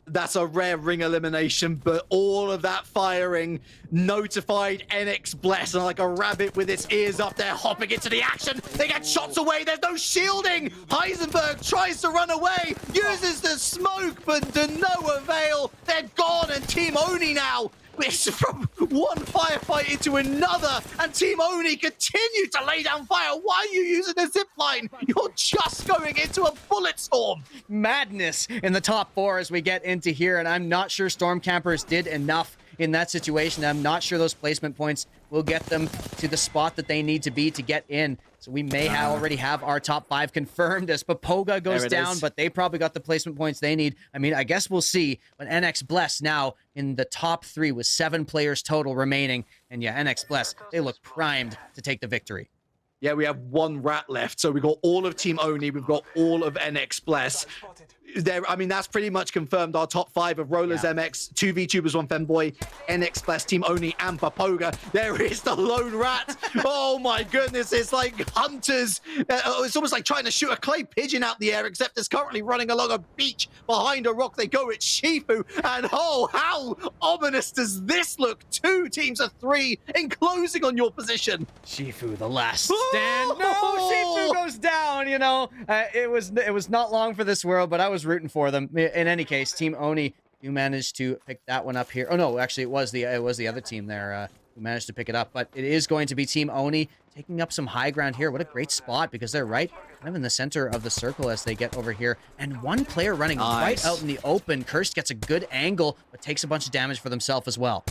That's a rare ring elimination, but all of that firing notified NX Bless, and like a rabbit with its ears up there, hopping into the action. They get shots away. There's no shielding. Heisenberg tries to run away, uses the smoke, but to no avail. They're gone, and Team Oni now. It's from one firefight into another, and Team Oni continue to lay down fire. Why are you using a zipline? You're just going into a bullet storm. Madness in the top 4 as we get into here, and I'm not sure Storm Campers did enough in that situation. I'm not sure those placement points will get them to the spot that they need to be to get in. So we may already have our top 5 confirmed as Papoga goes down, but they probably got the placement points they need. I mean, I guess we'll see. But NX Bless now in the top 3 with 7 players total remaining. And yeah, NX Bless, they look primed to take the victory. Yeah, we have 1 rat left. So we've got all of Team Oni. We've got all of NX Bless. I mean, that's pretty much confirmed. Our top 5 of Rollers MX, 2 VTubers, 1 Femboy, NX Bless, Team Oni, and Papoga. There is the lone rat. Oh my goodness, it's like hunters. It's almost like trying to shoot a clay pigeon out the air, except it's currently running along a beach behind a rock. They go, it's Shifu. And oh, how ominous does this look? 2 teams of 3 enclosing on your position. Shifu, the last stand. No, Shifu goes down, you know. It was not long for this world, but I was rooting for them. In any case, Team Oni, you managed to pick that one up here. Oh no, actually it was the other team there who managed to pick it up, but it is going to be Team Oni taking up some high ground here. What a great spot, because they're right kind of in the center of the circle as they get over here, and 1 player running right out in the open. Cursed gets a good angle, but takes a bunch of damage for themselves as well.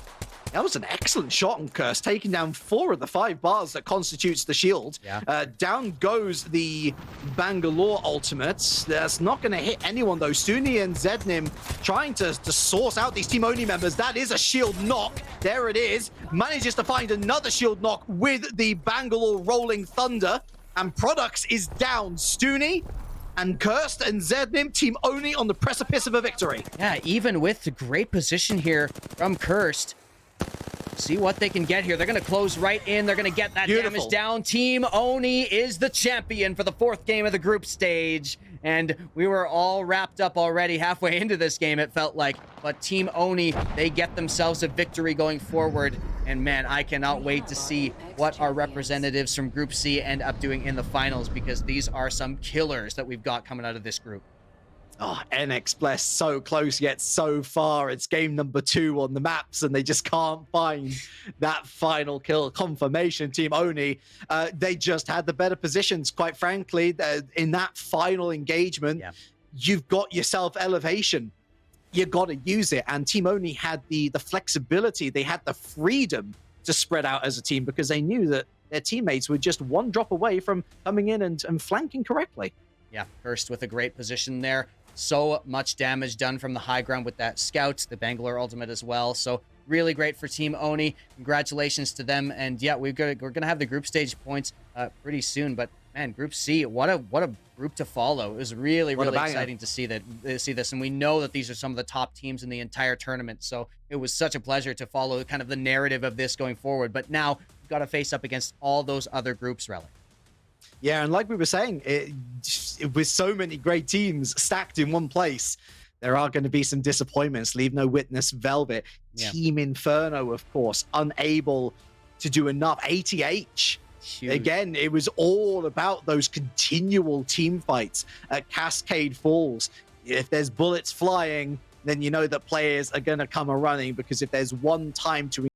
That was an excellent shot on Curse, taking down 4 of the 5 bars that constitutes the shield. Yeah. Down goes the Bangalore ultimate. That's not going to hit anyone, though. Stuni and Zednim trying to source out these Team Oni members. That is a shield knock. There it is. Manages to find another shield knock with the Bangalore Rolling Thunder. And Products is down. Stuni and Cursed and Zednim, Team Oni on the precipice of a victory. Yeah, even with the great position here from Cursed. See what they can get here. They're going to close right in. They're going to get that damage down. Team Oni is the champion for the 4th game of the group stage. And we were all wrapped up already halfway into this game, it felt like. But Team Oni, they get themselves a victory going forward. And man, I cannot wait to see what our representatives from Group C end up doing in the finals, because these are some killers that we've got coming out of this group. Oh, NX Bless, so close yet so far. It's game number 2 on the maps, and they just can't find that final kill confirmation. Team Oni, they just had the better positions, quite frankly. In that final engagement, you've got yourself elevation. You got to use it. And Team Oni had the flexibility. They had the freedom to spread out as a team, because they knew that their teammates were just 1 drop away from coming in and flanking correctly. Yeah, Cursed with a great position there. So much damage done from the high ground with that scout, the Bangalore ultimate as well. So really great for Team Oni. Congratulations to them. And yeah, we're gonna have the group stage points pretty soon. But man, Group C, what a group to follow. It was really exciting to see this, and we know that these are some of the top teams in the entire tournament. So it was such a pleasure to follow kind of the narrative of this going forward. But now we've got to face up against all those other groups, Relic. Yeah, and like we were saying, with so many great teams stacked in one place, there are going to be some disappointments. Leave No Witness, Velvet, Team Inferno, of course, unable to do enough. ATH, again, it was all about those continual team fights at Cascade Falls. If there's bullets flying, then you know that players are going to come a-running, because if there's one time to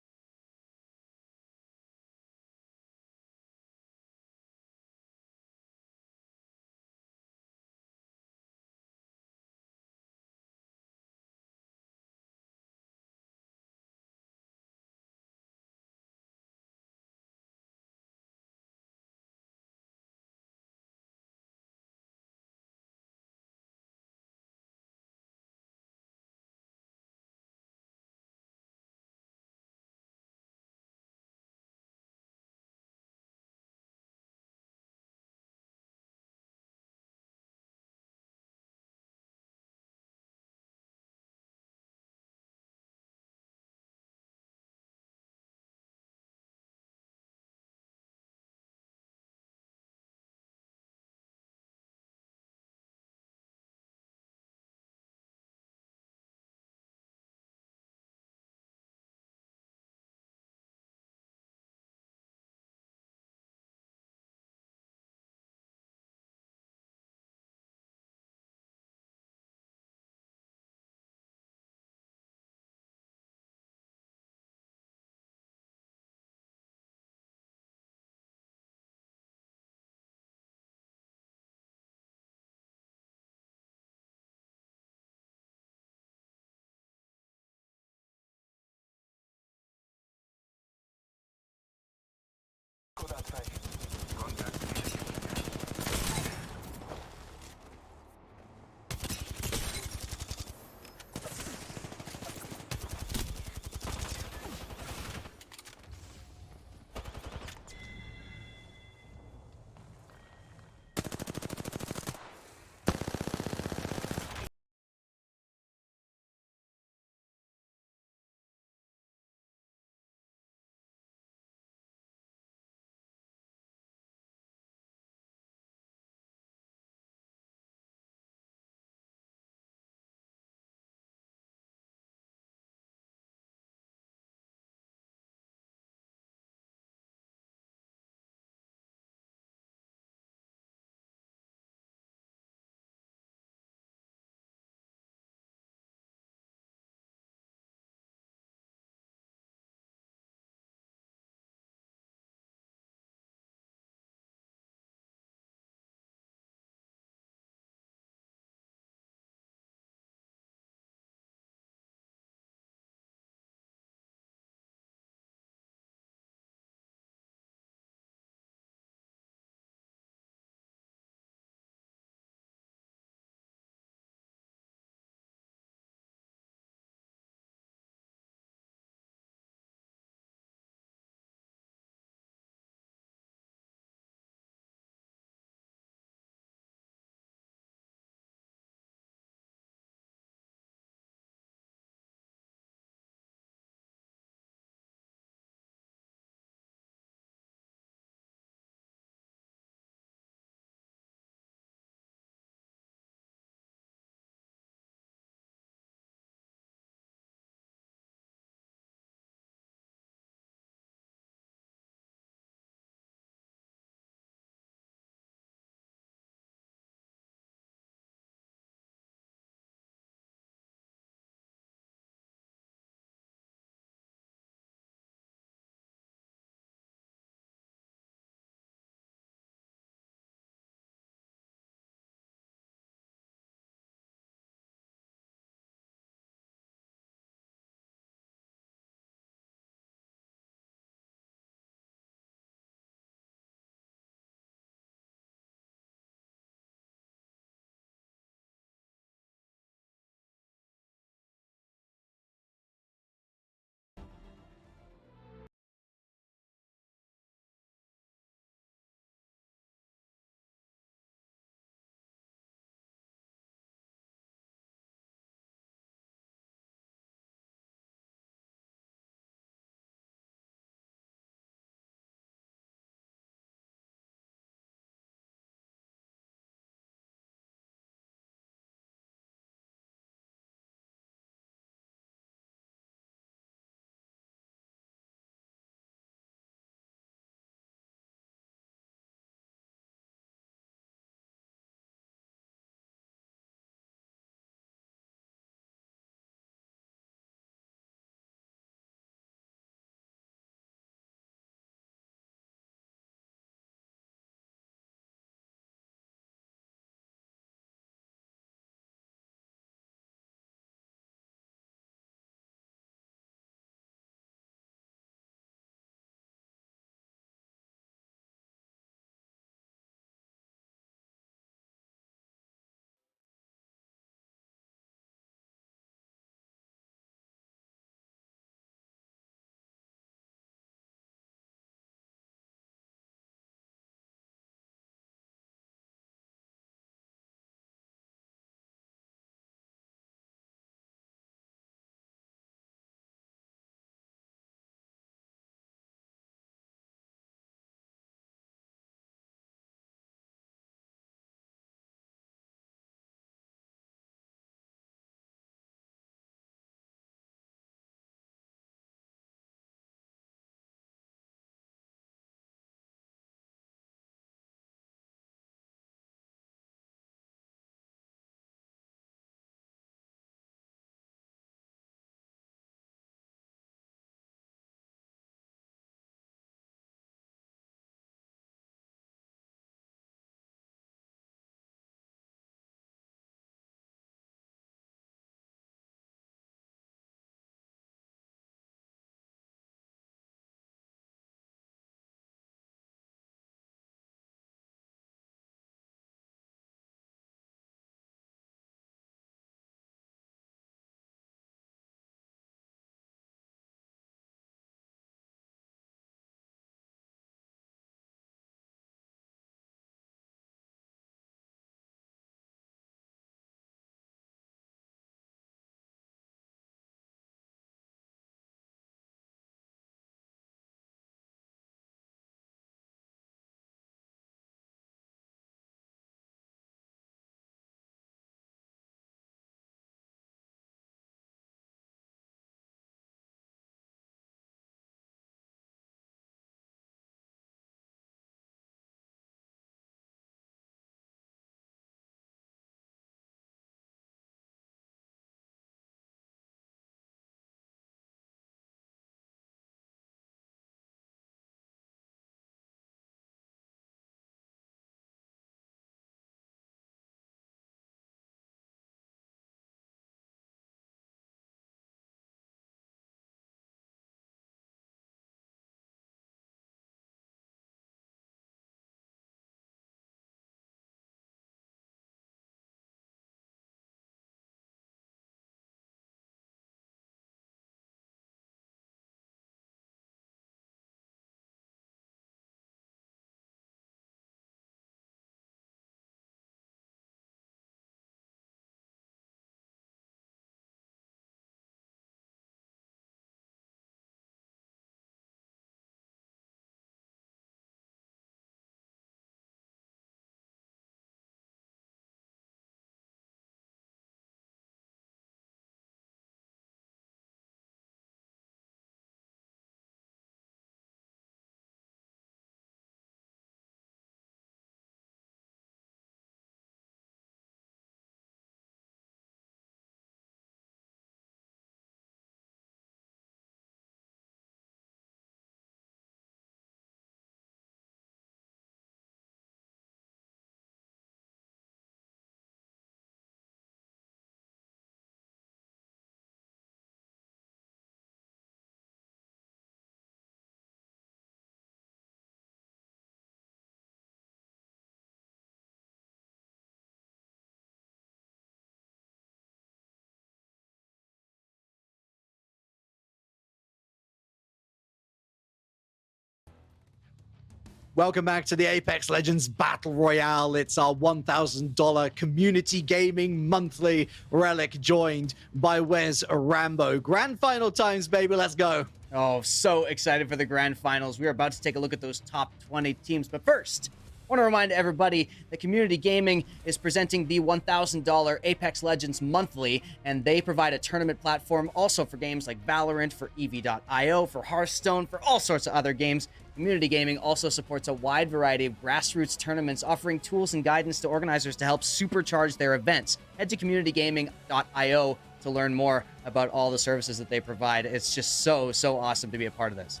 Welcome back to the Apex Legends Battle Royale. It's our $1,000 community gaming monthly relic, joined by Wes Rambo. Grand final times, baby. Let's go. Oh, so excited for the grand finals. We are about to take a look at those top 20 teams. But first, I want to remind everybody that Community Gaming is presenting the $1,000 Apex Legends Monthly, and they provide a tournament platform also for games like Valorant, for EV.io, for Hearthstone, for all sorts of other games. Community Gaming also supports a wide variety of grassroots tournaments, offering tools and guidance to organizers to help supercharge their events. Head to communitygaming.io to learn more about all the services that they provide. It's just so awesome to be a part of this.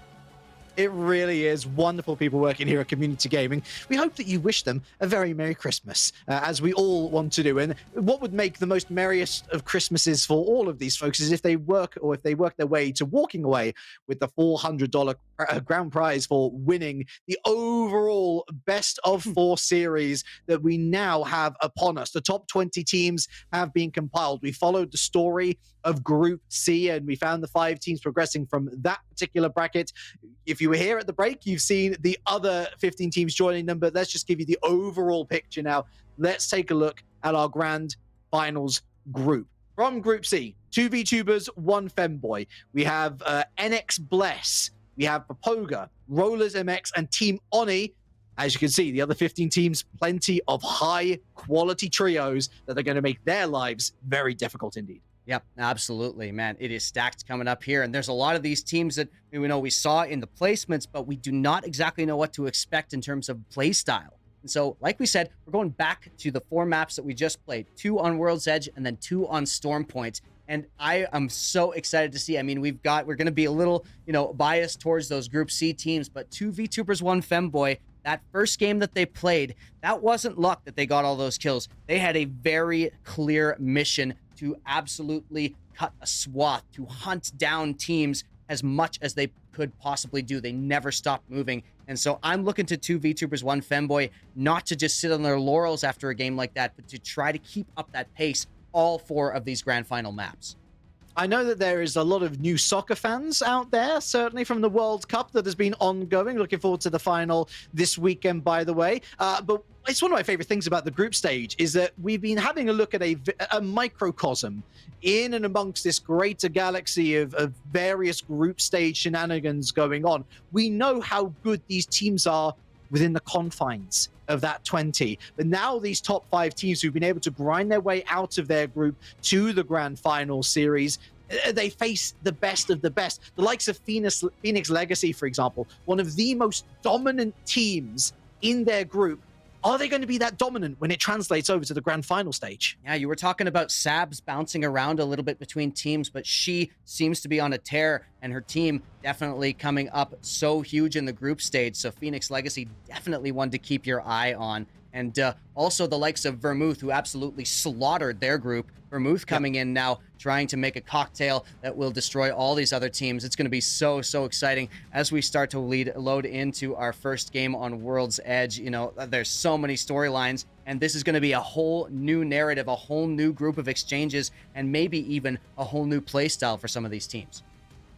It really is wonderful people working here at Community Gaming. We hope that you wish them a very Merry Christmas, as we all want to do. And what would make the most merriest of Christmases for all of these folks is if they work their way to walking away with the $400 grand prize for winning the overall best of 4 series that we now have upon us. The top 20 teams have been compiled. We followed the story of Group C, and we found the 5 teams progressing from that particular bracket. If you were here at the break, you've seen the other 15 teams joining them, but let's just give you the overall picture now. Let's take a look at our grand finals group. From Group C, 2 VTubers, 1 Femboy. We have NX Bless, we have Papoga, Rollers MX, and Team Oni. As you can see, the other 15 teams, plenty of high-quality trios that are going to make their lives very difficult indeed. Yep, absolutely, man. It is stacked coming up here, and there's a lot of these teams that we saw in the placements, but we do not exactly know what to expect in terms of play style. And so, like we said, we're going back to the 4 maps that we just played, 2 on World's Edge and then 2 on Stormpoint. And I am so excited to see. I mean, we're going to be a little, biased towards those Group C teams, but 2 VTubers, 1 Femboy. That first game that they played, that wasn't luck that they got all those kills. They had a very clear mission to absolutely cut a swath, to hunt down teams as much as they could possibly do. They never stopped moving. And so I'm looking to 2 VTubers, 1 Femboy, not to just sit on their laurels after a game like that, but to try to keep up that pace all 4 of these grand final maps. I know that there is a lot of new soccer fans out there, certainly from the World Cup that has been ongoing. Looking forward to the final this weekend, by the way. But it's one of my favorite things about the group stage is that we've been having a look at a microcosm in and amongst this greater galaxy of various group stage shenanigans going on. We know how good these teams are within the confines of that 20. But now these top 5 teams who've been able to grind their way out of their group to the grand final series, they face the best of the best. The likes of Phoenix Legacy, for example, one of the most dominant teams in their group. Are they going to be that dominant when it translates over to the grand final stage? Yeah, you were talking about Sabs bouncing around a little bit between teams, but she seems to be on a tear, and her team definitely coming up so huge in the group stage. So Phoenix Legacy, definitely one to keep your eye on. And also the likes of Vermouth, who absolutely slaughtered their group. Vermouth coming in now, trying to make a cocktail that will destroy all these other teams. It's going to be so exciting as we start to load into our first game on World's Edge. There's so many storylines, and this is going to be a whole new narrative, a whole new group of exchanges, and maybe even a whole new play style for some of these teams.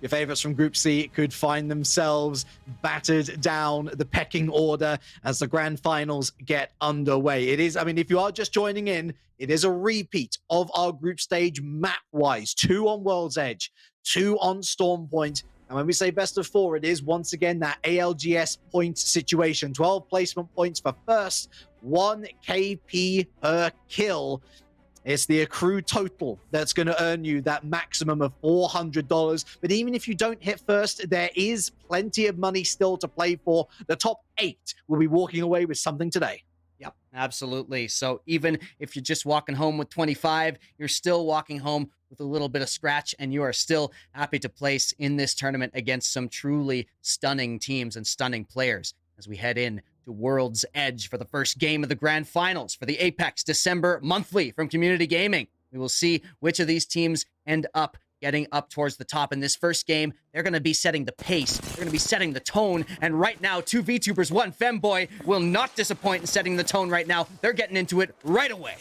Your favorites from Group C could find themselves battered down the pecking order as the grand finals get underway. It is, if you are just joining in, it is a repeat of our group stage map-wise. 2 on World's Edge, 2 on Stormpoint. And when we say best of 4, it is once again that ALGS point situation. 12 placement points for first, 1 KP per kill. It's the accrued total that's going to earn you that maximum of $400. But even if you don't hit first, there is plenty of money still to play for. The top 8 will be walking away with something today. Yep, absolutely. So even if you're just walking home with 25, you're still walking home with a little bit of scratch, and you are still happy to place in this tournament against some truly stunning teams and stunning players as we head in to World's Edge for the first game of the grand finals for the Apex December monthly from Community Gaming. We will see which of these teams end up getting up towards the top. In this first game, they're going to be setting the pace. They're going to be setting the tone. And right now, 2 VTubers, 1 Femboy will not disappoint in setting the tone right now. They're getting into it right away.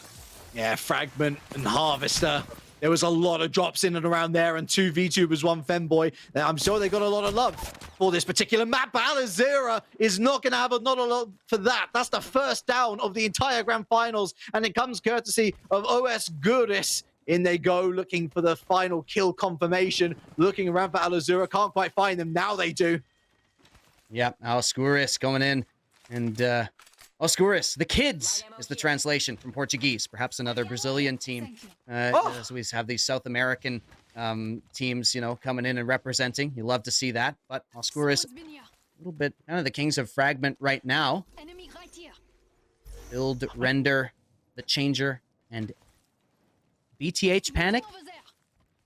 Yeah, Fragment and Harvester There was a lot of drops in and around there, and 2 VTubers, 1 Femboy. I'm sure they got a lot of love for this particular map. Alazera is not going to have not a lot for that. That's the first down of the entire Grand Finals, and it comes courtesy of OS Goodis. In they go, looking for the final kill confirmation. Looking around for Alazera, can't quite find them. Now they do. Yep, Alscuris going in, and Alscuris, the kids, is the translation from Portuguese. Perhaps another Brazilian team. As we have these South American teams, you know, coming in and representing. You love to see that. But Alscuris, a little bit kind of the kings of Fragment right now. Build, Render, The Changer, and BTH Panic?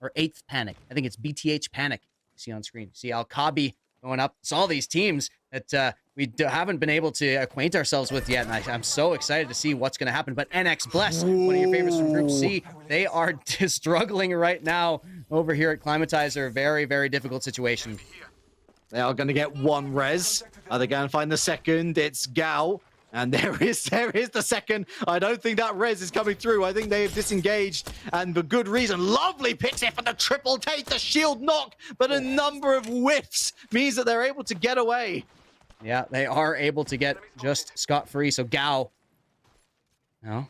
Or 8th Panic. I think it's BTH Panic. You see on screen. See Alkabi going up. It's all these teams that we haven't been able to acquaint ourselves with yet, and I'm so excited to see what's going to happen. But NX Bless, one of your favorites from Group C, they are struggling right now over here at Climatizer. Very, very difficult situation. They are going to get 1 res. Are they going to find the second? It's Gao. And there is the second. I don't think that res is coming through. I think they have disengaged, and for good reason. Lovely picks here for the triple take, the shield knock, but a number of whiffs means that they're able to get away. Yeah, they are able to get just scot-free. So Gao, no,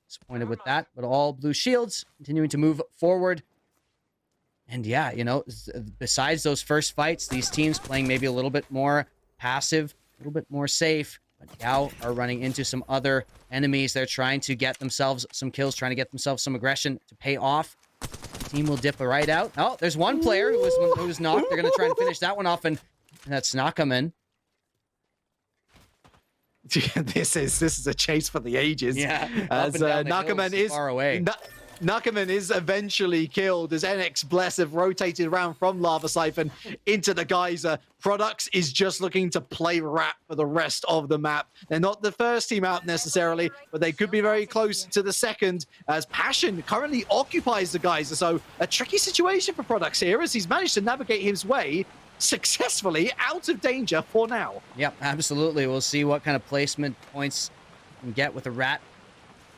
disappointed with that, but all blue shields continuing to move forward. And yeah, you know, besides those first fights, these teams playing maybe a little bit more passive, a little bit more safe. But Gao are running into some other enemies. They're trying to get themselves some kills, trying to get themselves some aggression to pay off. The team will dip right out. Oh, there's one player who was knocked. They're going to try and finish that one off, and that's Nakaman. This is a chase for the ages. Yeah, as Nakaman is far away. Nakaman is eventually killed as NX Bless have rotated around from Lava Siphon into the Geyser. Products is just looking to play rap for the rest of the map. They're not the first team out necessarily, but they could be very close to the second, as Passion currently occupies the Geyser. So a tricky situation for Products here, as he's managed to navigate his way successfully out of danger for now. Yep, absolutely. We'll see what kind of placement points we can get with a rat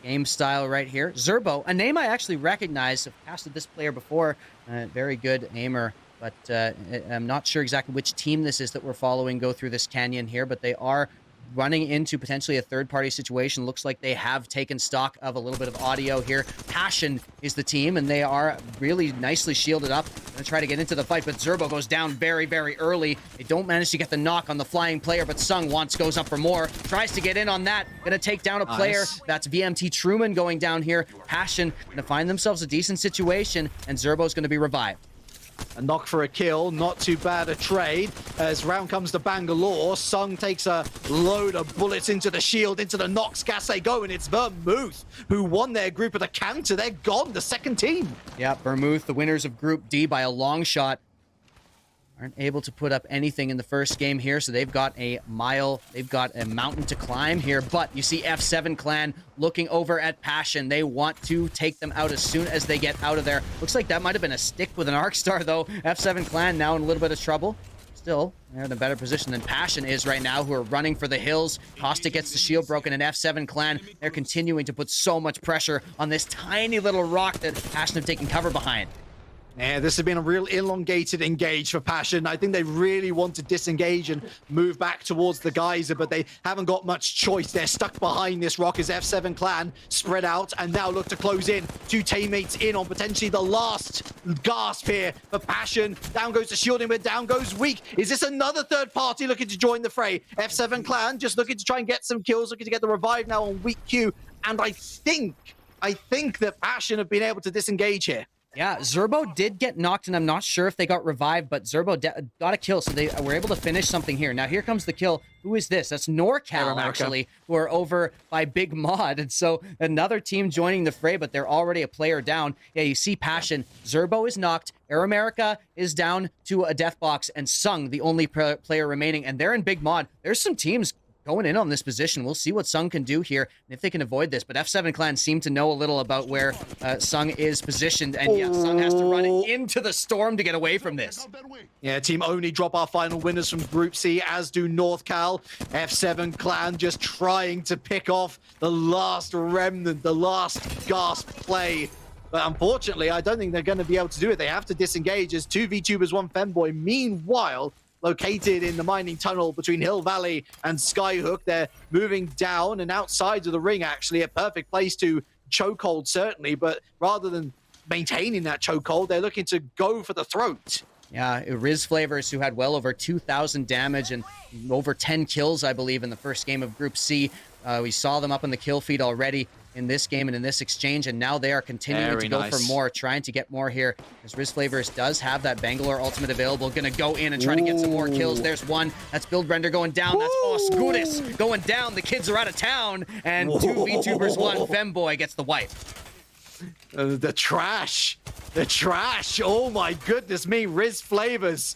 game style right here. Zerbo, a name I actually recognize. I've casted this player before. Very good aimer, but I'm not sure exactly which team this is that we're following go through this canyon here, but they are running into potentially a third-party situation. Looks like they have taken stock of a little bit of audio here. Passion is the team, and they are really nicely shielded up. Gonna try to get into the fight, but Zerbo goes down very, very early. They don't manage to get the knock on the flying player, but Sung goes up for more. Tries to get in on that. Gonna take down a player. Nice. That's VMT Truman going down here. Passion gonna find themselves a decent situation, and Zerbo's gonna be revived. A knock for a kill, not too bad a trade. As round comes to Bangalore, Sung takes a load of bullets into the shield, into the Nox gas they go, and it's Vermouth who won their group at a counter. They're gone, the second team. Yeah, Vermouth, the winners of Group D by a long shot, aren't able to put up anything in the first game here, so they've got a mountain to climb here. But you see F7 Clan looking over at Passion. They want to take them out as soon as they get out of there. Looks like that might have been a stick with an Arc Star, though. F7 Clan now in a little bit of trouble. Still, they're in a better position than Passion is right now, who are running for the hills. Caustic gets the shield broken, and F7 Clan, they're continuing to put so much pressure on this tiny little rock that Passion have taken cover behind. Yeah, this has been a real elongated engage for Passion. I think they really want to disengage and move back towards the Geyser, but they haven't got much choice. They're stuck behind this rock as F7 Clan spread out and now look to close in. 2 teammates in on potentially the last gasp here for Passion. Down goes the shielding, but down goes Weak. Is this another third party looking to join the fray? F7 Clan just looking to try and get some kills, looking to get the revive now on Weak Q. And I think that Passion have been able to disengage here. Yeah, Zerbo did get knocked, and I'm not sure if they got revived, but Zerbo got a kill, so they were able to finish something here. Now, here comes the kill. Who is this? That's NorCal, actually, who are over by Big Mod. And so another team joining the fray, but they're already a player down. Yeah, you see Passion. Zerbo is knocked. Air America is down to a death box, and Sung, the only player remaining, and they're in Big Mod. There's some teams going in on this position. We'll see what Sung can do here and if they can avoid this. But F7 Clan seem to know a little about where Sung is positioned. And yeah, Sung has to run into the storm to get away from this. Yeah, Team Only drop our final winners from Group C, as do NorthCal. F7 Clan just trying to pick off the last remnant, the last gasp play But unfortunately, I don't think they're going to be able to do it. They have to disengage as 2 VTubers, 1 Femboy. Meanwhile, located in the mining tunnel between Hill Valley and Skyhook, they're moving down and outside of the ring, actually. A perfect place to chokehold, certainly. But rather than maintaining that chokehold, they're looking to go for the throat. Yeah, Riz Flavors, who had well over 2,000 damage and over 10 kills, I believe, in the first game of Group C. We saw them up in the kill feed already in this game and in this exchange, and now they are continuing to go for more, trying to get more here. As Riz Flavors does have that Bangalore ultimate available, gonna go in and try to get some more kills. There's one. That's Buildrender going down. That's Osgudis going down. The kids are out of town, and 2 VTubers, 1 Femboy gets the wipe. The trash. The trash. Oh my goodness me. Riz Flavors.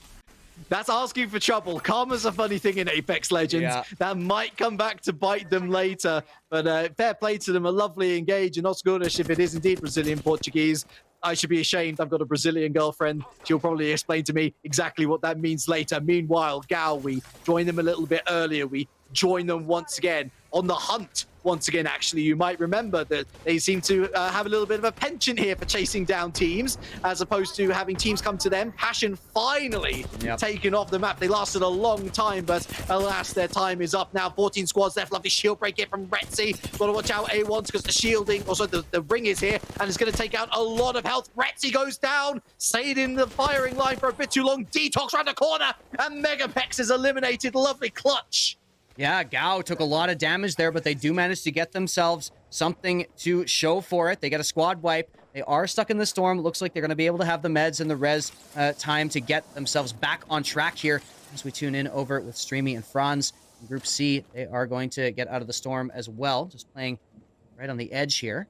That's asking for trouble. Karma's a funny thing in Apex Legends. Yeah. That might come back to bite them later. But fair play to them. A lovely engage. And Osgudis, if it is indeed Brazilian Portuguese, I should be ashamed. I've got a Brazilian girlfriend. She'll probably explain to me exactly what that means later. Meanwhile, Gao, we join them a little bit earlier. We join them once again on the hunt. Once again, actually, you might remember that they seem to have a little bit of a penchant here for chasing down teams, as opposed to having teams come to them. Passion finally taken off the map. They lasted a long time, but alas, their time is up now. 14 squads left. Lovely shield break here from Retzi. Got to watch out A1s because the shielding, also the ring is here, and it's going to take out a lot of health. Retzi goes down, stayed in the firing line for a bit too long. Detox around the corner, and Megapex is eliminated. Lovely clutch. Yeah, Gao took a lot of damage there, but they do manage to get themselves something to show for it. They get a squad wipe. They are stuck in the storm. Looks like they're going to be able to have the meds and the res time to get themselves back on track here. As we tune in over with Streamy and Franz in Group C, they are going to get out of the storm as well. Just playing right on the edge here.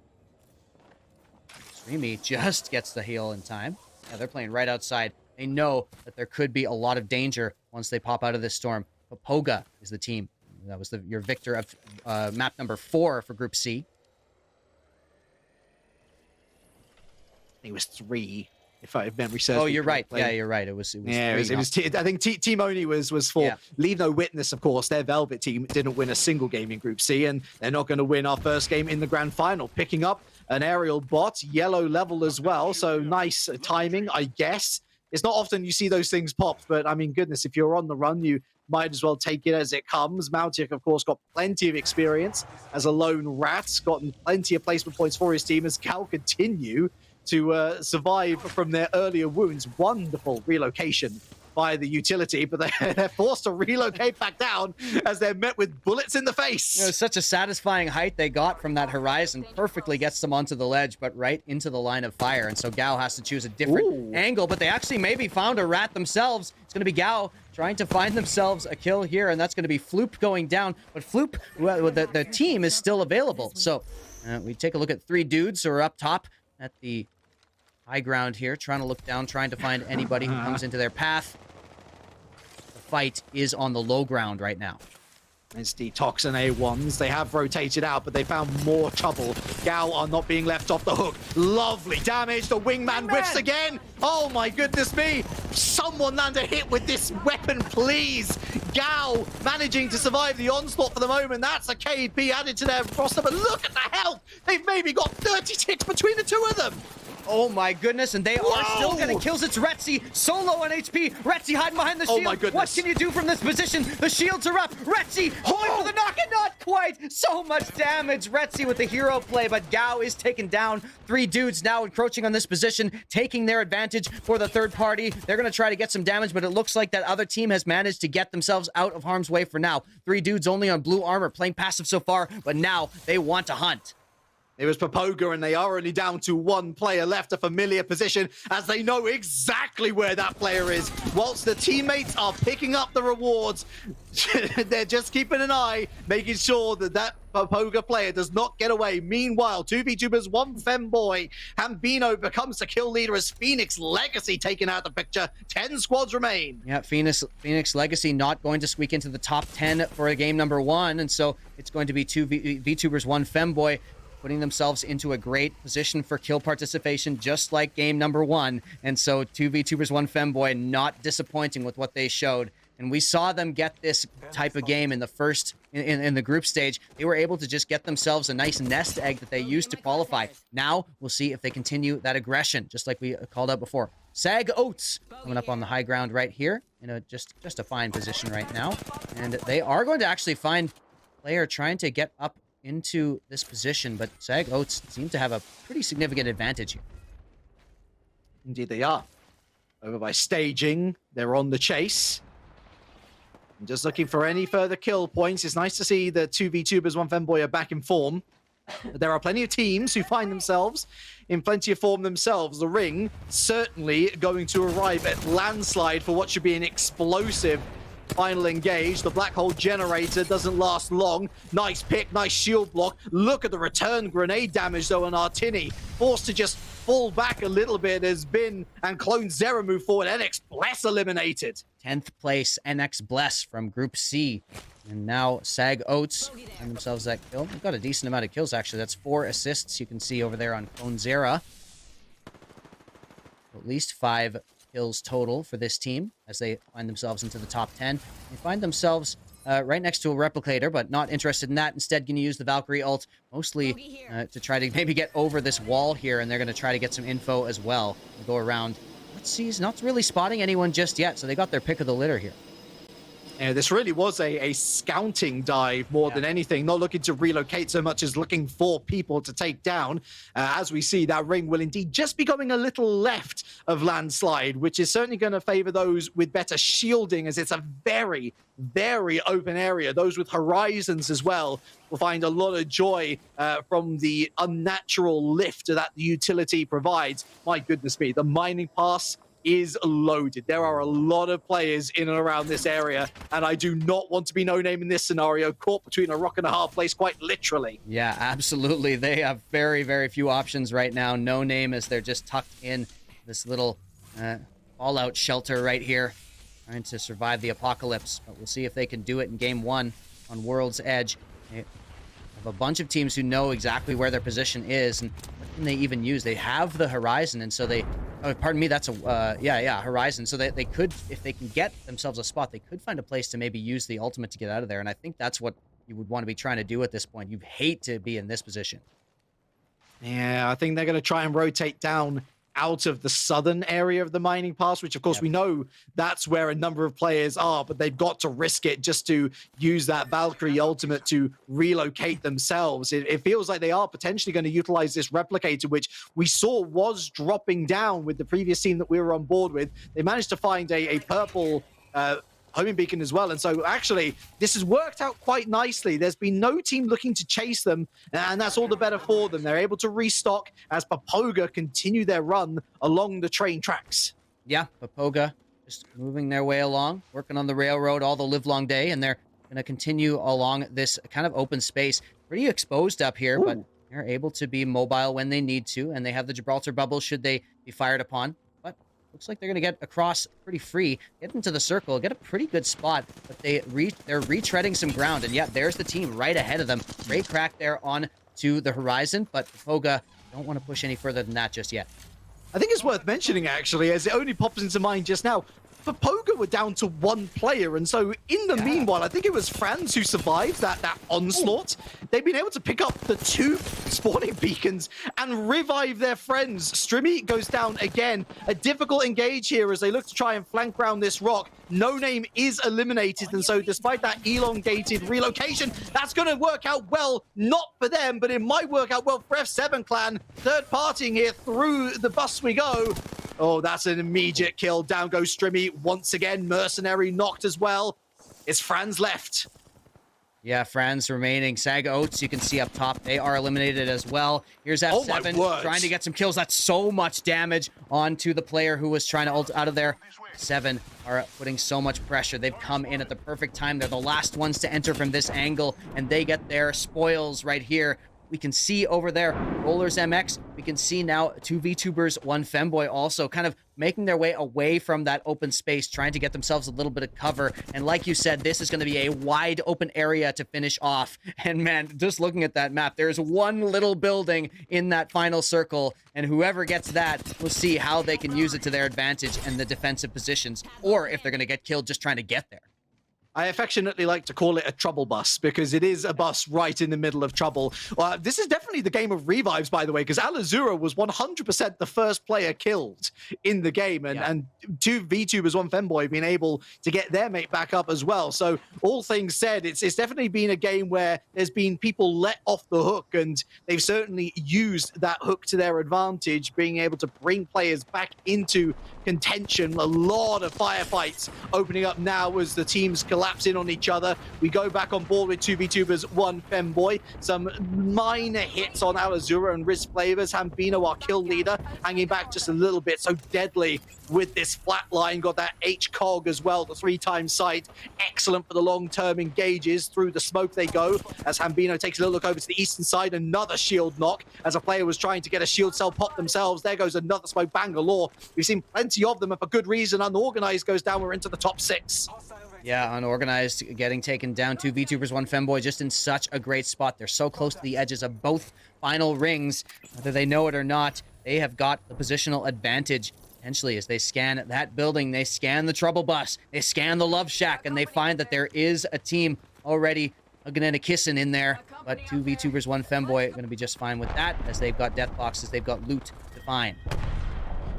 Streamy just gets the heal in time. Yeah, they're playing right outside. They know that there could be a lot of danger once they pop out of this storm. But Poga is the team. That was your victor of map number 4 for Group C. I think it was 3, if memory serves. Oh, me you're right. correctly. Yeah, you're right. It was Yeah, three, it was I think Team Oni was 4. Yeah. Leave No Witness, of course. Their Velvet team didn't win a single game in Group C, and they're not going to win our first game in the grand final. Picking up an aerial bot, yellow level as well, so nice timing, I guess. It's not often you see those things pop, but I mean, goodness, if you're on the run, you might as well take it as it comes. Mautic, of course, got plenty of experience as a lone rat, gotten plenty of placement points for his team as Cal continue to survive from their earlier wounds. Wonderful relocation by the utility, but they're forced to relocate back down as they're met with bullets in the face. It was such a satisfying height they got from that horizon. Perfectly gets them onto the ledge, but right into the line of fire. And so Gao has to choose a different angle, but they actually maybe found a rat themselves. It's going to be Gao trying to find themselves a kill here, and that's going to be Floop going down. But Floop, well, the team is still available. So we take a look at 3 dudes who are up top at the high ground here, trying to look down, trying to find anybody who comes into their path. The fight is on the low ground right now. It's Detox and A1s. They have rotated out, but they found more trouble. Gao are not being left off the hook. Lovely damage. The wingman whiffs again. Oh my goodness me. Someone land a hit with this weapon, please. Gao managing to survive the onslaught for the moment. That's a KP added to their roster, but look at the health. They've maybe got 30 ticks between the 2 of them. Oh my goodness, and they are still getting kills. It's Retzi, solo on HP. Retzi hiding behind the shield. Oh my goodness. What can you do from this position? The shields are up. Retzi going for the knock and not quite. So much damage. Retzi with the hero play, but Gao is taken down. 3 dudes now encroaching on this position, taking their advantage for the third party. They're going to try to get some damage, but it looks like that other team has managed to get themselves out of harm's way for now. 3 dudes only on blue armor, playing passive so far, but now they want to hunt. It was Papoga, and they are only down to 1 player left, a familiar position, as they know exactly where that player is. Whilst the teammates are picking up the rewards, they're just keeping an eye, making sure that that Papoga player does not get away. Meanwhile, 2 VTubers, 1 Femboy. Hambino becomes the kill leader as Phoenix Legacy taken out of the picture. 10 squads remain. Yeah, Phoenix Legacy not going to squeak into the top 10 for game number 1, and so it's going to be 2 VTubers, 1 Femboy, putting themselves into a great position for kill participation, just like game number 1. And so 2 VTubers, 1 Femboy, not disappointing with what they showed And we saw them get this type of game in the first, in the group stage. They were able to just get themselves a nice nest egg that they used to qualify. Now we'll see if they continue that aggression, just like we called out before. Sag Oats coming up on the high ground right here in a just a fine position right now. And they are going to actually find player trying to get up into this position, but Sag Oats seem to have a pretty significant advantage here. Indeed they are. Over by staging, they're on the chase. And just looking for any further kill points. It's nice to see the two VTubers, one Femboy are back in form. But there are plenty of teams who find themselves in plenty of form themselves. The Ring certainly going to arrive at landslide for what should be an explosive final engage. The black hole generator doesn't last long. Nice pick, nice shield block. Look at the return grenade damage though on Artini. Forced to just fall back a little bit as Bin and Clone Zera move forward. NX Bless eliminated. 10th place, NX Bless from Group C. And now Sag Oats find themselves that kill. They've got a decent amount of kills, actually. That's 4 assists you can see over there on Clone Zera. At least 5 kills total for this team as they find themselves into the top 10. They find themselves right next to a replicator, but not interested in that. Instead, going to use the Valkyrie ult mostly to try to maybe get over this wall here, and they're going to try to get some info as well. They go around. Let's see, he's not really spotting anyone just yet, so they got their pick of the litter here. Yeah, this really was a scouting dive more than anything, not looking to relocate so much as looking for people to take down. As we see, that Ring will indeed just be going a little left of landslide, which is certainly going to favor those with better shielding, as it's a very, very open area. Those with horizons as well will find a lot of joy from the unnatural lift that the utility provides. My goodness me, the mining pass is loaded. There are a lot of players in and around this area, and I do not want to be no name in this scenario, caught between a rock and a hard place, quite literally. Yeah, absolutely. They have very, very few options right now. No name, as they're just tucked in this little fallout shelter right here, trying to survive the apocalypse. But we'll see if they can do it in game 1 on World's Edge. They have a bunch of teams who know exactly where their position is, and what can they even use? They have the Horizon, and so they... Oh, pardon me, that's a, Horizon. So they could, if they can get themselves a spot, they could find a place to maybe use the ultimate to get out of there. And I think that's what you would want to be trying to do at this point. You hate to be in this position. Yeah, I think they're going to try and rotate down out of the southern area of the mining pass, which of course we know that's where a number of players are, but they've got to risk it just to use that Valkyrie ultimate to relocate themselves. It feels like they are potentially going to utilize this replicator, which we saw was dropping down with the previous team that we were on board with. They managed to find a purple homing beacon as well, and so actually this has worked out quite nicely. There's been no team looking to chase them, and that's all the better for them. They're able to restock as Papoga continue their run along the train tracks. Yeah, Papoga just moving their way along, working on the railroad all the livelong day, and they're going to continue along this kind of open space. Pretty exposed up here, but they're able to be mobile when they need to, and they have the Gibraltar bubble should they be fired upon. Looks like they're going to get across pretty free, get into the circle, get a pretty good spot, but they're retreading some ground, and yet there's the team right ahead of them. Great crack there on to the Horizon, but Papoga don't want to push any further than that just yet. I think it's worth mentioning, actually, as it only pops into mind just now, Papoga were down to 1 player, and so in the meanwhile, I think it was Franz who survived that onslaught. They've been able to pick up the 2 spawning beacons and revive their friends. Strimmy goes down again. A difficult engage here as they look to try and flank round this rock. No Name is eliminated, and so despite that elongated relocation, that's going to work out well, not for them, but it might work out well for F7 Clan. Third partying here, through the bus we go. Oh, that's an immediate kill. Down goes Strimmy once again. Mercenary knocked as well. It's Franz left. Yeah, Franz remaining. Sag Oats, you can see up top, they are eliminated as well. Here's F7 trying to get some kills. That's so much damage onto the player who was trying to ult out of there. 7 are putting so much pressure. They've come in at the perfect time. They're the last ones to enter from this angle, and they get their spoils right here. We can see over there, Rollers MX. We can see now 2 VTubers, 1 Femboy also kind of making their way away from that open space, trying to get themselves a little bit of cover. And like you said, this is going to be a wide open area to finish off. And man, just looking at that map, there's 1 little building in that final circle. And whoever gets that will see how they can use it to their advantage in the defensive positions, or if they're going to get killed just trying to get there. I affectionately like to call it a trouble bus because it is a bus right in the middle of trouble. This is definitely the game of revives, by the way, because Alazura was 100% the first player killed in the game, and two VTubers, one Femboy, being able to get their mate back up as well. So all things said, it's definitely been a game where there's been people let off the hook, and they've certainly used that hook to their advantage, being able to bring players back into contention. A lot of firefights opening up now as the teams collapse in on each other. We go back on board with 2VTubers, one Femboy. Some minor hits on Alazura and Riz Flavors. Hambino, our kill leader, hanging back just a little bit. So deadly with this flat line. Got that H-Cog as well, the 3-time sight. Excellent for the long-term engages. Through the smoke they go as Hambino takes a little look over to the eastern side. Another shield knock as a player was trying to get a shield cell pop themselves. There goes another smoke. Bangalore. We've seen plenty of them, and for good reason. Unorganized goes down. We're into the top 6. Yeah, Unorganized getting taken down. 2VTubers, one Femboy, just in such a great spot. They're so close to the edges of both final rings. Whether they know it or not, they have got the positional advantage. Potentially, as they scan that building, they scan the trouble bus, they scan the love shack, and they find that there is a team already hugging and a kissing in there. But 2VTubers, one Femboy are going to be just fine with that, as they've got death boxes, they've got loot to find.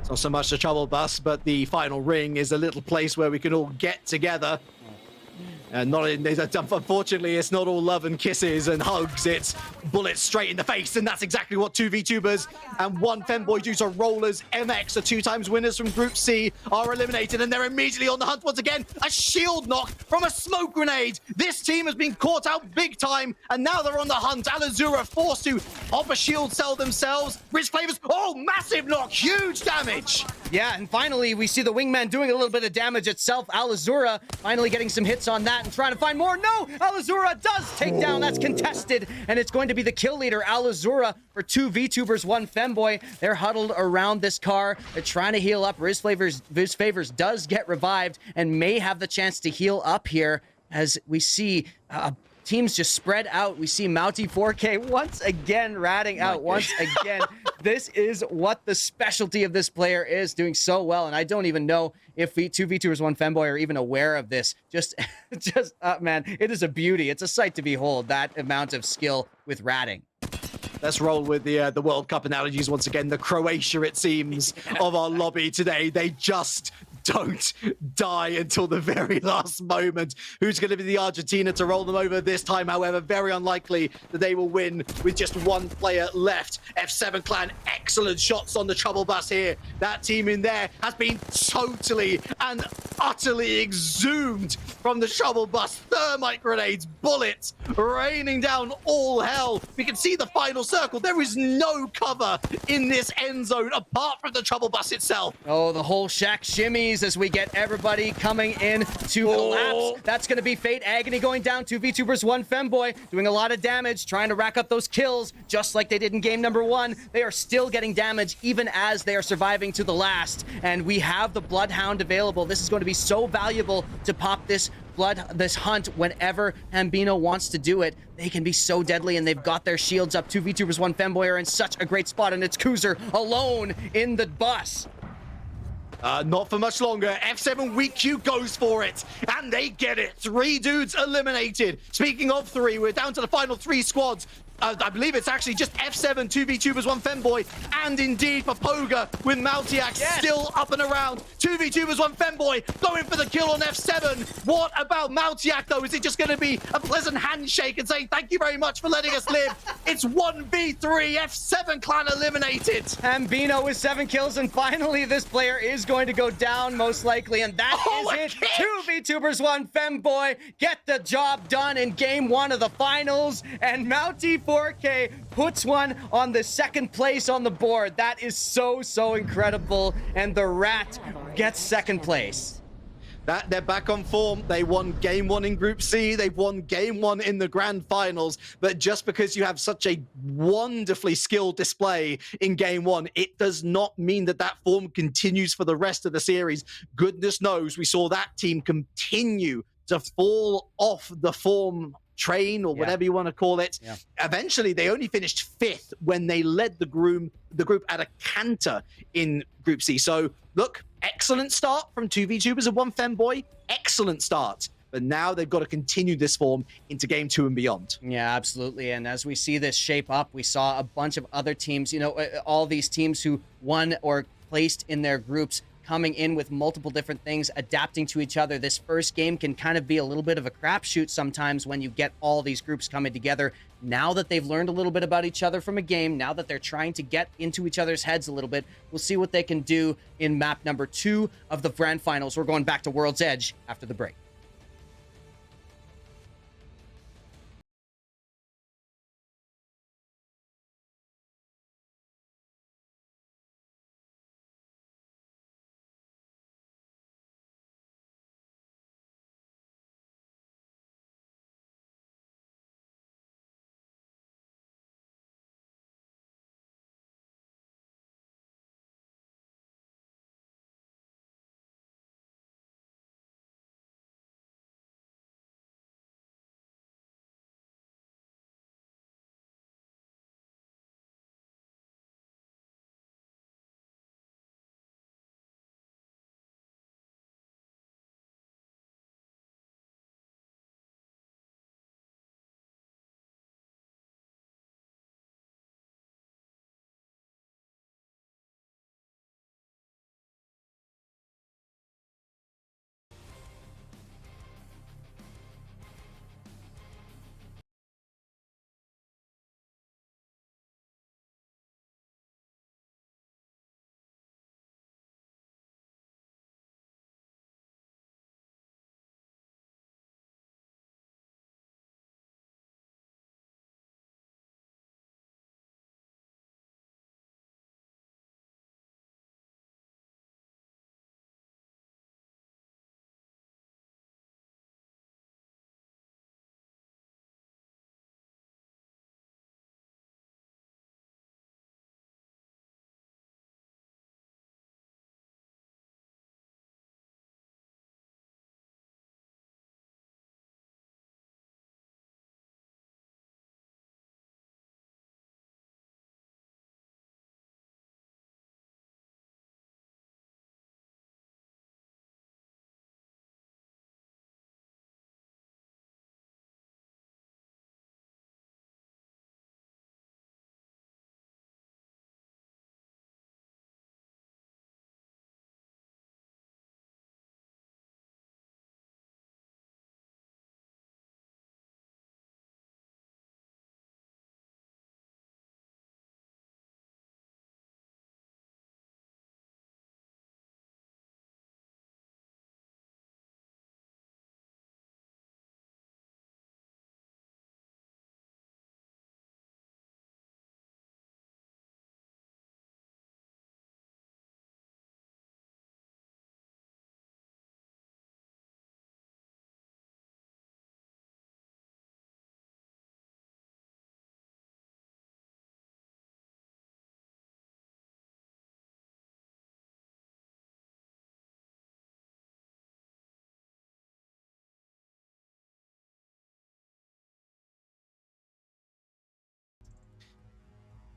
It's not so much the trouble bus, but the final ring is a little place where we can all get together. Unfortunately, it's not all love and kisses and hugs. It's bullets straight in the face, and that's exactly what 2VTubers and one Femboy do to Rollers. MX, the 2-times winners from Group C, are eliminated, and they're immediately on the hunt once again. A shield knock from a smoke grenade. This team has been caught out big time, and now they're on the hunt. Alazura forced to pop a shield cell themselves. Riz Flavors, oh, massive knock, huge damage. Yeah, and finally, we see the wingman doing a little bit of damage itself. Alazura finally getting some hits on that and trying to find more. No, Alazura does take down. That's contested, and it's going to be the kill leader, Alazura, for 2VTubers, one Femboy. They're huddled around this car. They're trying to heal up. Riz Favors does get revived and may have the chance to heal up here, as we see teams just spread out. We see Mouty 4K once again ratting out once again. This is what the specialty of this player is, doing so well, and I don't even know if 2VTubers, one Femboy are even aware of this. Man, it is a beauty. It's a sight to behold, that amount of skill with ratting. Let's roll with the World Cup analogies once again. The Croatia, it seems, of our lobby today. They just don't die until the very last moment. Who's going to be the Argentina to roll them over this time? However, very unlikely that they will win with just one player left. F7 Clan, excellent shots on the trouble bus here. That team in there has been totally and utterly exhumed from the trouble bus. Thermite grenades, bullets raining down all hell. We can see the final circle. There is no cover in this end zone apart from the trouble bus itself. Oh, the whole shack shimmies as we get everybody coming in to collapse. That's going to be Fate Agony going down. 2VTubers, one Femboy doing a lot of damage, trying to rack up those kills just like they did in game number 1. They are still getting damage even as they are surviving to the last. And we have the Bloodhound available. This is going to be so valuable to pop this hunt whenever Hambino wants to do it. They can be so deadly, and they've got their shields up. 2VTubers, one Femboy are in such a great spot, and it's Kuzer alone in the bus. Not for much longer. F7 Weak Q goes for it, and they get it. 3 dudes eliminated. Speaking of 3, we're down to the final 3 squads. I believe it's actually just F7, 2VTubers, one Femboy, and indeed Papoga with Maltiac still up and around. 2VTubers, one Femboy going for the kill on F7. What about Maltiac, though? Is it just going to be a pleasant handshake and saying thank you very much for letting us live? It's 1v3, F7 Clan eliminated. Hambino with 7 kills, and finally this player is going to go down most likely, and that is it. 2VTubers, one Femboy get the job done in game 1 of the finals, and Mouty 4K puts one on the 2nd place on the board. That is so incredible, and the Rat gets 2nd place. They're back on form. They won game 1 in Group C. They've won game 1 in the grand finals. But just because you have such a wonderfully skilled display in game 1, it does not mean that that form continues for the rest of the series. Goodness knows we saw that team continue to fall off the form train, or whatever you want to call it. Eventually they only finished 5th when they led the group at a canter in Group C. So look, excellent start from 2VTubers and one Femboy. Excellent start. but now they've got to continue this form into game 2 and beyond. Yeah, absolutely. And as we see this shape up, we saw a bunch of other teams, all these teams who won or placed in their groups coming in with multiple different things, adapting to each other. This first game can kind of be a little bit of a crapshoot sometimes when you get all these groups coming together. Now that they've learned a little bit about each other from a game, now that they're trying to get into each other's heads a little bit, we'll see what they can do in map number 2 of the Grand Finals. We're going back to World's Edge after the break.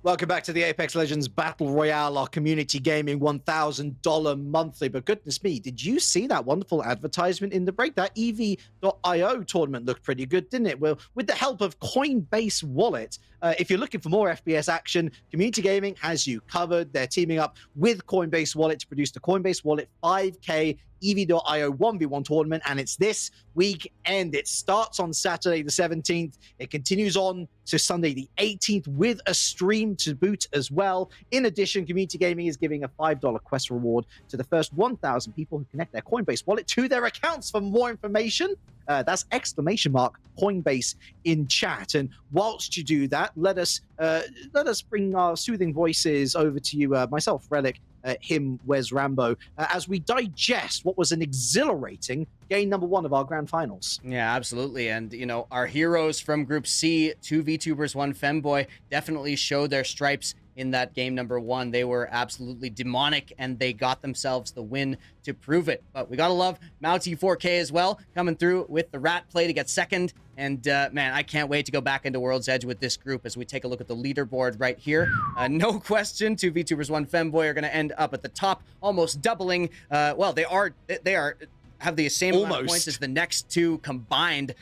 Welcome back to the Apex Legends Battle Royale, our community gaming $1,000 monthly. But goodness me, did you see that wonderful advertisement in the break? That EV.io tournament looked pretty good, didn't it? Well, with the help of Coinbase Wallet, if you're looking for more FPS action, Community Gaming has you covered. They're teaming up with Coinbase Wallet to produce the Coinbase Wallet 5K EV.io 1v1 tournament, and it's this weekend. It starts on Saturday the 17th. It continues on to Sunday the 18th with a stream to boot as well. In addition, Community Gaming is giving a $5 quest reward to the first 1,000 people who connect their Coinbase wallet to their accounts. For more information, that's exclamation mark Coinbase in chat. And whilst you do that, let us bring our soothing voices over to you, myself, Relic, him, Wes Rambo, as we digest what was an exhilarating game number 1 of our grand finals. Yeah, absolutely. And, our heroes from Group C, 2 VTubers, 1 Femboy, definitely showed their stripes in that game number 1. They were absolutely demonic, and they got themselves the win to prove it. But we gotta love Mouty 4K as well, coming through with the rat play to get second. And man, I can't wait to go back into World's Edge with this group as we take a look at the leaderboard right here. No question, 2 VTubers, 1 Femboy are going to end up at the top, almost doubling. Well, they are have the same amount of Almost. points as the next two combined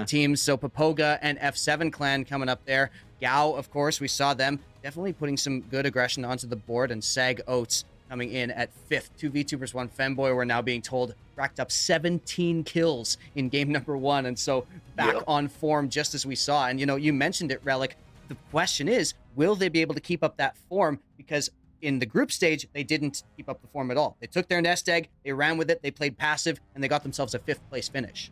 teams. So Papoga and F7 Clan coming up there. Gao, of course, we saw them definitely putting some good aggression onto the board, and Sag Oats coming in at 5th. 2v2 1 Femboy, we're now being told, racked up 17 kills in game number 1, and so back on form just as we saw. And, you mentioned it, Relic. The question is, will they be able to keep up that form? Because in the group stage, they didn't keep up the form at all. They took their nest egg, they ran with it, they played passive, and they got themselves a 5th place finish.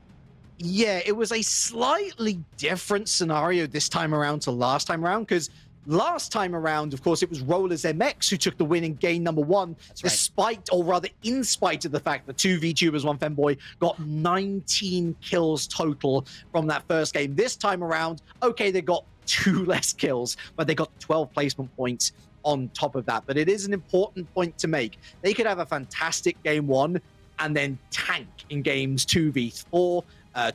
Yeah, it was a slightly different scenario this time around to last time around, because last time around, of course, it was Rollers MX who took the win in game number 1, despite, or rather in spite of the fact that 2v2 1 Femboy got 19 kills total from that first game. This time around, okay, they got 2 less kills, but they got 12 placement points on top of that. But it is an important point to make. They could have a fantastic game 1 and then tank in games 2v4,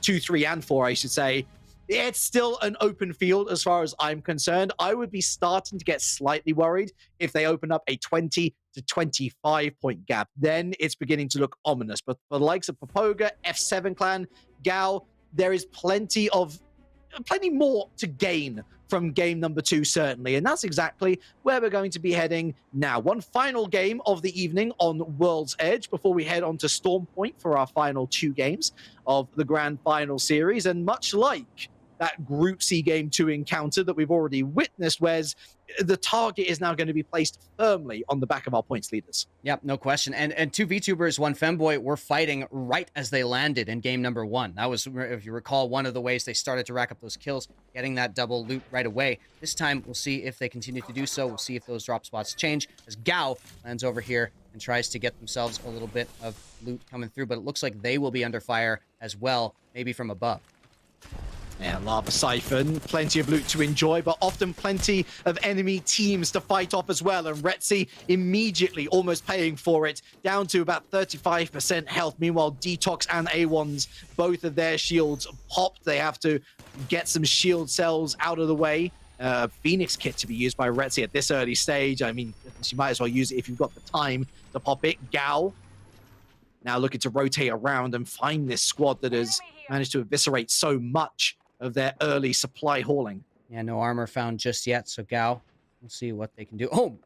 2, 3, and 4, I should say. It's still an open field as far as I'm concerned. I would be starting to get slightly worried if they open up a 20 to 25 point gap. Then it's beginning to look ominous. But for the likes of Papoga, F7 Clan, Gao, there is plenty more to gain from game number 2, certainly. And that's exactly where we're going to be heading now. One final game of the evening on World's Edge before we head on to Storm Point for our final 2 games of the Grand Final Series. And much like that Group C Game 2 encounter that we've already witnessed, Wes, the target is now going to be placed firmly on the back of our points leaders. Yep, no question. And 2 VTubers 1 Femboy were fighting right as they landed in game number 1. That was, if you recall, one of the ways they started to rack up those kills, getting that double loot right away. This time, we'll see if they continue to do so. We'll see if those drop spots change as Gao lands over here and tries to get themselves a little bit of loot coming through, but it looks like they will be under fire as well, maybe from above. Yeah, Lava Siphon, plenty of loot to enjoy, but often plenty of enemy teams to fight off as well. And Retzi immediately almost paying for it, down to about 35% health. Meanwhile, Detox and A1's, both of their shields popped. They have to get some shield cells out of the way. Phoenix kit to be used by Retzi at this early stage. I mean, you might as well use it if you've got the time to pop it. Gao now looking to rotate around and find this squad that has managed to eviscerate so much of their early supply hauling. Yeah, no armor found just yet, so Gao, we'll see what they can do. Oh,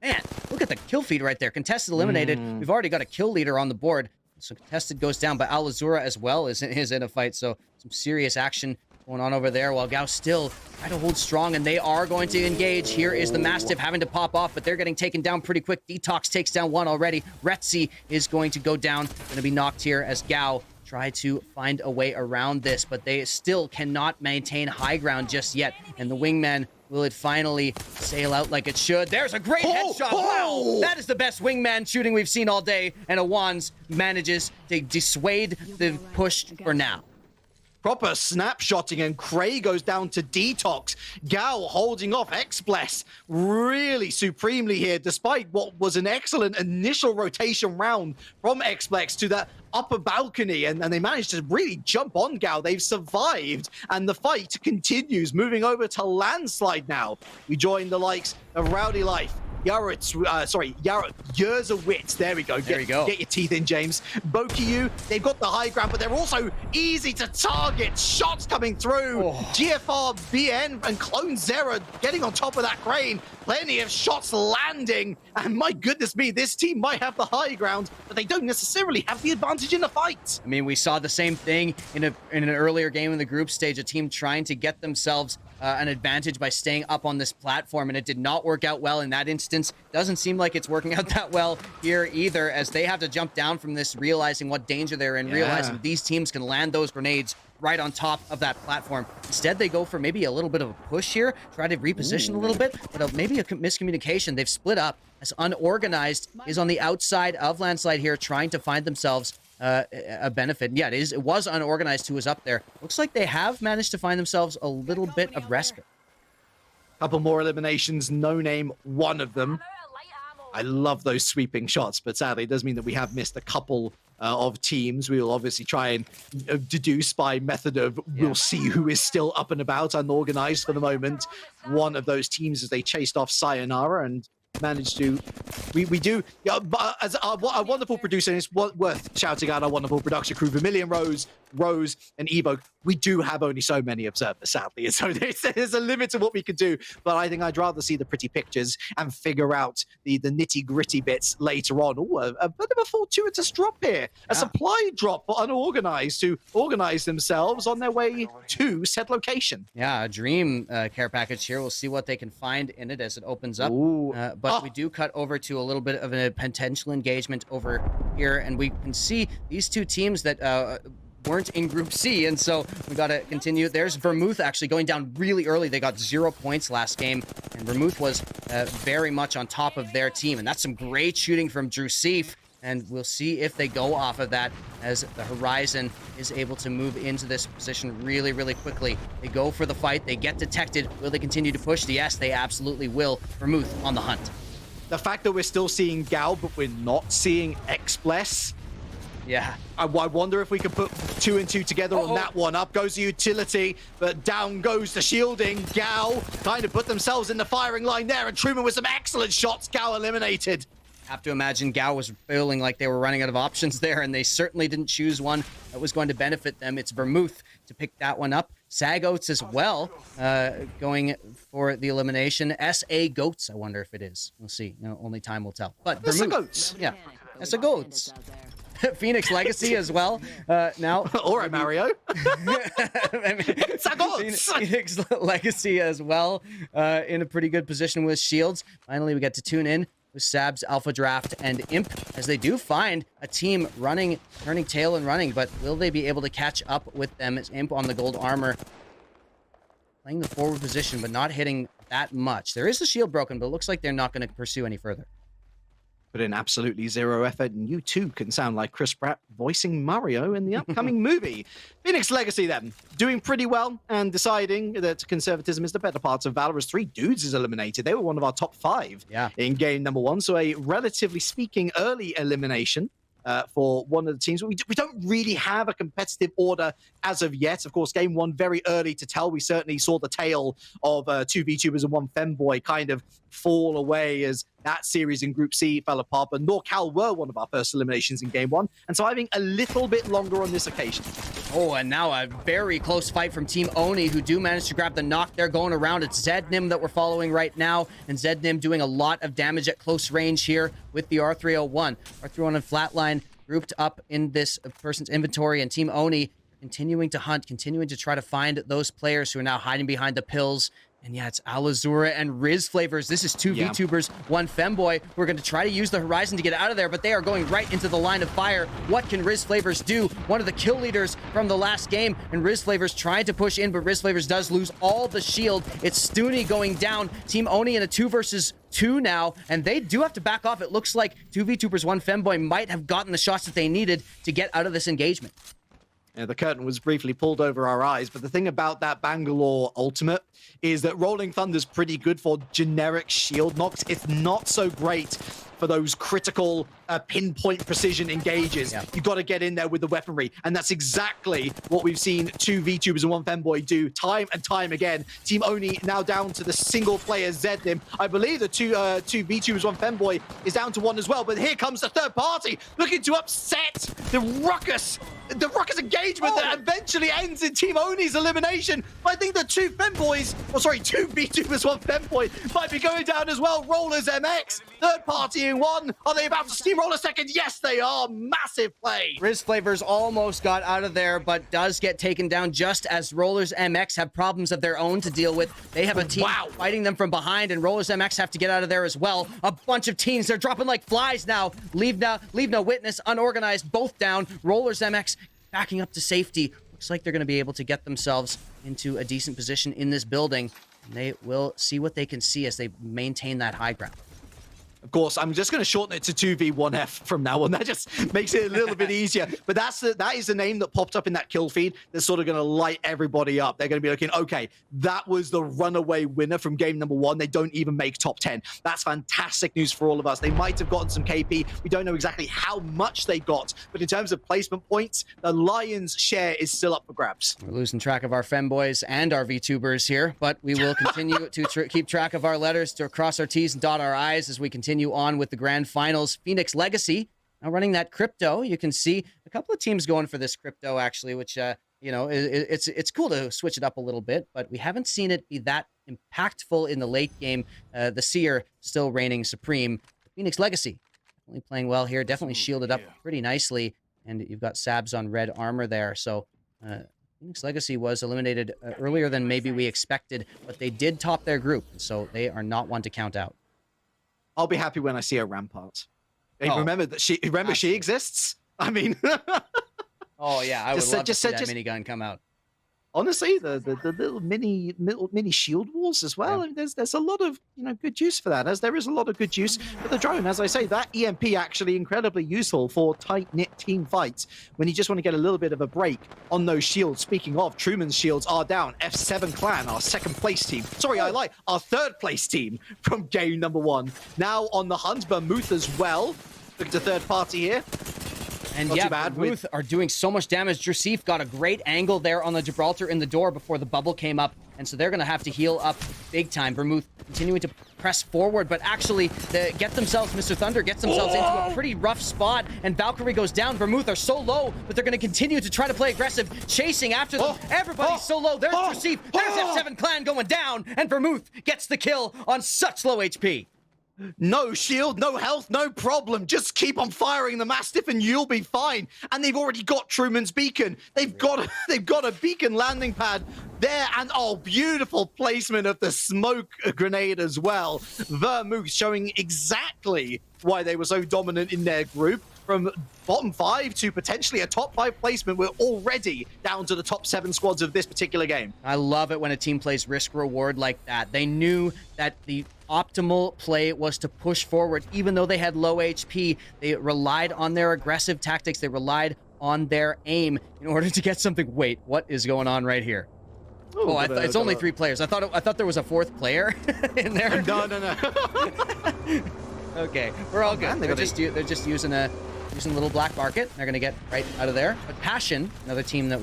man, look at the kill feed right there. Contested eliminated. We've already got a kill leader on the board. So Contested goes down, but Alazura as well is in a fight, so some serious action going on over there, while Gao still try to hold strong, and they are going to engage. Here is the Mastiff having to pop off, but they're getting taken down pretty quick. Detox takes down 1 already. Retzi is going to go down, going to be knocked here as Gao try to find a way around this, but they still cannot maintain high ground just yet. And the wingman, will it finally sail out like it should? There's a great headshot. Wow, that is the best wingman shooting we've seen all day, and Awan's manages to dissuade the push for now. Proper snapshotting, and Cray goes down to Detox. Gao holding off Xbless really supremely here, despite what was an excellent initial rotation round from Xbless to that upper balcony, and they managed to really jump on Gao. They've survived, and the fight continues, moving over to Landslide now. We join the likes of Rowdy Life, Years of Wits. There we go. There you go. Get your teeth in, James. Bokiyu, they've got the high ground, but they're also easy to target. Shots coming through. GFR, BN, and Clone Zera getting on top of that crane. Plenty of shots landing. And my goodness me, this team might have the high ground, but they don't necessarily have the advantage in the fight. I mean, we saw the same thing in an earlier game in the group stage, a team trying to get themselves an advantage by staying up on this platform, and it did not work out well in that instance. Doesn't seem like it's working out that well here either, as they have to jump down from this, realizing what danger they're in, realizing these teams can land those grenades right on top of that platform. Instead, they go for maybe a little bit of a push here, try to reposition a little bit, but maybe a miscommunication. They've split up, as Unorganized is on the outside of Landslide here, trying to find themselves a benefit. Yeah, it was Unorganized who was up there. Looks like they have managed to find themselves a little bit of respite. Couple more eliminations, No Name, one of them. I love those sweeping shots, but sadly it does mean that we have missed a couple of teams. We will obviously try and deduce by method of we'll see who is still up and about. Unorganized for the moment, one of those teams as they chased off Sayonara, and managed to. We do. Yeah, but as our wonderful producer, and it's worth shouting out our wonderful production crew, Vermilion Rose, and Evo. We do have only so many observers, sadly, and so there's a limit to what we can do. But I think I'd rather see the pretty pictures and figure out the nitty gritty bits later on. Ooh, a bit of a fortuitous drop here, a supply drop for Unorganized to organize themselves on their way to said location. Yeah, a dream care package here. We'll see what they can find in it as it opens up. But we do cut over to a little bit of a potential engagement over here, and we can see these two teams that weren't in Group C, and so we got to continue. There's Vermouth actually going down really early. They got 0 points last game, and Vermouth was very much on top of their team, and that's some great shooting from Drew Seif. And we'll see if they go off of that as the Horizon is able to move into this position really, really quickly. They go for the fight. They get detected. Will they continue to push? Yes, they absolutely will. Vermouth on the hunt. The fact that we're still seeing Gal, but we're not seeing X-Bless. Yeah. I wonder if we could put 2 and 2 together on that one. Up goes the utility, but down goes the shielding. Gal kind of put themselves in the firing line there, and Truman with some excellent shots. Gal eliminated. Have to imagine Gao was feeling like they were running out of options there, and they certainly didn't choose one that was going to benefit them. It's Vermouth to pick that one up. Sag Oats as well, going for the elimination. SA Goats, I wonder if it is. We'll see. You know, only time will tell. But SA Vermouth, Goats. yeah, SA Goats. Phoenix Legacy as well. Now, all right, Mario. Phoenix Legacy as well, in a pretty good position with shields. Finally, we get to tune in with Sabs, Alpha Draft, and Imp, as they do find a team running, turning tail and running, but will they be able to catch up with them as Imp on the gold armor, playing the forward position, but not hitting that much. There is a shield broken, but it looks like they're not going to pursue any further. Put in absolutely zero effort, and you too can sound like Chris Pratt voicing Mario in the upcoming movie. Phoenix Legacy then, doing pretty well and deciding that conservatism is the better part of Valorous. 3 dudes is eliminated. They were one of our top 5 in game number 1, so a relatively speaking early elimination. For one of the teams. We don't really have a competitive order as of yet. Of course, game 1 very early to tell. We certainly saw the tail of 2 VTubers and 1 Femboy kind of fall away as that series in Group C fell apart. But NorCal were one of our first eliminations in game 1, and so having a little bit longer on this occasion. Oh, and now a very close fight from Team Oni, who do manage to grab the knock. They're going around. It's Zednim that we're following right now, and Zednim doing a lot of damage at close range here with the R301. R301 and Flatline grouped up in this person's inventory, and Team Oni continuing to hunt, continuing to try to find those players who are now hiding behind the pills. And yeah, it's Alazura and Riz Flavors. This is 2 VTubers, 1 Femboy. We're going to try to use the Horizon to get out of there, but they are going right into the line of fire. What can Riz Flavors do? One of the kill leaders from the last game, and Riz Flavors trying to push in, but Riz Flavors does lose all the shield. It's Stooney going down. Team Oni in a 2 versus 2 now, and they do have to back off. It looks like 2 VTubers, 1 Femboy might have gotten the shots that they needed to get out of this engagement. Yeah, the curtain was briefly pulled over our eyes, but the thing about that Bangalore ultimate is that Rolling Thunder's pretty good for generic shield knocks. It's not so great for those critical pinpoint precision engages. You got to get in there with the weaponry, and that's exactly what we've seen 2 VTubers and 1 Femboy do time and time again. Team Oni now down to the single player Zednim. I believe the two VTubers, 1 Femboy is down to 1 as well, but here comes the third party looking to upset the ruckus engagement that eventually ends in Team Oni's elimination. I think the 2 Femboys, 2 VTubers, 1 Femboy might be going down as well. Rollers MX, third party in 1. Are they about to steamroll a second? Yes, they are. Massive play. Riz Flavors almost got out of there, but does get taken down just as Rollers MX have problems of their own to deal with. They have a team fighting them from behind, and Rollers MX have to get out of there as well. A bunch of teams, they're dropping like flies now. Leave no witness, Unorganized, both down. Rollers MX backing up to safety. Looks like they're going to be able to get themselves into a decent position in this building. And they will see what they can see as they maintain that high ground. Of course, I'm just going to shorten it to 2v1F from now on. That just makes it a little bit easier. But that is the name that popped up in that kill feed that's sort of going to light everybody up. They're going to be looking, okay, that was the runaway winner from game number 1. They don't even make top 10. That's fantastic news for all of us. They might have gotten some KP. We don't know exactly how much they got. But in terms of placement points, the Lions' share is still up for grabs. We're losing track of our femboys and our VTubers here, but we will continue to keep track of our letters, to cross our T's and dot our I's as we continue on with the grand finals. Phoenix Legacy now running that crypto. You can see a couple of teams going for this crypto, actually, which it's cool to switch it up a little bit, but we haven't seen it be that impactful in the late game. The Seer still reigning supreme. Phoenix Legacy definitely playing well here, definitely shielded up pretty nicely, and you've got Sabs on red armor there. So Phoenix Legacy was eliminated earlier than maybe we expected, but they did top their group, so they are not one to count out. I'll be happy when I see a Rampart. Hey, Oh, remember she exists? I mean, oh yeah, I would Just- love to just- see that just- minigun come out. honestly, the little mini shield walls as well. Yeah. I mean, there's a lot of good use for that, as there is a lot of good use for the drone. As I say, that EMP actually incredibly useful for tight knit team fights when you just want to get a little bit of a break on those shields. Speaking of, Truman's shields are down. F7 Clan, our second place team. Sorry, I lied. Our third place team from game number 1. Now on the hunt, Vermouth as well. Look at the third party here. And Not yeah, too bad Vermouth are doing so much damage. Jersif got a great angle there on the Gibraltar in the door before the bubble came up, and so they're going to have to heal up big time. Vermouth continuing to press forward, but actually get themselves, Mr. Thunder gets themselves into a pretty rough spot, and Valkyrie goes down. Vermouth are so low, but they're going to continue to try to play aggressive, chasing after them. Everybody's so low. There's Jersif, there's F7 Clan going down, and Vermouth gets the kill on such low HP. No shield, no health, no problem. Just keep on firing the Mastiff and you'll be fine. And they've already got Truman's beacon. They've got a beacon landing pad there, and beautiful placement of the smoke grenade as well. Vermouth showing exactly why they were so dominant in their group. From bottom 5 to potentially a top 5 placement, we're already down to the top 7 squads of this particular game. I love it when a team plays risk reward like that. They knew that the optimal play was to push forward. Even though they had low HP, they relied on their aggressive tactics. They relied on their aim in order to get something. Wait, what is going on right here? Ooh, It's only 3 players. I thought there was a 4th player in there. No. Okay, we're all good. man, They're just using a little black market. They're going to get right out of there. But Passion, another team that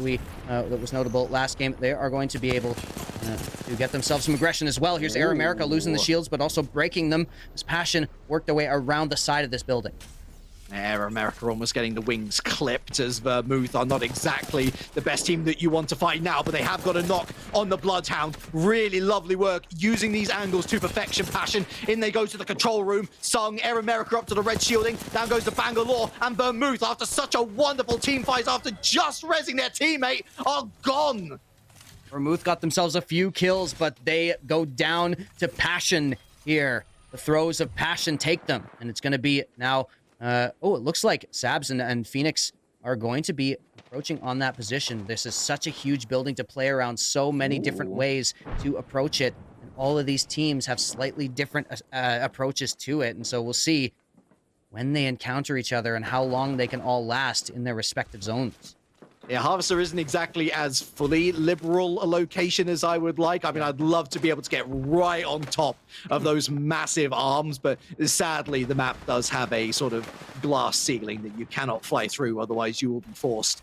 that was notable last game, they are going to be able to get themselves some aggression as well. Here's Air America losing the shields, but also breaking them as Passion worked their way around the side of this building. Air America almost getting the wings clipped, as Vermouth are not exactly the best team that you want to fight now, but they have got a knock on the Bloodhound. Really lovely work using these angles to perfection. Passion, in they go to the control room. Sung, Air America up to the red shielding. Down goes to Bangalore, and Vermouth, after such a wonderful team fight, after just rezzing their teammate, are gone. Vermouth got themselves a few kills, but they go down to Passion here. The throws of Passion take them, and it's going to be now... it looks like Sabs and Phoenix are going to be approaching on that position. This is such a huge building to play around, so many different ways to approach it. And all of these teams have slightly different approaches to it. And so we'll see when they encounter each other and how long they can all last in their respective zones. Yeah, Harvester isn't exactly as fully liberal a location as I would like. I mean, I'd love to be able to get right on top of those massive arms, but sadly, the map does have a sort of glass ceiling that you cannot fly through, otherwise you will be forced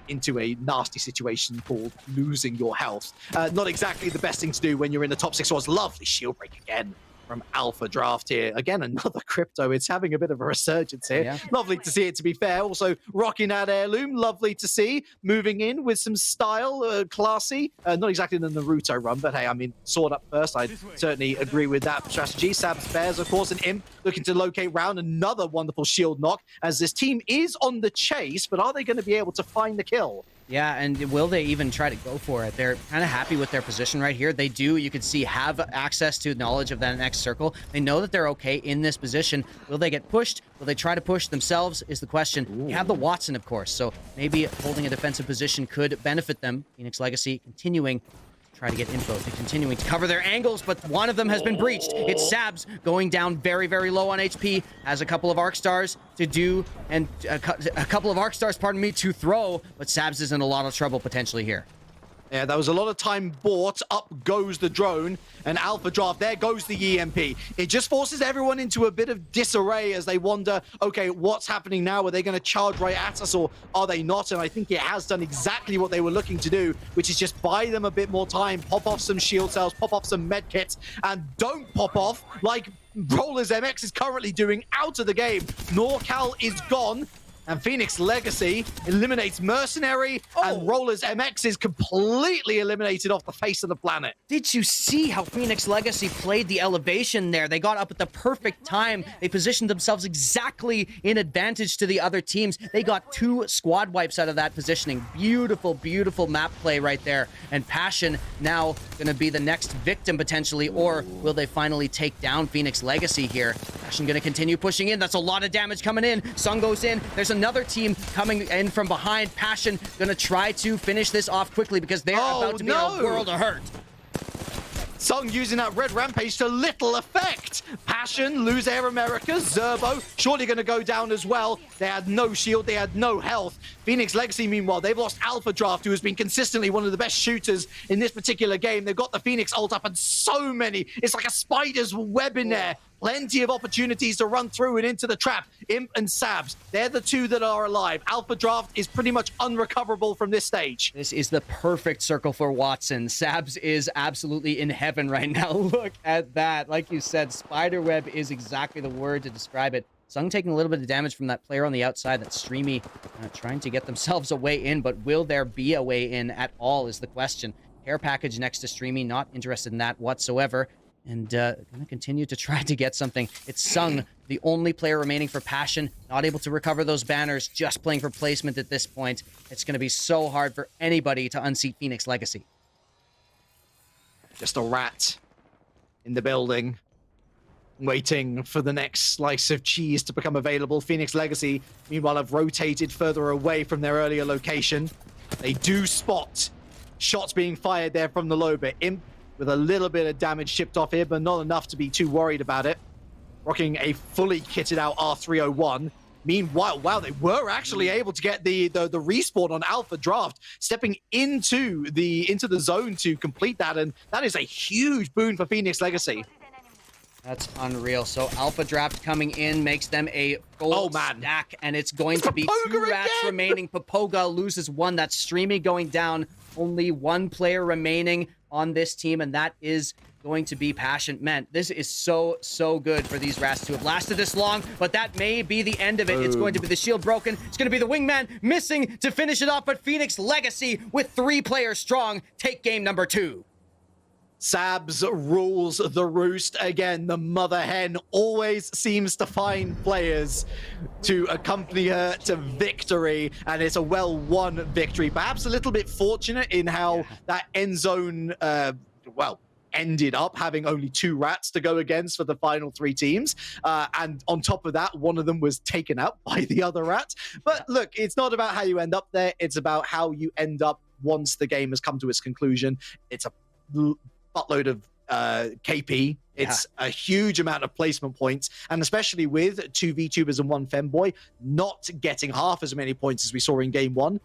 into a nasty situation called losing your health. Not exactly the best thing to do when you're in the top 6 squads. Lovely shield break again from Alpha Draft here. Again, another crypto. It's having a bit of a resurgence here. Yeah. Lovely to see it, to be fair. Also, rocking that heirloom. Lovely to see. Moving in with some style, classy. Not exactly the Naruto run, but hey, I mean, sword up first. I certainly agree with that strategy. Sabs Bears, of course, and Imp looking to locate round. Another wonderful shield knock, as this team is on the chase, but are they going to be able to find the kill? Yeah, and will they even try to go for it? They're kind of happy with their position right here. They do, you can see, have access to knowledge of that next circle. They know that they're okay in this position. Will they get pushed? Will they try to push themselves is the question. You have the Watson, of course, so maybe holding a defensive position could benefit them. Phoenix Legacy continuing try to get info. They're continuing to cover their angles, but one of them has been breached. It's Sabs going down very, very low on HP. Has a couple of Arc Stars to do, and a couple of Arc Stars, pardon me, to throw, but Sabs is in a lot of trouble potentially here. Yeah, that was a lot of time bought. Up goes the drone, and Alpha Draft, there goes the EMP. It just forces everyone into a bit of disarray as they wonder, okay, what's happening now? Are they going to charge right at us, or are they not? And I think it has done exactly what they were looking to do, which is just buy them a bit more time, pop off some shield cells, pop off some med kits, and don't pop off like Rollers MX is currently doing out of the game. NorCal is gone. And Phoenix Legacy eliminates Mercenary, and Rollers MX is completely eliminated off the face of the planet. Did you see how Phoenix Legacy played the elevation there? They got up at the perfect time. They positioned themselves exactly in advantage to the other teams. They got 2 squad wipes out of that positioning. Beautiful, beautiful map play right there. And Passion now going to be the next victim potentially, or will they finally take down Phoenix Legacy here? Passion going to continue pushing in. That's a lot of damage coming in. Sun goes in. There's another team coming in from behind. Passion gonna try to finish this off quickly because they're about to be in a world of hurt. Sung using that red rampage to little effect. Passion, lose Air America, Zerbo, surely going to go down as well. They had no shield, they had no health. Phoenix Legacy, meanwhile, they've lost Alpha Draft, who has been consistently one of the best shooters in this particular game. They've got the Phoenix ult up and so many. It's like a spider's web in there. Plenty of opportunities to run through and into the trap. Imp and Sabs, they're the 2 that are alive. Alpha Draft is pretty much unrecoverable from this stage. This is the perfect circle for Watson. Sabs is absolutely in heaven right now. Look at that. Like you said, spiderweb is exactly the word to describe it. Sung taking a little bit of damage from that player on the outside. That's Streamy trying to get themselves a way in, but will there be a way in at all is the question. Care package next to Streamy, not interested in that whatsoever. And gonna continue to try to get something. It's Sung, the only player remaining for Passion, not able to recover those banners, just playing for placement at this point. It's gonna be so hard for anybody to unseat Phoenix Legacy. Just a rat in the building, waiting for the next slice of cheese to become available. Phoenix Legacy, meanwhile, have rotated further away from their earlier location. They do spot shots being fired there from the low bit. Imp with a little bit of damage shipped off here, but not enough to be too worried about it. Rocking a fully kitted out R301. Meanwhile, wow, they were actually able to get the respawn on Alpha Draft, stepping into the zone to complete that, and that is a huge boon for Phoenix Legacy. That's unreal. So Alpha Draft coming in makes them a gold stack, and it's going to be 2 rats remaining. Papoga loses 1. That's Streamy going down. Only 1 player remaining on this team, and that is going to be Passion. Man, this is so good for these rats to have lasted this long, but that may be the end of it. It's going to be the shield broken. It's going to be the wingman missing to finish it off, but Phoenix Legacy with 3 players strong take game number 2. Sabs rules the roost. Again, the mother hen always seems to find players to accompany her to victory, and it's a well-won victory. Perhaps a little bit fortunate in how that end zone, ended up having only 2 rats to go against for the final 3 teams. And on top of that, one of them was taken out by the other rat. But look, it's not about how you end up there. It's about how you end up once the game has come to its conclusion. It's a buttload of KP. It's a huge amount of placement points, and especially with 2 VTubers and 1 Femboy not getting half as many points as we saw in game 1,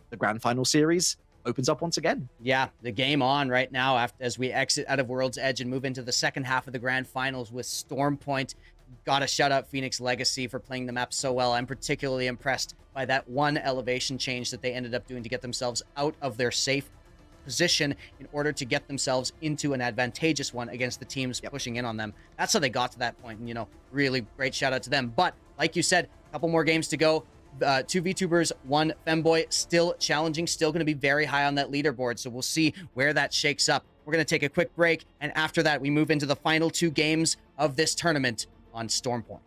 the grand final series opens up once again. Yeah, the game on right now as we exit out of World's Edge and move into the second half of the grand finals with Stormpoint. Gotta shout out Phoenix Legacy for playing the map so well. I'm particularly impressed by that 1 elevation change that they ended up doing to get themselves out of their safe position in order to get themselves into an advantageous one against the teams pushing in on them. That's how they got to that point, and really great shout out to them. But like you said, a couple more games to go. 2 VTubers, 1 Femboy, still challenging, still going to be very high on that leaderboard, so we'll see where that shakes up. We're going to take a quick break, and after that we move into the final 2 games of this tournament on Stormpoint.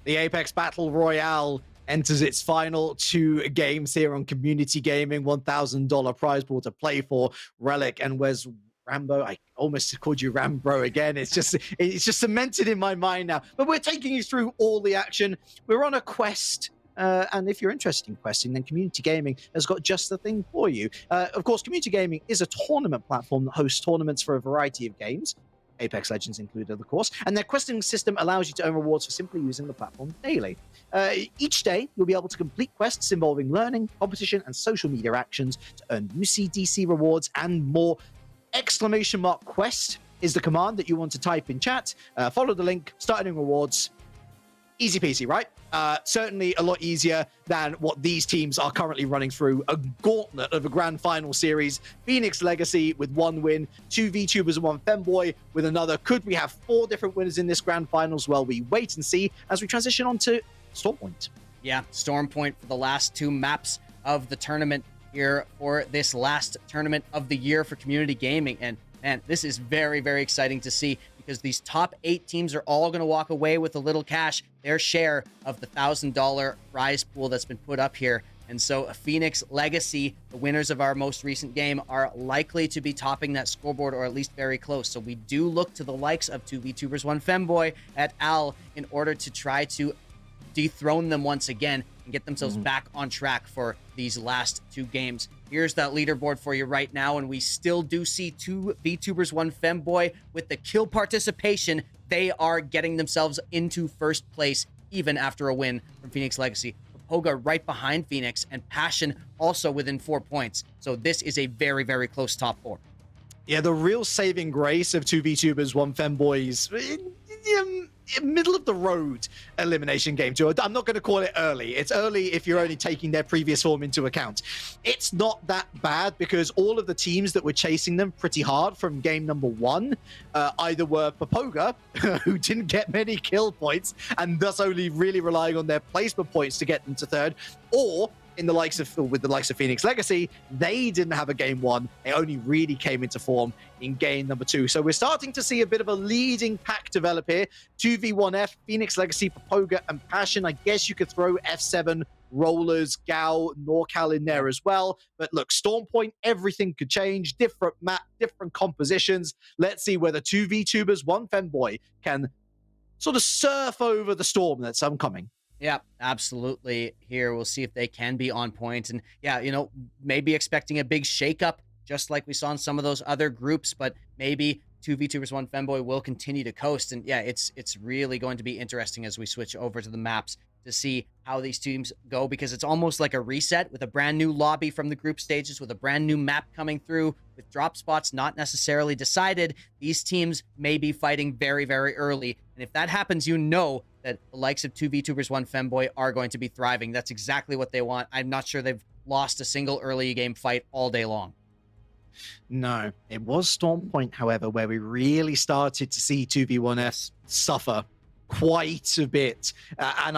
The Apex Battle Royale enters its final 2 games here on Community Gaming. $1,000 prize pool to play for. Relic and Wes Rambo. I almost called you Rambo again. It's just cemented in my mind now. But we're taking you through all the action. We're on a quest. And if you're interested in questing, then Community Gaming has got just the thing for you. Of course, Community Gaming is a tournament platform that hosts tournaments for a variety of games, Apex Legends included, of course, and their questing system allows you to earn rewards for simply using the platform daily. Each day, you'll be able to complete quests involving learning, competition, and social media actions to earn UCDC rewards and more. !quest is the command that you want to type in chat. Follow the link, start earning rewards. Easy peasy, right? Certainly a lot easier than what these teams are currently running through. A gauntlet of a grand final series. Phoenix Legacy with 1 win, 2 VTubers and 1 Femboy with another. Could we have 4 different winners in this grand finals? Well, we wait and see as we transition on to Stormpoint. Yeah, Stormpoint for the last 2 maps of the tournament here for this last tournament of the year for Community Gaming. And man, this is very, very exciting to see, because these top 8 teams are all going to walk away with a little cash, their share of the $1,000 prize pool that's been put up here. And so Phoenix Legacy, the winners of our most recent game, are likely to be topping that scoreboard, or at least very close. So we do look to the likes of 2 VTubers, 1 Femboy at Al in order to try to dethrone them once again and get themselves back on track for these last 2 games. Here's that leaderboard for you right now, and we still do see 2 VTubers, 1 Femboy with the kill participation. They are getting themselves into first place even after a win from Phoenix Legacy. Poga right behind Phoenix, and Passion also within 4 points. So this is a very, very close top 4. Yeah, the real saving grace of 2 VTubers, 1 Femboys, middle of the road elimination game too. I'm not going to call it early. It's early if you're only taking their previous form into account. It's not that bad, because all of the teams that were chasing them pretty hard from game number 1 either were Papoga, who didn't get many kill points and thus only really relying on their placement points to get them to 3rd, or with the likes of Phoenix Legacy, they didn't have a game 1. They only really came into form in game number 2. So we're starting to see a bit of a leading pack develop here. 2v1F, Phoenix Legacy, Papoga, and Passion. I guess you could throw F7, Rollers, Gal, NorCal in there as well. But look, Stormpoint, everything could change. Different map, different compositions. Let's see whether 2 VTubers, 1 Femboy can sort of surf over the storm that's coming. Yeah, absolutely. Here, we'll see if they can be on point. And yeah, maybe expecting a big shakeup, just like we saw in some of those other groups, but maybe 2 VTubers, 1 Femboy will continue to coast. And yeah, it's really going to be interesting as we switch over to the maps to see how these teams go, because it's almost like a reset with a brand new lobby from the group stages, with a brand new map coming through, with drop spots not necessarily decided. These teams may be fighting very, very early. And if that happens, that the likes of 2 VTubers, 1 Femboy are going to be thriving. That's exactly what they want. I'm not sure they've lost a single early game fight all day long. No, it was Stormpoint, however, where we really started to see 2v1S suffer quite a bit. And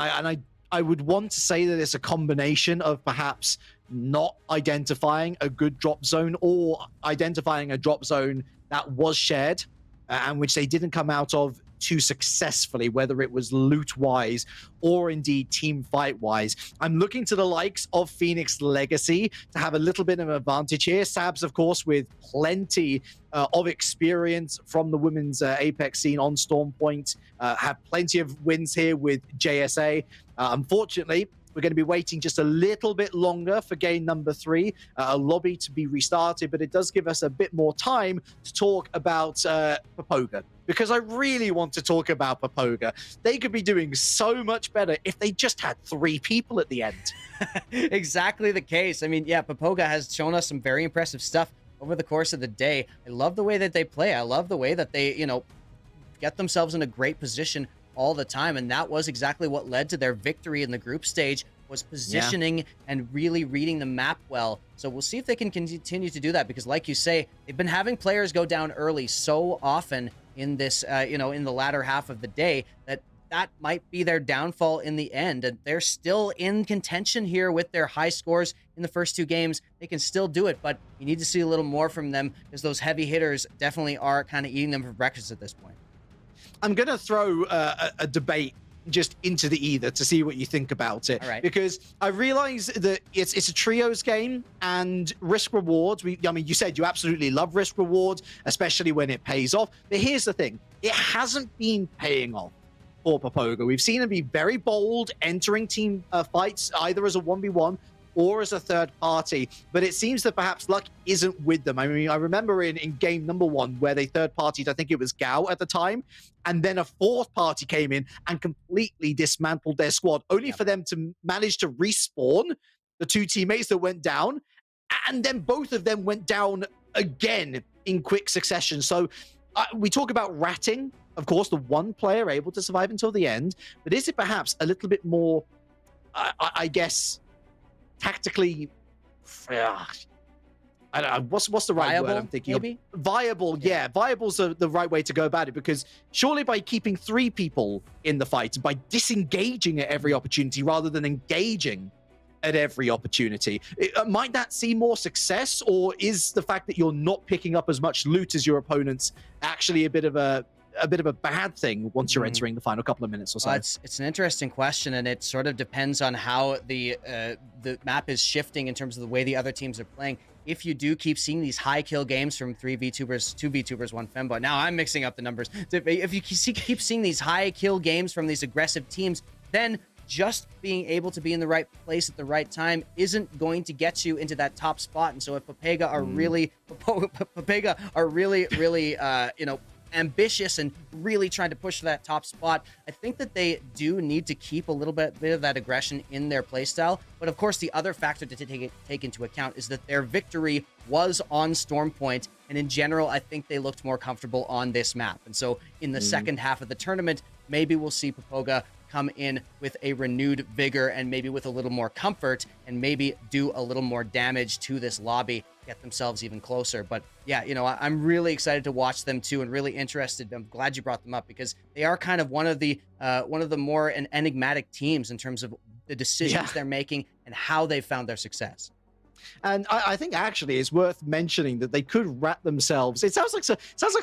I would want to say that it's a combination of perhaps not identifying a good drop zone, or identifying a drop zone that was shared and which they didn't come out of too successfully, whether it was loot-wise or indeed team fight-wise. I'm looking to the likes of Phoenix Legacy to have a little bit of an advantage here. Sabs, of course, with plenty of experience from the women's Apex scene on Stormpoint, have plenty of wins here with JSA. Unfortunately, we're going to be waiting just a little bit longer for game number 3, a lobby to be restarted, but it does give us a bit more time to talk about Papoga, because I really want to talk about Papoga. They could be doing so much better if they just had 3 people at the end. Exactly the case. I mean, yeah, Papoga has shown us some very impressive stuff over the course of the day. I love the way that they play. I love the way that they, get themselves in a great position all the time, and that was exactly what led to their victory in the group stage, was positioning and really reading the map well. So we'll see if they can continue to do that, because like you say, they've been having players go down early so often in this in the latter half of the day, that might be their downfall in the end. And they're still in contention here with their high scores in the first 2 games. They can still do it, but you need to see a little more from them, because those heavy hitters definitely are kind of eating them for breakfast at this point. I'm going to throw a debate just into the ether to see what you think about it. All right. Because I realize that it's a trios game and risk rewards. I mean, you said you absolutely love risk rewards, especially when it pays off. But here's the thing. It hasn't been paying off for Papoga. We've seen him be very bold, entering team fights, either as a 1v1 or as a third party, but it seems that perhaps luck isn't with them. I mean, I remember in game number 1 where they third partied, I think it was Gao at the time, and then a fourth party came in and completely dismantled their squad, only for them to manage to respawn the 2 teammates that went down, and then both of them went down again in quick succession. So we talk about ratting, of course, the one player able to survive until the end, but is it perhaps a little bit more, I guess, tactically, I don't know, what's the right Viable, word I'm thinking maybe? of? Viable, yeah. Viable's the right way to go about it, because surely by keeping 3 people in the fight, by disengaging at every opportunity rather than engaging at every opportunity, might that see more success, or is the fact that you're not picking up as much loot as your opponents actually a bit of a bad thing once you're entering the final couple of minutes or so? Well, it's an interesting question, and it sort of depends on how the map is shifting in terms of the way the other teams are playing. If you do keep seeing these high kill games from 3 VTubers, 2 VTubers, 1 Fembo, now I'm mixing up the numbers. If you keep seeing these high kill games from these aggressive teams, then just being able to be in the right place at the right time isn't going to get you into that top spot. And so if Papoga are really ambitious and really trying to push for that top spot, I think that they do need to keep a little bit of that aggression in their playstyle. But of course, the other factor to take into account is that their victory was on Stormpoint, and in general, I think they looked more comfortable on this map. And so in the second half of the tournament, maybe we'll see Papoga come in with a renewed vigor and maybe with a little more comfort, and maybe do a little more damage to this lobby, get themselves even closer. But yeah, I'm really excited to watch them too, and really interested. I'm glad you brought them up, because they are kind of one of the more enigmatic teams in terms of the decisions they're making and how they found their success. And I think actually it's worth mentioning that they could rat themselves. It sounds like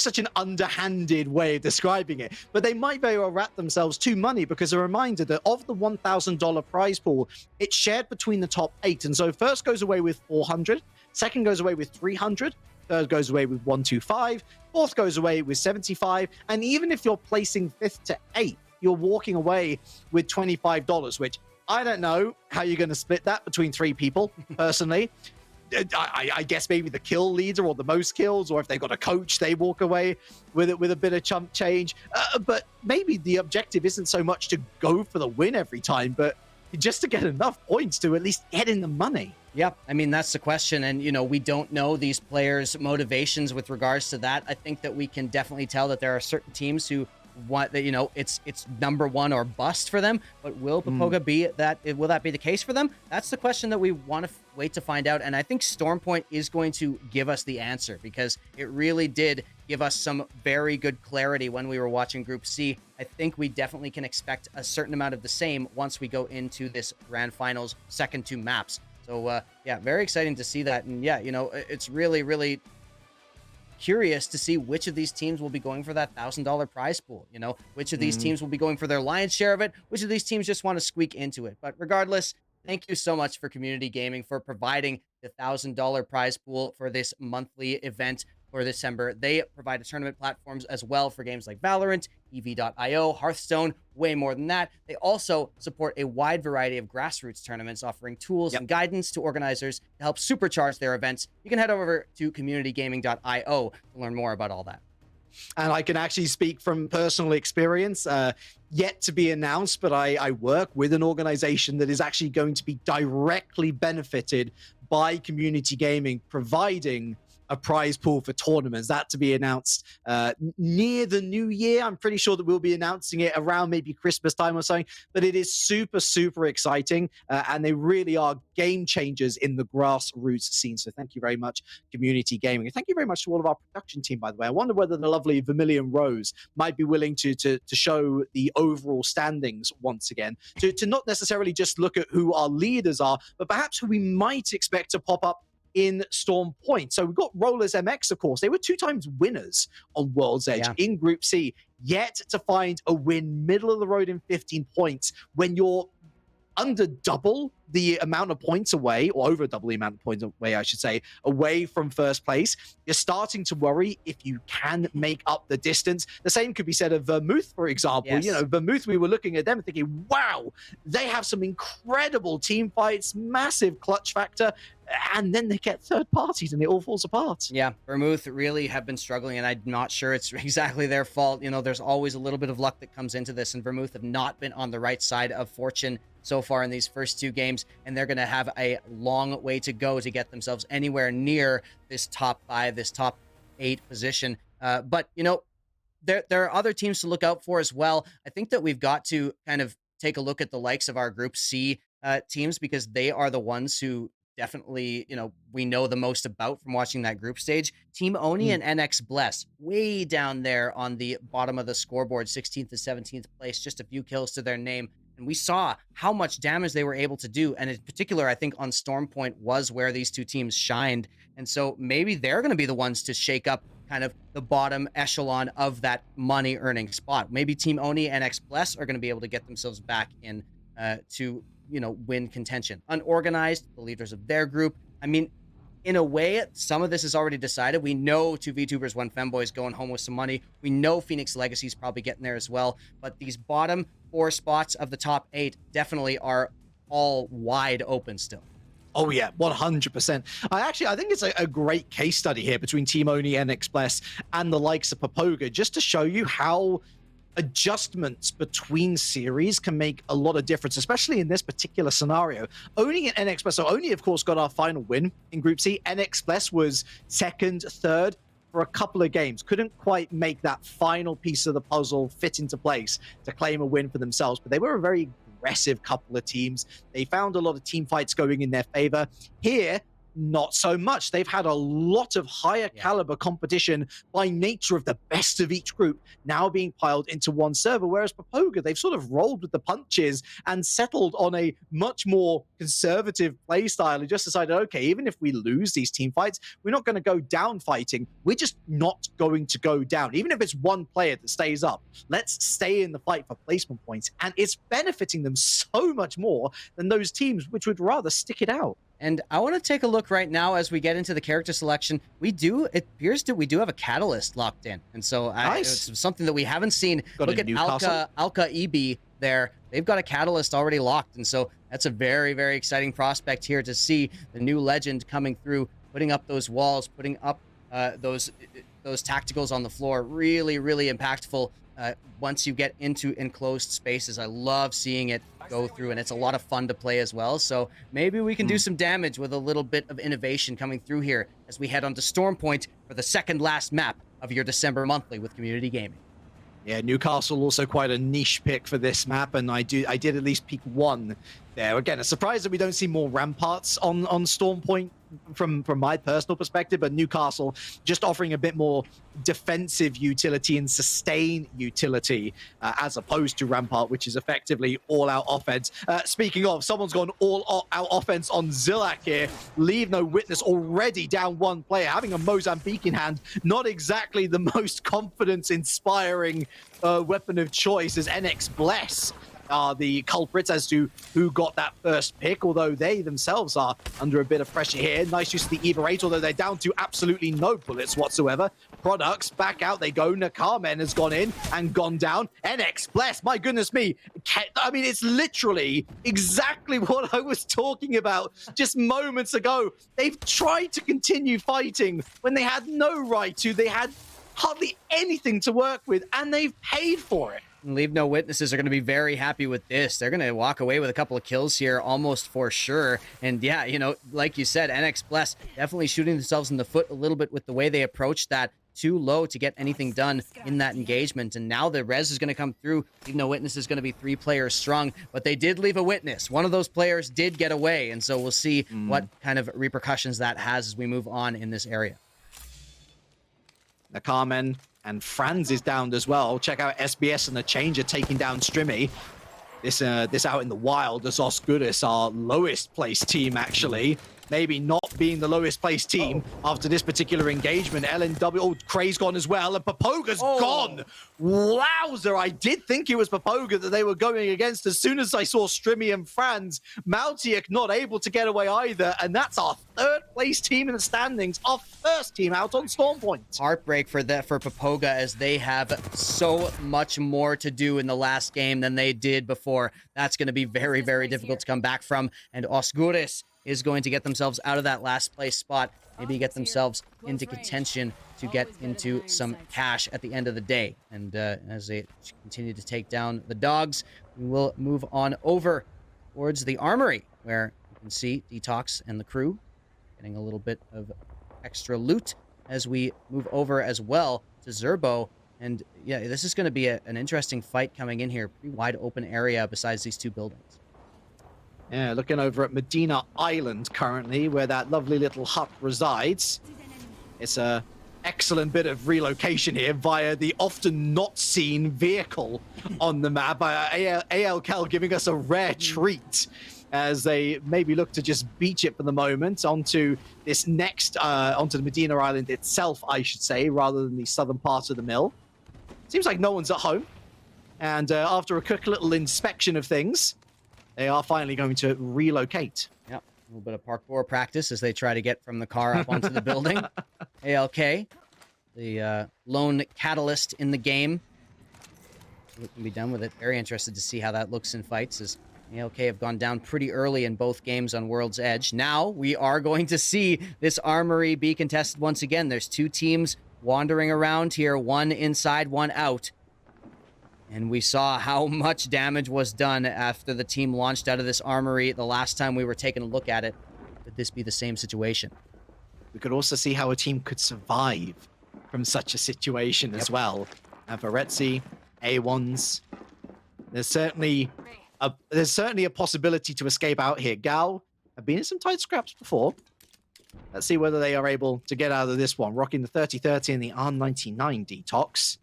such an underhanded way of describing it, but they might very well rat themselves to money, because a reminder that of the $1,000 prize pool, it's shared between the top 8. And so first goes away with 400, second goes away with 300, third goes away with 125, fourth goes away with 75, and even if you're placing 5th to 8th, you're walking away with $25, which I don't know how you're going to split that between 3 people, personally. I guess maybe the kill leader or the most kills, or if they've got a coach, they walk away with a bit of chump change. But maybe the objective isn't so much to go for the win every time, but just to get enough points to at least get in the money. Yeah, I mean, that's the question. And, we don't know these players' motivations with regards to that. I think that we can definitely tell that there are certain teams who want that, it's number 1 or bust for them. But will Papoga be that? Will that be the case for them? That's the question that we want to wait to find out. And I think Stormpoint is going to give us the answer, because it really did give us some very good clarity when we were watching Group C. I think we definitely can expect a certain amount of the same once we go into this grand finals second 2 maps. So yeah, very exciting to see that. And yeah, it's really, really curious to see which of these teams will be going for that $1,000 prize pool. Which of these teams will be going for their lion's share of it, which of these teams just want to squeak into it. But regardless, thank you so much for Community Gaming for providing the $1,000 prize pool for this monthly event for December. They provide tournament platforms as well for games like Valorant, EV.io, Hearthstone, way more than that. They also support a wide variety of grassroots tournaments, offering tools and guidance to organizers to help supercharge their events. You can head over to communitygaming.io to learn more about all that. And I can actually speak from personal experience, yet to be announced, but I work with an organization that is actually going to be directly benefited by Community Gaming, providing a prize pool for tournaments. That to be announced near the new year. I'm pretty sure that we'll be announcing it around maybe Christmas time or something, but it is super, super exciting. And they really are game changers in the grassroots scene. So thank you very much, Community Gaming. And thank you very much to all of our production team, by the way. I wonder whether the lovely Vermilion Rose might be willing to show the overall standings once again, to not necessarily just look at who our leaders are, but perhaps who we might expect to pop up in Stormpoint. So we've got Rollers MX, of course. They were 2 times winners on World's Edge in Group C yet to find a win middle of the road in 15 points when you're under double the amount of points away, or over double the amount of points away, I should say, away from first place, you're starting to worry if you can make up the distance. The same could be said of Vermouth, for example. Yes. You know, Vermouth, we were looking at them and thinking, wow, they have some incredible team fights, massive clutch factor, and then they get third parties and it all falls apart. Yeah, Vermouth really have been struggling, and I'm not sure it's exactly their fault. You know, there's always a little bit of luck that comes into this, and Vermouth have not been on the right side of fortune so far in these first two games, and they're going to have a long way to go to get themselves anywhere near this top 5, this top 8 position. But, you know, there are other teams to look out for as well. I think that we've got to kind of take a look at the likes of our Group C teams, because they are the ones who definitely, you know, we know the most about from watching that group stage. Team Oni and NX Bless, way down there on the bottom of the scoreboard, 16th to 17th place, just a few kills to their name. And we saw how much damage they were able to do. And in particular, I think on Storm Point was where these two teams shined. And so maybe they're going to be the ones to shake up kind of the bottom echelon of that money earning spot. Maybe Team Oni and NX Bless are going to be able to get themselves back in to, you know, win contention. Unorganized, the leaders of their group. I mean, in a way, some of this is already decided. We know 2 VTubers, 1 Femboy going home with some money. We know Phoenix Legacy's probably getting there as well. But these bottom 4 spots of the top 8 definitely are all wide open still. Oh yeah, 100%. I think it's a great case study here between Team Oni, NX Bless, and the likes of Papoga, just to show you how adjustments between series can make a lot of difference, especially in this particular scenario. Oni and NX Bless, so Oni, of course, got our final win in Group C. NX Bless was second, third for a couple of games. Couldn't quite make that final piece of the puzzle fit into place to claim a win for themselves, but they were a very aggressive couple of teams. They found a lot of team fights going in their favor. Here, not so much. They've had a lot of higher caliber competition by nature of the best of each group now being piled into one server, whereas Papoga, they've sort of rolled with the punches and settled on a much more conservative play style and just decided, okay, even if we lose these team fights, we're not going to go down fighting. We're just not going to go down. Even if it's one player that stays up, let's stay in the fight for placement points. And it's benefiting them so much more than those teams which would rather stick it out. And I want to take a look right now as we get into the character selection. It appears that we do have a Catalyst locked in. And so nice. It's something that we haven't seen. Got Look at Alka EB there. They've got a Catalyst already locked. And so that's a very, very exciting prospect here to see the new legend coming through, putting up those walls, putting up those tacticals on the floor. Really, really impactful once you get into enclosed spaces. I love seeing it go through, and it's a lot of fun to play as well. So maybe we can do some damage with a little bit of innovation coming through here as we head on to Storm Point for the second last map of your December monthly with Community Gaming. Yeah, Newcastle also quite a niche pick for this map, and I did at least pick one there. Again, a surprise that we don't see more ramparts on Storm Point from my personal perspective, but Newcastle just offering a bit more defensive utility and sustain utility as opposed to Rampart, which is effectively all-out offense. Speaking of, someone's gone all-out offense on Zilak here. Leave No Witness already down one player, having a Mozambique in hand. Not exactly the most confidence-inspiring weapon of choice as NX Bless are the culprits as to who got that first pick, although they themselves are under a bit of pressure here. Nice use of the Eva 8, although they're down to absolutely no bullets whatsoever. Products, back out they go. Nakamen has gone in and gone down. NX Bless, my goodness me. I mean, it's literally exactly what I was talking about just moments ago. They've tried to continue fighting when they had no right to. They had hardly anything to work with, and they've paid for it. Leave No Witnesses are going to be very happy with this. They're going to walk away with a couple of kills here almost for sure. And yeah, you know, like you said, NX Bless definitely shooting themselves in the foot a little bit with the way they approached that. Too low to get anything done in that engagement. And now the res is going to come through. Leave No Witness is going to be 3 players strong, but they did leave a witness. One of those players did get away. And so we'll see what kind of repercussions that has as we move on in this area. Nakamen and Franz is down as well. Check out SBS and the Changer taking down Strimmy. This out in the wild as Osgoodis, our lowest placed team actually. maybe not being the lowest placed team after this particular engagement. LNW, oh, Kray's gone as well, and Papoga's gone. Wowzer, I did think it was Papoga that they were going against as soon as I saw Strimmy and Franz. Maltiak not able to get away either, and that's our third place team in the standings, our first team out on Storm Point. Heartbreak for Papoga, as they have so much more to do in the last game than they did before. That's going to be very, very difficult to come back from, and Oscuris is going to get themselves out of that last place spot, maybe get themselves into contention to get into some cash at the end of the day. And as they continue to take down the dogs, we will move on over towards the armory, where you can see Detox and the crew getting a little bit of extra loot as we move over as well to Zerbo. And yeah, this is going to be an interesting fight coming in here. Pretty wide open area besides these two buildings. Yeah, looking over at Medina Island currently, where that lovely little hut resides. It's a excellent bit of relocation here via the often not seen vehicle on the map. ALCal giving us a rare treat as they maybe look to just beach it for the moment onto this next, onto the Medina Island itself, I should say, rather than the southern part of the mill. Seems like no one's at home. And after a quick little inspection of things, they are finally going to relocate. Yep, a little bit of parkour practice as they try to get from the car up onto the building. ALK, the lone catalyst in the game. What can be done with it? Very interested to see how that looks in fights, as ALK have gone down pretty early in both games on World's Edge. Now we are going to see this armory be contested once again. There's two teams wandering around here, one inside, one out. And we saw how much damage was done after the team launched out of this armory the last time we were taking a look at it. Could this be the same situation? We could also see how a team could survive from such a situation as well. Avaretzi, A1s. There's certainly a possibility to escape out here. Gal have been in some tight scraps before. Let's see whether they are able to get out of this one. Rocking the 30-30 and the R99 Detox.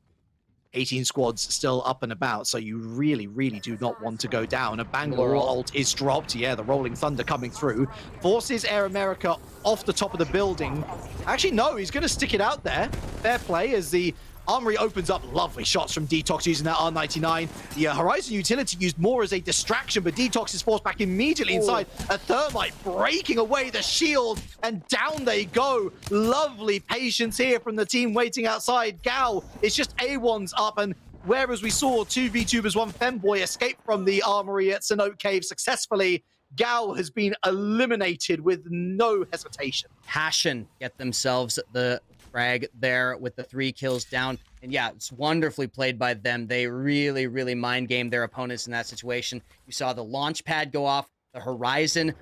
18 squads still up and about, so you really, really do not want to go down. A Bangalore ult is dropped. Yeah, the Rolling Thunder coming through. Forces Air America off the top of the building. Actually, no, he's going to stick it out there. Fair play as the Armory opens up. Lovely shots from Detox using that R99. The Horizon utility used more as a distraction, but Detox is forced back immediately inside. A Thermite breaking away the shield, and down they go. Lovely patience here from the team waiting outside. Gal, it's just A1's up, and whereas we saw two VTubers, one Femboy escape from the Armory at Cenote Cave successfully, Gal has been eliminated with no hesitation. Passion get themselves the frag there with the 3 kills down. And yeah, it's wonderfully played by them. They really, really mind gamed their opponents in that situation. You saw the launch pad go off. The Horizon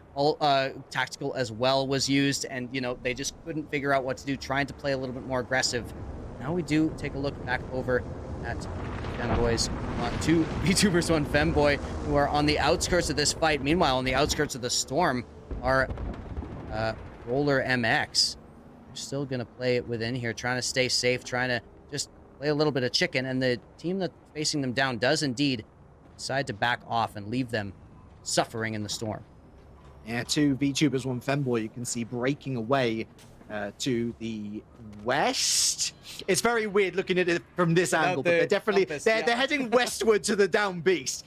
tactical as well was used. And, you know, they just couldn't figure out what to do, trying to play a little bit more aggressive. Now we do take a look back over at Femboys. 2 VTubers, 1 Femboy, who are on the outskirts of this fight. Meanwhile, on the outskirts of the storm are Roller MX. Still going to play it within here, trying to stay safe, trying to just play a little bit of chicken. And the team that's facing them down does indeed decide to back off and leave them suffering in the storm. Yeah, 2 VTubers, 1 Femboy, you can see breaking away to the west. It's very weird looking at it from this angle, but they're definitely they're heading westward to the down beast.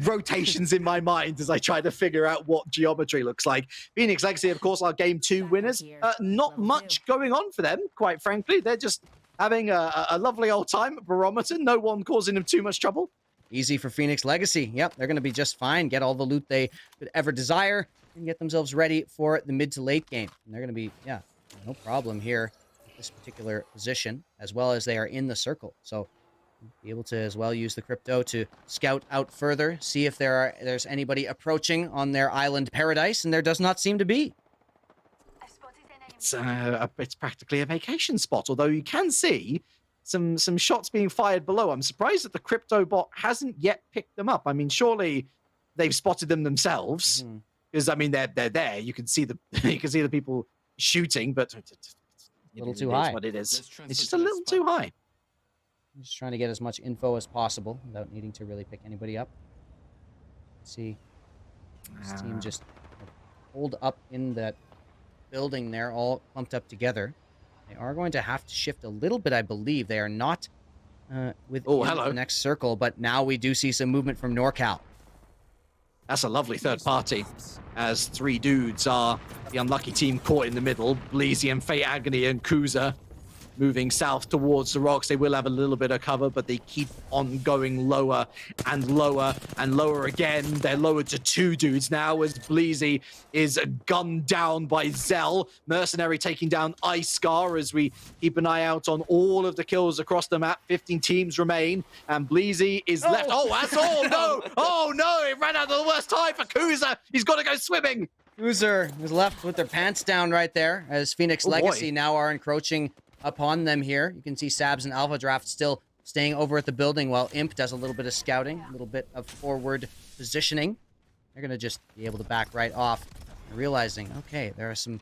Rotations in my mind as I try to figure out what geometry looks like. Phoenix Legacy, of course, our game 2 winners. Not much going on for them, quite frankly. They're just having a lovely old time at Barometer. No one causing them too much trouble. Easy for Phoenix Legacy. Yep, they're going to be just fine. Get all the loot they could ever desire and get themselves ready for the mid to late game. And they're going to be, yeah, no problem here at this particular position, as well as they are in the circle. So be able to as well use the crypto to scout out further, see if there's anybody approaching on their island paradise, and there does not seem to be. It's practically a vacation spot, although you can see some shots being fired below. I'm surprised that the crypto bot hasn't yet picked them up. I mean, surely they've spotted them themselves, because I mean they're there. You can see the people shooting, but a little too high. What it is, it's just a little too high. I'm just trying to get as much info as possible without needing to really pick anybody up. Let's see, this team just hold up in that building there, all clumped up together. They are going to have to shift a little bit, I believe. They are not within hello. the next circle, but now we do see some movement from NorCal. That's a lovely third party, as 3 dudes are the unlucky team caught in the middle. Bleezy and Fate Agony and Kuza moving south towards the rocks. They will have a little bit of cover, but they keep on going lower and lower and lower again. They're lowered to 2 dudes now as Bleezy is gunned down by Zell. Mercenary taking down Ice Scar as we keep an eye out on all of the kills across the map. 15 teams remain, and Bleezy is left. Oh, that's all. No. Oh, no. It ran out of the worst time for Kuza. He's got to go swimming. Kuza is left with their pants down right there as Phoenix Legacy now are encroaching upon them here. You can see Sabs and Alpha Draft still staying over at the building while Imp does a little bit of scouting, a little bit of forward positioning. They're going to just be able to back right off, realizing, okay, there are some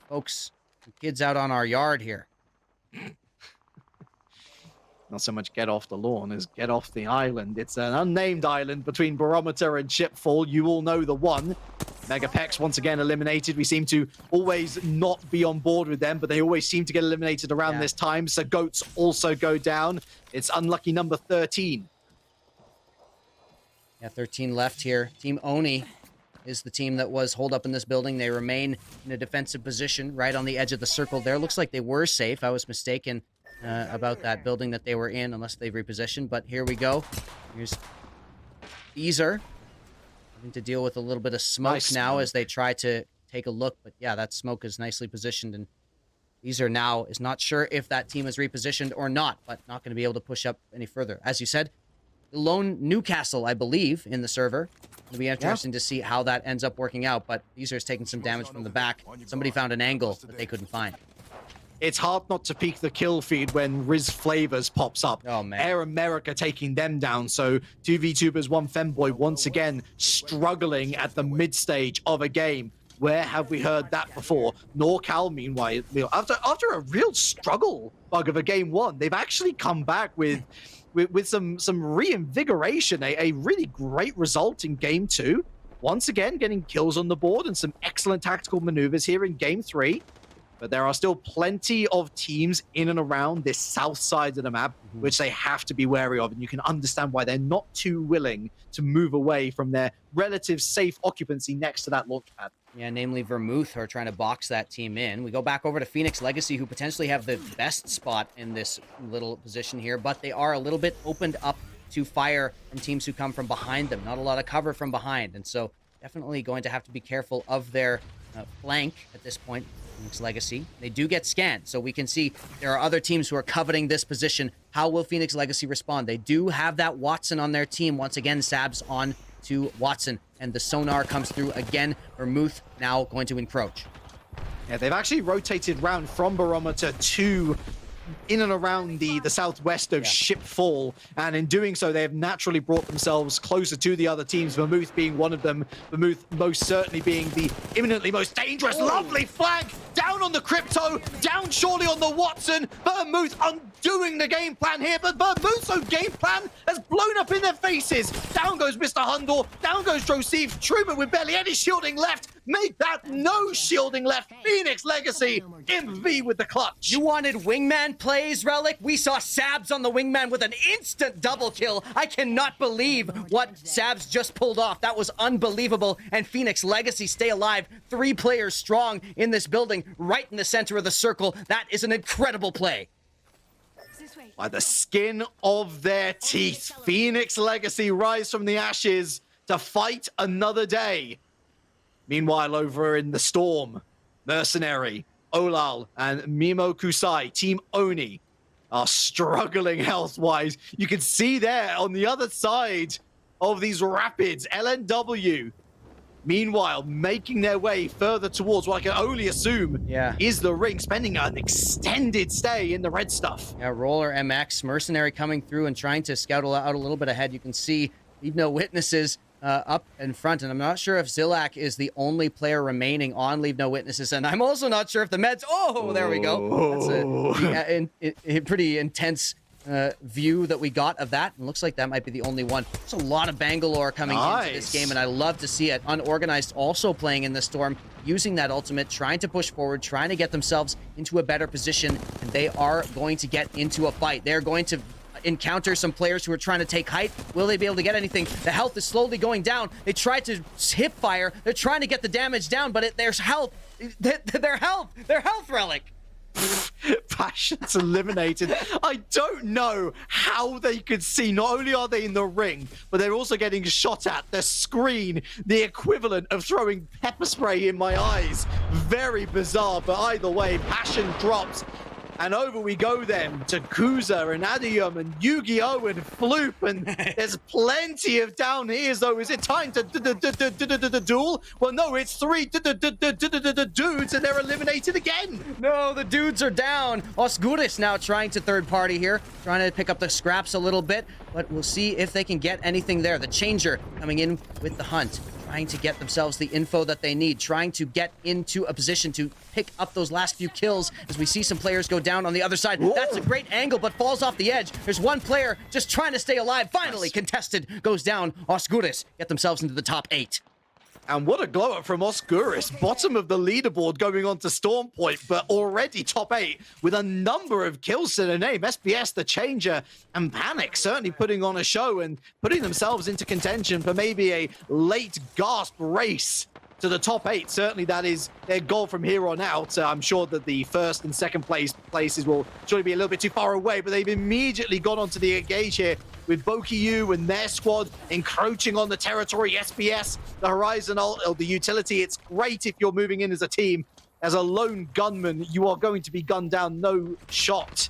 folks, some kids out on our yard here. Not so much get off the lawn as get off the island. It's an unnamed island between Barometer and Shipfall. You all know the one. Megapex once again eliminated. We seem to always not be on board with them, but they always seem to get eliminated around this time. So Goats also go down. It's unlucky number 13. Yeah, 13 left here. Team Oni is the team that was holed up in this building. They remain in a defensive position right on the edge of the circle there. Looks like they were safe. I was mistaken about that building that they were in, unless they've repositioned. But here we go. Here's Easer having to deal with a little bit of smoke now as they try to take a look. But yeah, that smoke is nicely positioned, and Easer now is not sure if that team is repositioned or not, but not going to be able to push up any further. As you said, lone Newcastle, I believe, in the server. It'll be interesting to see how that ends up working out, but Easer's taking some damage from the back. Somebody found an angle that they couldn't find. It's hard not to peek the kill feed when Riz Flavors pops up. Oh, man. Air America taking them down. So 2 VTubers, 1 Femboy once again struggling at the mid stage of a game. Where have we heard that before? NorCal, meanwhile, after a real struggle bug of a game 1, they've actually come back with some reinvigoration, a really great result in game 2. Once again, getting kills on the board and some excellent tactical maneuvers here in game 3. But there are still plenty of teams in and around this south side of the map, which they have to be wary of. And you can understand why they're not too willing to move away from their relative safe occupancy next to that launch pad. Yeah, namely Vermouth are trying to box that team in. We go back over to Phoenix Legacy, who potentially have the best spot in this little position here, but they are a little bit opened up to fire from teams who come from behind them. Not a lot of cover from behind, and so definitely going to have to be careful of their flank at this point. Phoenix Legacy. They do get scanned, so we can see there are other teams who are coveting this position. How will Phoenix Legacy respond? They do have that Watson on their team. Once again, Sabs on to Watson, and the sonar comes through again. Vermouth now going to encroach. Yeah, they've actually rotated round from Barometer to in and around the southwest of Shipfall, and in doing so they have naturally brought themselves closer to the other teams, Vermouth being one of them. Vermouth most certainly being the imminently most dangerous. Lovely flag down on the Crypto, down surely on the Watson. Vermouth undoing the game plan here, but Vermouth's own game plan has blown up in their faces. Down goes Mr. Hundor, down goes Joseph Truman with barely any shielding left. Make that no shielding left. Phoenix Legacy, MV with the clutch. You wanted wingman plays, Relic? We saw Sabs on the wingman with an instant double kill. I cannot believe what Sabs just pulled off. That was unbelievable. And Phoenix Legacy stay alive. 3 players strong in this building, right in the center of the circle. That is an incredible play. By the skin of their teeth, Phoenix Legacy rise from the ashes to fight another day. Meanwhile, over in the Storm, Mercenary, Olal, and Mimo Kusai, Team Oni, are struggling health-wise. You can see there on the other side of these rapids, LNW, meanwhile, making their way further towards what I can only assume is the ring, spending an extended stay in the red stuff. Yeah, Roller MX, Mercenary coming through and trying to scout out a little bit ahead. You can see Leave No Witnesses up in front, and I'm not sure if Zilak is the only player remaining on Leave No Witnesses, and I'm also not sure if the meds... Oh, there we go. That's a pretty intense view that we got of that. And looks like that might be the only one. There's a lot of Bangalore coming into this game, and I love to see it. Unorganized also playing in the Storm, using that ultimate, trying to push forward, trying to get themselves into a better position, and they are going to get into a fight. They're going to encounter some players who are trying to take height. Will they be able to get anything? The health is slowly going down. They tried to hip fire. They're trying to get the damage down, but their health relic. Passion's eliminated. I don't know how they could see. Not only are they in the ring, but they're also getting shot at. The screen, the equivalent of throwing pepper spray in my eyes. Very bizarre, but either way, Passion drops. And over we go then to Kuza and Adium and Yu-Gi-Oh! And Floop. And there's plenty of down here's though. Is it time to duel? Well, no, it's 3 dudes and they're eliminated again. No, the dudes are down. Osguris now trying to third party here, trying to pick up the scraps a little bit, but we'll see if they can get anything there. The Changer coming in with the hunt, trying to get themselves the info that they need, trying to get into a position to pick up those last few kills as we see some players go down on the other side. Whoa. That's a great angle, but falls off the edge. There's one player just trying to stay alive. Finally, contested, goes down. Osguris get themselves into the top 8. And what a glow up from Osguris, bottom of the leaderboard going on to Storm Point, but already top 8 with a number of kills to their name. SBS, the Changer, and Panic certainly putting on a show and putting themselves into contention for maybe a late gasp race to the top 8. Certainly that is their goal from here on out. I'm sure that the first and second places will surely be a little bit too far away, but they've immediately gone onto the engage here with Bokiyu and their squad encroaching on the territory. SBS, the Horizon ult, or the utility. It's great if you're moving in as a team. As a lone gunman, you are going to be gunned down, no shot.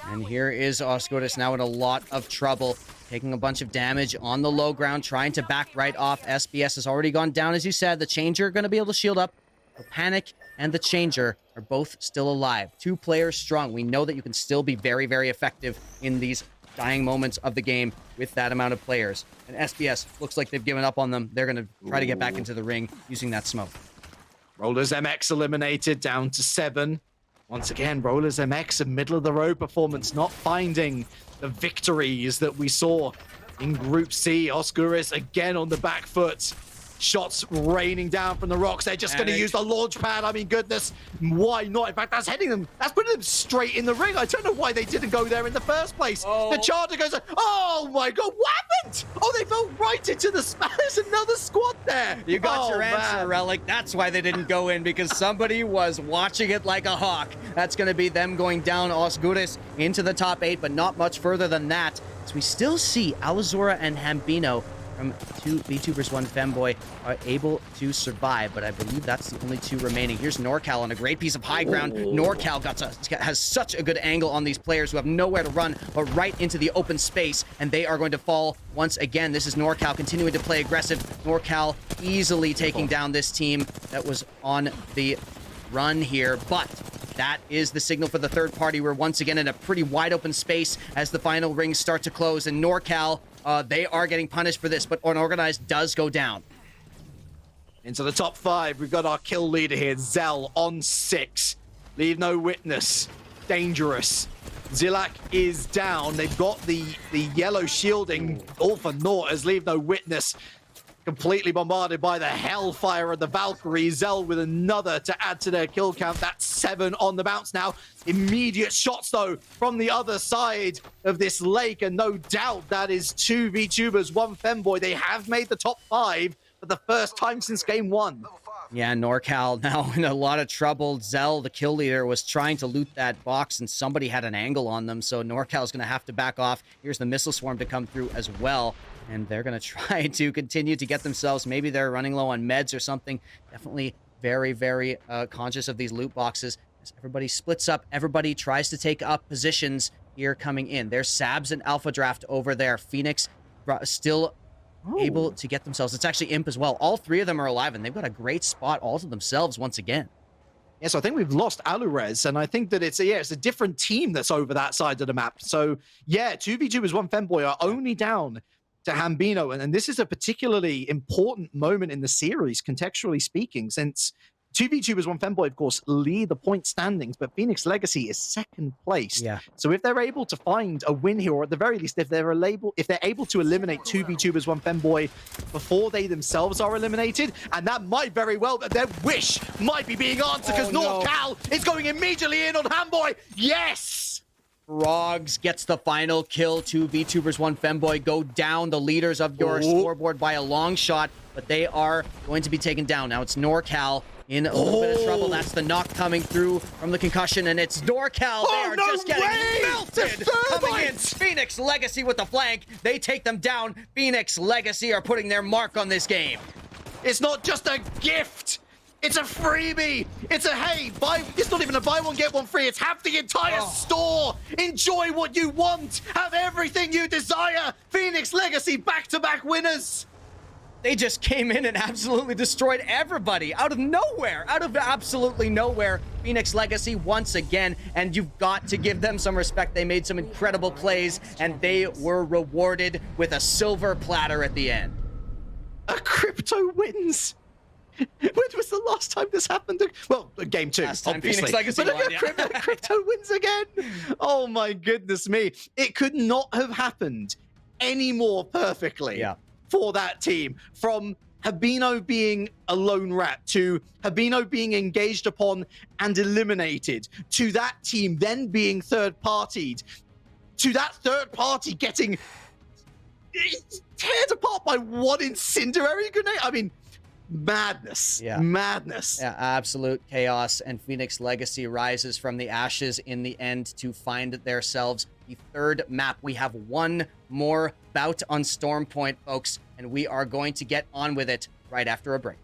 And here is Osguris now in a lot of trouble, taking a bunch of damage on the low ground, trying to back right off. SBS has already gone down, as you said. The Changer going to be able to shield up. The Panic and the Changer are both still alive. 2 players strong. We know that you can still be very, very effective in these dying moments of the game with that amount of players. And SBS looks like they've given up on them. They're going to try to get back into the ring using that smoke. Rollers MX eliminated down to 7. Once again, Rollers MX, a middle-of-the-road performance, not finding the victories that we saw in Group C. Osguris again on the back foot. Shots raining down from the rocks. They're just going to use the launch pad. I mean, goodness, why not? In fact, that's heading them. That's putting them straight in the ring. I don't know why they didn't go there in the first place. Oh. The charger goes, oh my God, what happened? Oh, they fell right into the smash. There's another squad there. You got your answer, man. Relic. That's why they didn't go in, because somebody was watching it like a hawk. That's going to be them going down Osguris into the top 8, but not much further than that. So we still see Alizora and Hambino from 2 VTubers 1 Femboy are able to survive, but I believe that's the only 2 remaining. Here's NorCal on a great piece of high ground. NorCal has such a good angle on these players who have nowhere to run, but right into the open space, and they are going to fall once again. This is NorCal continuing to play aggressive. NorCal easily taking down this team that was on the run here, but that is the signal for the third party. We're once again in a pretty wide open space as the final rings start to close, and NorCal, they are getting punished for this, but Unorganized does go down. Into the top 5, we've got our kill leader here, Zell on 6. Leave no witness. Dangerous. Zilak is down. They've got the yellow shielding, all for naught as Leave No Witness completely bombarded by the Hellfire of the Valkyrie. Zell with another to add to their kill count. That's 7 on the bounce now. Immediate shots, though, from the other side of this lake. And no doubt that is 2 VTubers, 1 Femboy. They have made the top 5 for the first time since game 1. Yeah, NorCal now in a lot of trouble. Zell, the kill leader, was trying to loot that box, and somebody had an angle on them, so NorCal is going to have to back off. Here's the missile swarm to come through as well, and they're going to try to continue to get themselves, maybe they're running low on meds or something. Definitely very, very conscious of these loot boxes. As everybody splits up, everybody tries to take up positions here coming in. There's Sabs and Alpha Draft over there. Phoenix still able to get themselves. It's actually Imp as well. All 3 of them are alive, and they've got a great spot all to themselves once again. Yeah, so I think we've lost Alurez, and I think that it's a different team that's over that side of the map. So yeah, 2 VTubers, 1 Femboy are only down to Hambino, and this is a particularly important moment in the series, contextually speaking, since Two VTubers, one Femboy, of course, lead the point standings, but Phoenix Legacy is second place. Yeah. So if they're able to find a win here, or at the very least, if they're able to eliminate two VTubers, one Femboy before they themselves are eliminated, and that might very well, their wish might be being answered because no. NorCal is going immediately in on Hamboy. Yes! Frogs gets the final kill. Two VTubers, one Femboy go down, the leaders of your scoreboard by a long shot, but they are going to be taken down. Now it's NorCal in a little bit of trouble. That's the knock coming through from the concussion, and it's NorCal. They are just getting melted. Coming in, Phoenix Legacy with the flank. They take them down. Phoenix Legacy are putting their mark on this game. It's not just a gift. It's a freebie. It's a, hey, it's not even a buy one, get one free. It's have the entire store. Enjoy what you want. Have everything you desire. Phoenix Legacy back-to-back winners. They just came in and absolutely destroyed everybody out of nowhere, out of absolutely nowhere. Phoenix Legacy once again, and you've got to give them some respect. They made some incredible plays, and they were rewarded with a silver platter at the end. A Crypto wins. When was the last time this happened? Well, game two, Last time obviously. Phoenix Legacy But won, yeah. Crypto wins again. Oh my goodness me. It could not have happened any more perfectly for that team. From Habino being a lone rat to Habino being engaged upon and eliminated to that team then being third-partied to that third party getting teared apart by one incendiary grenade. I mean, madness. Madness. Yeah, absolute chaos. And Phoenix Legacy rises from the ashes in the end to find themselves the third map. We have one more bout on Storm Point, folks, and we are going to get on with it right after a break.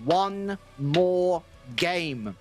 one more game.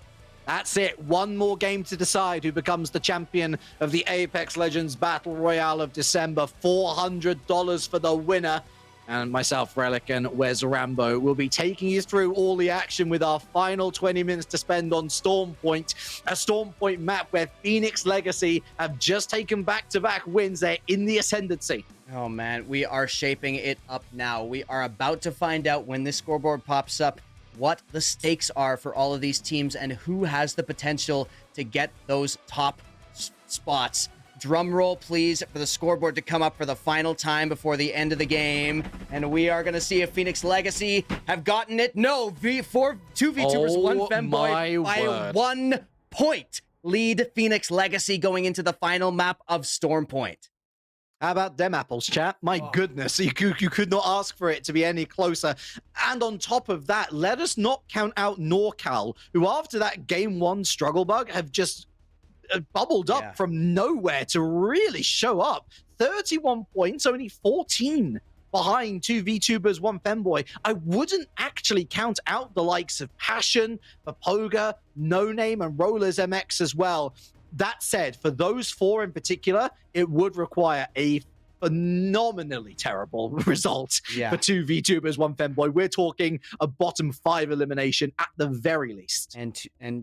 That's it. One more game to decide who becomes the champion of the Apex Legends Battle Royale of December. $400 for the winner. And myself, Relic, and Wes Rambo will be taking you through all the action with our final 20 minutes to spend on Stormpoint, a Stormpoint map where Phoenix Legacy have just taken back-to-back wins. They're in the ascendancy. Oh man, we are shaping it up now. We are about to find out when this scoreboard pops up what the stakes are for all of these teams and who has the potential to get those top spots. Drum roll, please, for the scoreboard to come up for the final time before the end of the game. And we are going to see if Phoenix Legacy have gotten it. No, two VTubers, one Femboy by 1 point. Lead Phoenix Legacy going into the final map of Stormpoint. How about them apples, chat? My goodness, you could not ask for it to be any closer. And on top of that, let us not count out NorCal, who after that Game 1 struggle bug have just bubbled up from nowhere to really show up. 31 points, only 14 behind two VTubers, one Femboy. I wouldn't actually count out the likes of Passion, Papoga, No Name, and Rollers MX as well. That said, for those four in particular, it would require a phenomenally terrible result for two VTubers, one Femboy. We're talking a bottom 5 elimination at the very least. And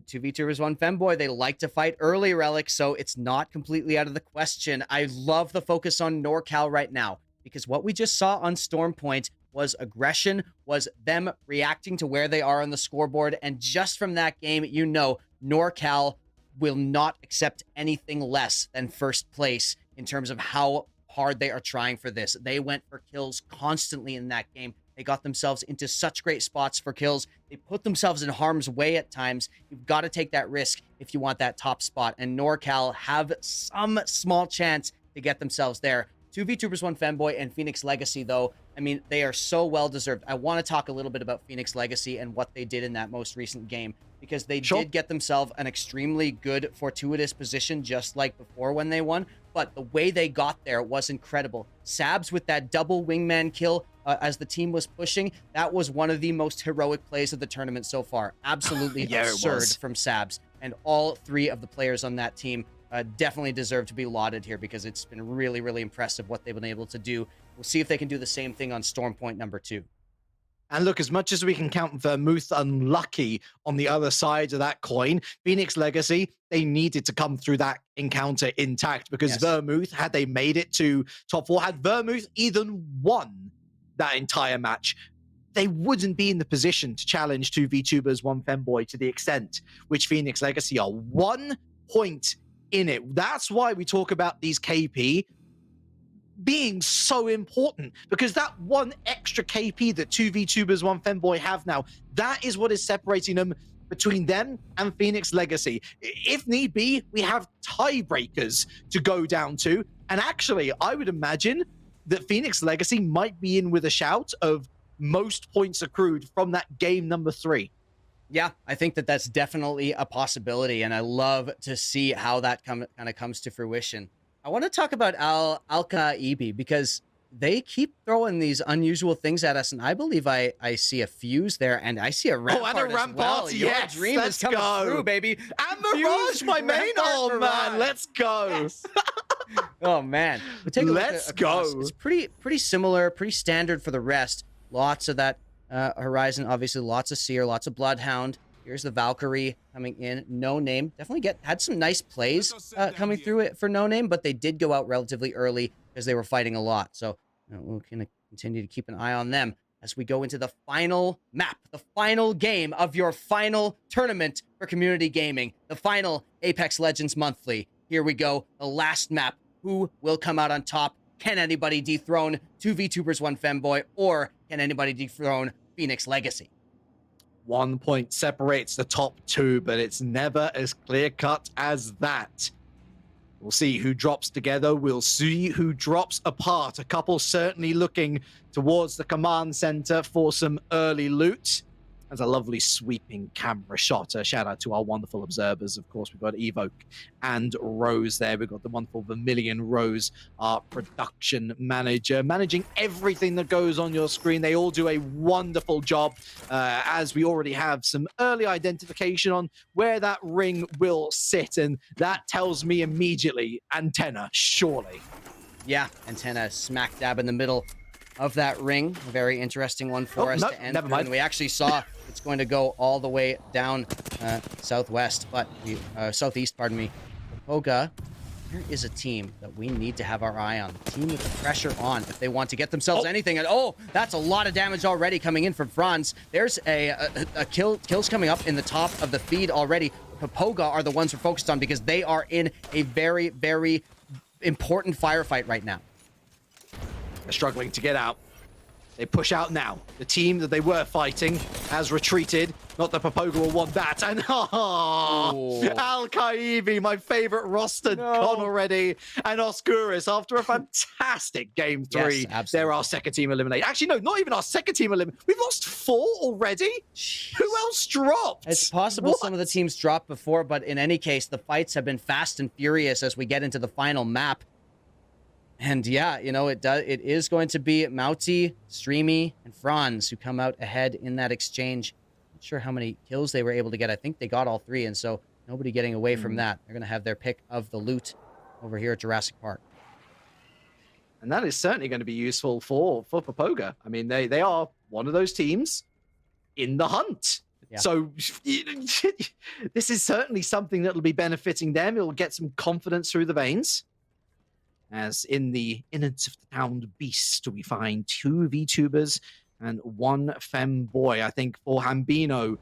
two VTubers, one Femboy, they like to fight early, Relic, so it's not completely out of the question. I love the focus on NorCal right now, because what we just saw on Stormpoint was aggression, was them reacting to where they are on the scoreboard, and just from that game, you know, NorCal will not accept anything less than first place in terms of how hard they are trying for this. They went for kills constantly in that game. They got themselves into such great spots for kills. They put themselves in harm's way at times. You've got to take that risk if you want that top spot. And NorCal have some small chance to get themselves there. Two VTubers, one Femboy, and Phoenix Legacy, though, I mean, they are so well-deserved. I want to talk a little bit about Phoenix Legacy and what they did in that most recent game, because they did get themselves an extremely good fortuitous position just like before when they won, but the way they got there was incredible. Sabs with that double wingman kill as the team was pushing, that was one of the most heroic plays of the tournament so far. Absolutely absurd from Sabs, and all 3 of the players on that team definitely deserve to be lauded here, because it's been really, really impressive what they've been able to do. We'll see if they can do the same thing on Stormpoint number 2. And look, as much as we can count Vermouth unlucky on the other side of that coin, Phoenix Legacy, they needed to come through that encounter intact, because Vermouth, had they made it to top 4, had Vermouth even won that entire match, they wouldn't be in the position to challenge two VTubers, one Femboy to the extent which Phoenix Legacy are. 1 point in it. That's why we talk about these KP being so important, because that 1 extra KP that two VTubers, one Femboy have now, that is what is separating them between them and Phoenix Legacy. If need be, we have tiebreakers to go down to. And actually, I would imagine that Phoenix Legacy might be in with a shout of most points accrued from that game number 3. Yeah, I think that that's definitely a possibility, and I love to see how that kind of comes to fruition. I want to talk about Alka-EB, because they keep throwing these unusual things at us, and I believe I see a fuse there, and I see a Rampart and a Rampart, as well. Your dream is coming through, baby. And Mirage, my main. Oh, man, let's go. Yes. Oh, man. But take a look across. It's pretty similar, pretty standard for the rest. Lots of that Horizon, obviously, lots of Seer, lots of Bloodhound. Here's the Valkyrie coming in. No Name. Definitely had some nice plays coming through it for No Name, but they did go out relatively early because they were fighting a lot. So we're going to continue to keep an eye on them as we go into the final map, the final game of your final tournament for community gaming, the final Apex Legends Monthly. Here we go, the last map. Who will come out on top? Can anybody dethrone two VTubers, one Femboy, or can anybody dethrone Phoenix Legacy? 1 point separates the top 2, but it's never as clear-cut as that. We'll see who drops together. We'll see who drops apart. A couple certainly looking towards the command center for some early loot. That's a lovely sweeping camera shot. Shout out to our wonderful observers. Of course, we've got Evoke and Rose there. We've got the wonderful Vermilion Rose, our production manager, managing everything that goes on your screen. They all do a wonderful job, as we already have some early identification on where that ring will sit. And that tells me immediately, antenna, surely. Yeah, antenna smack dab in the middle of that ring. A very interesting one for us no, to end. never mind. And we actually saw it's going to go all the way down southwest, but southeast, pardon me. Poga, here is a team that we need to have our eye on. The team with the pressure on if they want to get themselves anything. And that's a lot of damage already coming in from Franz. There's a kills coming up in the top of the feed already. Poga are the ones we're focused on because they are in a very, very important firefight right now. They're struggling to get out. They push out now. The team that they were fighting has retreated. Not that Popoga will want that. And Al-Kaibi, my favorite roster, gone already. And Oscuris, after a fantastic game 3, Yes, they're our second team eliminated. Actually, no, not even our second team eliminated. We've lost 4 already? Jeez. Who else dropped? It's possible some of the teams dropped before, but in any case, the fights have been fast and furious as we get into the final map. And yeah, you know, it is going to be Mauti, Streamy, and Franz who come out ahead in that exchange. Not sure how many kills they were able to get. I think they got all 3, and so nobody getting away from that. They're going to have their pick of the loot over here at Jurassic Park. And that is certainly going to be useful for Popoga. I mean, they are one of those teams in the hunt. Yeah. So this is certainly something that will be benefiting them. It will get some confidence through the veins. As in the innards of the downed beast, we find 2 VTubers and 1 femboy. I think for Hambino,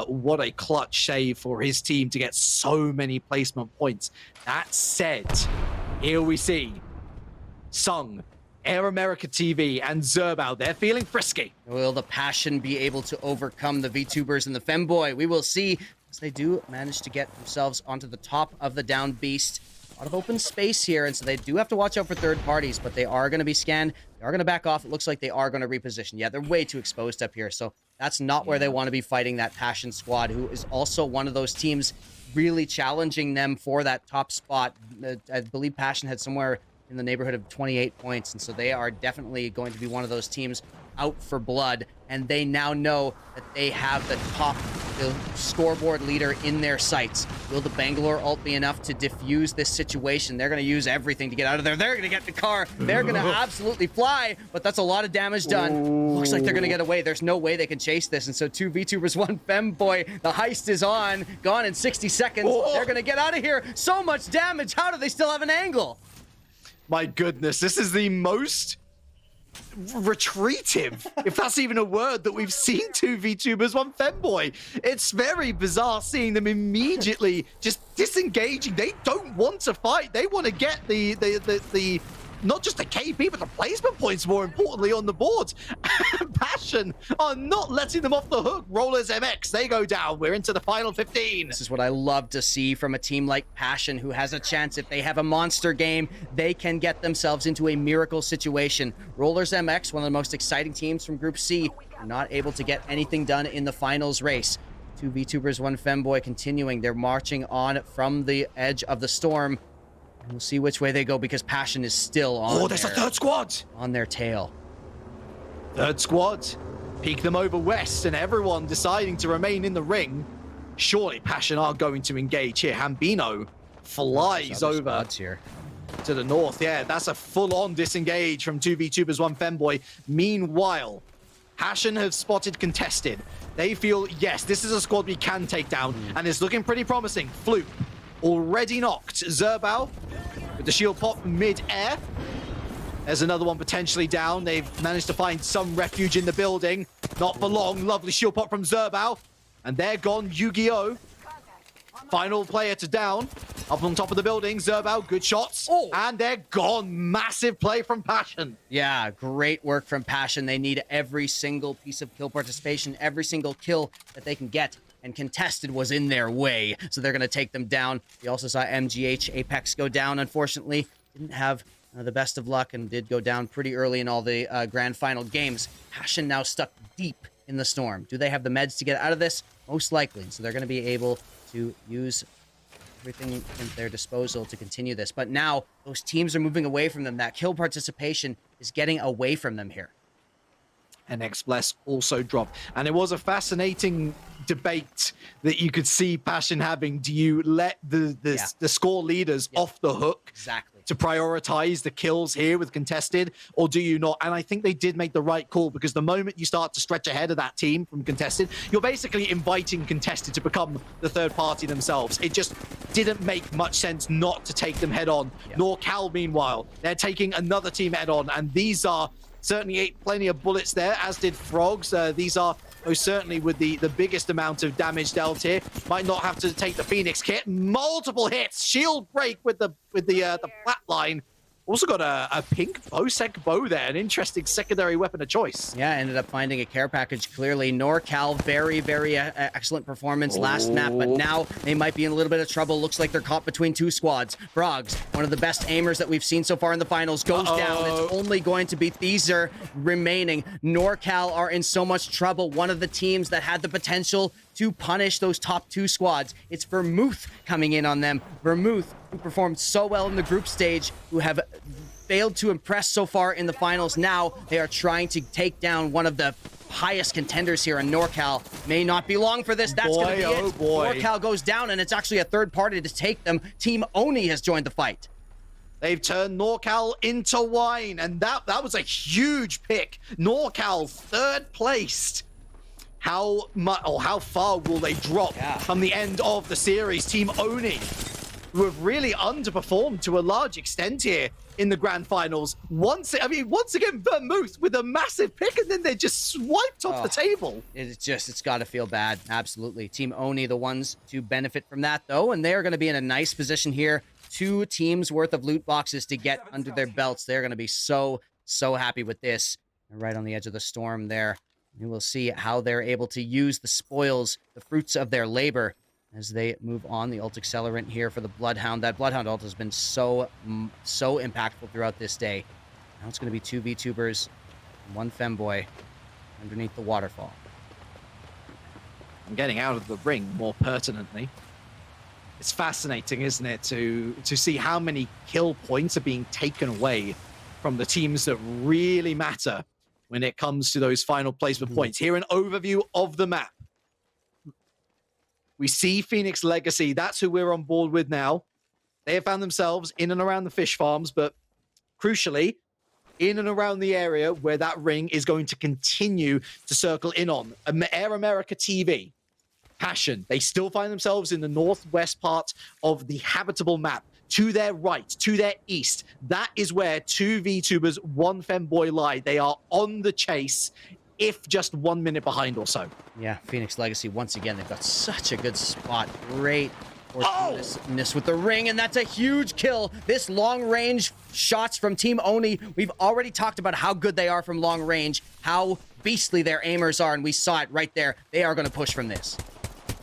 what a clutch save for his team to get so many placement points. That said, here we see Sung, Air America TV, and Zerbal. They're feeling frisky. Will the Passion be able to overcome the VTubers and the femboy? We will see, as they do manage to get themselves onto the top of the downed beast. A lot of open space here, and so they do have to watch out for third parties, but they are going to be scanned. They are going to back off. It looks like they are going to reposition. Yeah, they're way too exposed up here, so that's not where they want to be fighting that Passion squad, who is also one of those teams really challenging them for that top spot. I believe Passion had somewhere in the neighborhood of 28 points, and so they are definitely going to be one of those teams out for blood, and they now know that they have the top scoreboard leader in their sights. Will the Bangalore ult be enough to diffuse this situation? They're going to use everything to get out of there. They're going to get the car. They're going to absolutely fly, but that's a lot of damage done. Looks like they're going to get away. There's no way they can chase this, and so 2 VTubers, 1 femboy. The heist is on. Gone in 60 seconds. They're going to get out of here. So much damage. How do they still have an angle? My goodness, this is the most retreative, if that's even a word, that we've seen 2 VTubers, 1 femboy. It's very bizarre seeing them immediately just disengaging. They don't want to fight. They want to get the not just the KP, but the placement points, more importantly, on the board. Passion are not letting them off the hook. Rollers MX, they go down. We're into the final 15. This is what I love to see from a team like Passion, who has a chance. If they have a monster game, they can get themselves into a miracle situation. Rollers MX, one of the most exciting teams from Group C, are not able to get anything done in the finals race. 2 VTubers, 1 femboy continuing. They're marching on from the edge of the storm. We'll see which way they go because Passion is still on. There's a third squad on their tail. Third squad. Peek them over west, and everyone deciding to remain in the ring. Surely Passion are going to engage here. Hambino flies over here to the north. Yeah, that's a full-on disengage from 2 VTubers, 1 femboy. Meanwhile, Passion have spotted contested. They feel, yes, this is a squad we can take down, and it's looking pretty promising. Fluke already knocked. Zerbal with the shield pop mid-air. There's another one potentially down. They've managed to find some refuge in the building. Not for long. Lovely shield pop from Zerbal. And they're gone. Yu-Gi-Oh! Final player to down. Up on top of the building. Zerbal, good shots. And they're gone. Massive play from Passion. Yeah, great work from Passion. They need every single piece of kill participation, every single kill that they can get. And contested was in their way, so they're going to take them down. We also saw MGH Apex go down, unfortunately. Didn't have the best of luck and did go down pretty early in all the grand final games. Passion now stuck deep in the storm. Do they have the meds to get out of this? Most likely. So they're going to be able to use everything at their disposal to continue this. But now those teams are moving away from them. That kill participation is getting away from them here. And X-Bless also dropped. And it was a fascinating debate that you could see Passion having. Do you let the score leaders off the hook Exactly. to prioritize the kills here with Contested, or do you not? And I think they did make the right call, because the moment you start to stretch ahead of that team from Contested, you're basically inviting Contested to become the third party themselves. It just didn't make much sense not to take them head on. NorCal, meanwhile, they're taking another team head on, and these are certainly ate plenty of bullets there, as did Frogs. These are most certainly with the biggest amount of damage dealt here. Might not have to take the Phoenix kit. Multiple hits, shield break with the flatline. Also got a pink Bosec bow there, an interesting secondary weapon of choice. Yeah, ended up finding a care package clearly. NorCal, very, very excellent performance last map, but now they might be in a little bit of trouble. Looks like they're caught between two squads. Frogs, one of the best aimers that we've seen so far in the finals, goes down. It's only going to be Theezer remaining. NorCal are in so much trouble. One of the teams that had the potential to punish those top two squads. It's Vermouth coming in on them. Vermouth, who performed so well in the group stage, who have failed to impress so far in the finals. Now they are trying to take down one of the highest contenders here in NorCal. May not be long for this. That's going to be it. NorCal goes down, and it's actually a third party to take them. Team Oni has joined the fight. They've turned NorCal into wine, and that was a huge pick. NorCal third placed. How much or how far will they drop from the end of the series? Team Oni, who have really underperformed to a large extent here in the grand finals. Once again, Vermouth with a massive pick, and then they're just swiped off the table. It's got to feel bad. Absolutely. Team Oni, the ones to benefit from that, though, and they're going to be in a nice position here. 2 teams worth of loot boxes to get under their belts. They're going to be so happy with this. They're right on the edge of the storm there. We will see how they're able to use the spoils, the fruits of their labor, as they move on. The ult accelerant here for the Bloodhound. That Bloodhound ult has been so impactful throughout this day. Now it's going to be 2 VTubers and 1 Femboy underneath the waterfall. And getting out of the ring, more pertinently. It's fascinating, isn't it, to see how many kill points are being taken away from the teams that really matter when it comes to those final placement points. Here, an overview of the map. We see Phoenix Legacy. That's who we're on board with now. They have found themselves in and around the fish farms, but crucially, in and around the area where that ring is going to continue to circle in on. Air America TV, Passion, they still find themselves in the northwest part of the habitable map. To their right, to their east, that is where 2 VTubers, 1 Femboy lie. They are on the chase, if just 1 minute behind or so. Yeah, Phoenix Legacy, once again, they've got such a good spot. Great fortuitousness with the ring, and that's a huge kill. This long-range shots from Team Oni, we've already talked about how good they are from long range, how beastly their aimers are, and we saw it right there. They are going to push from this.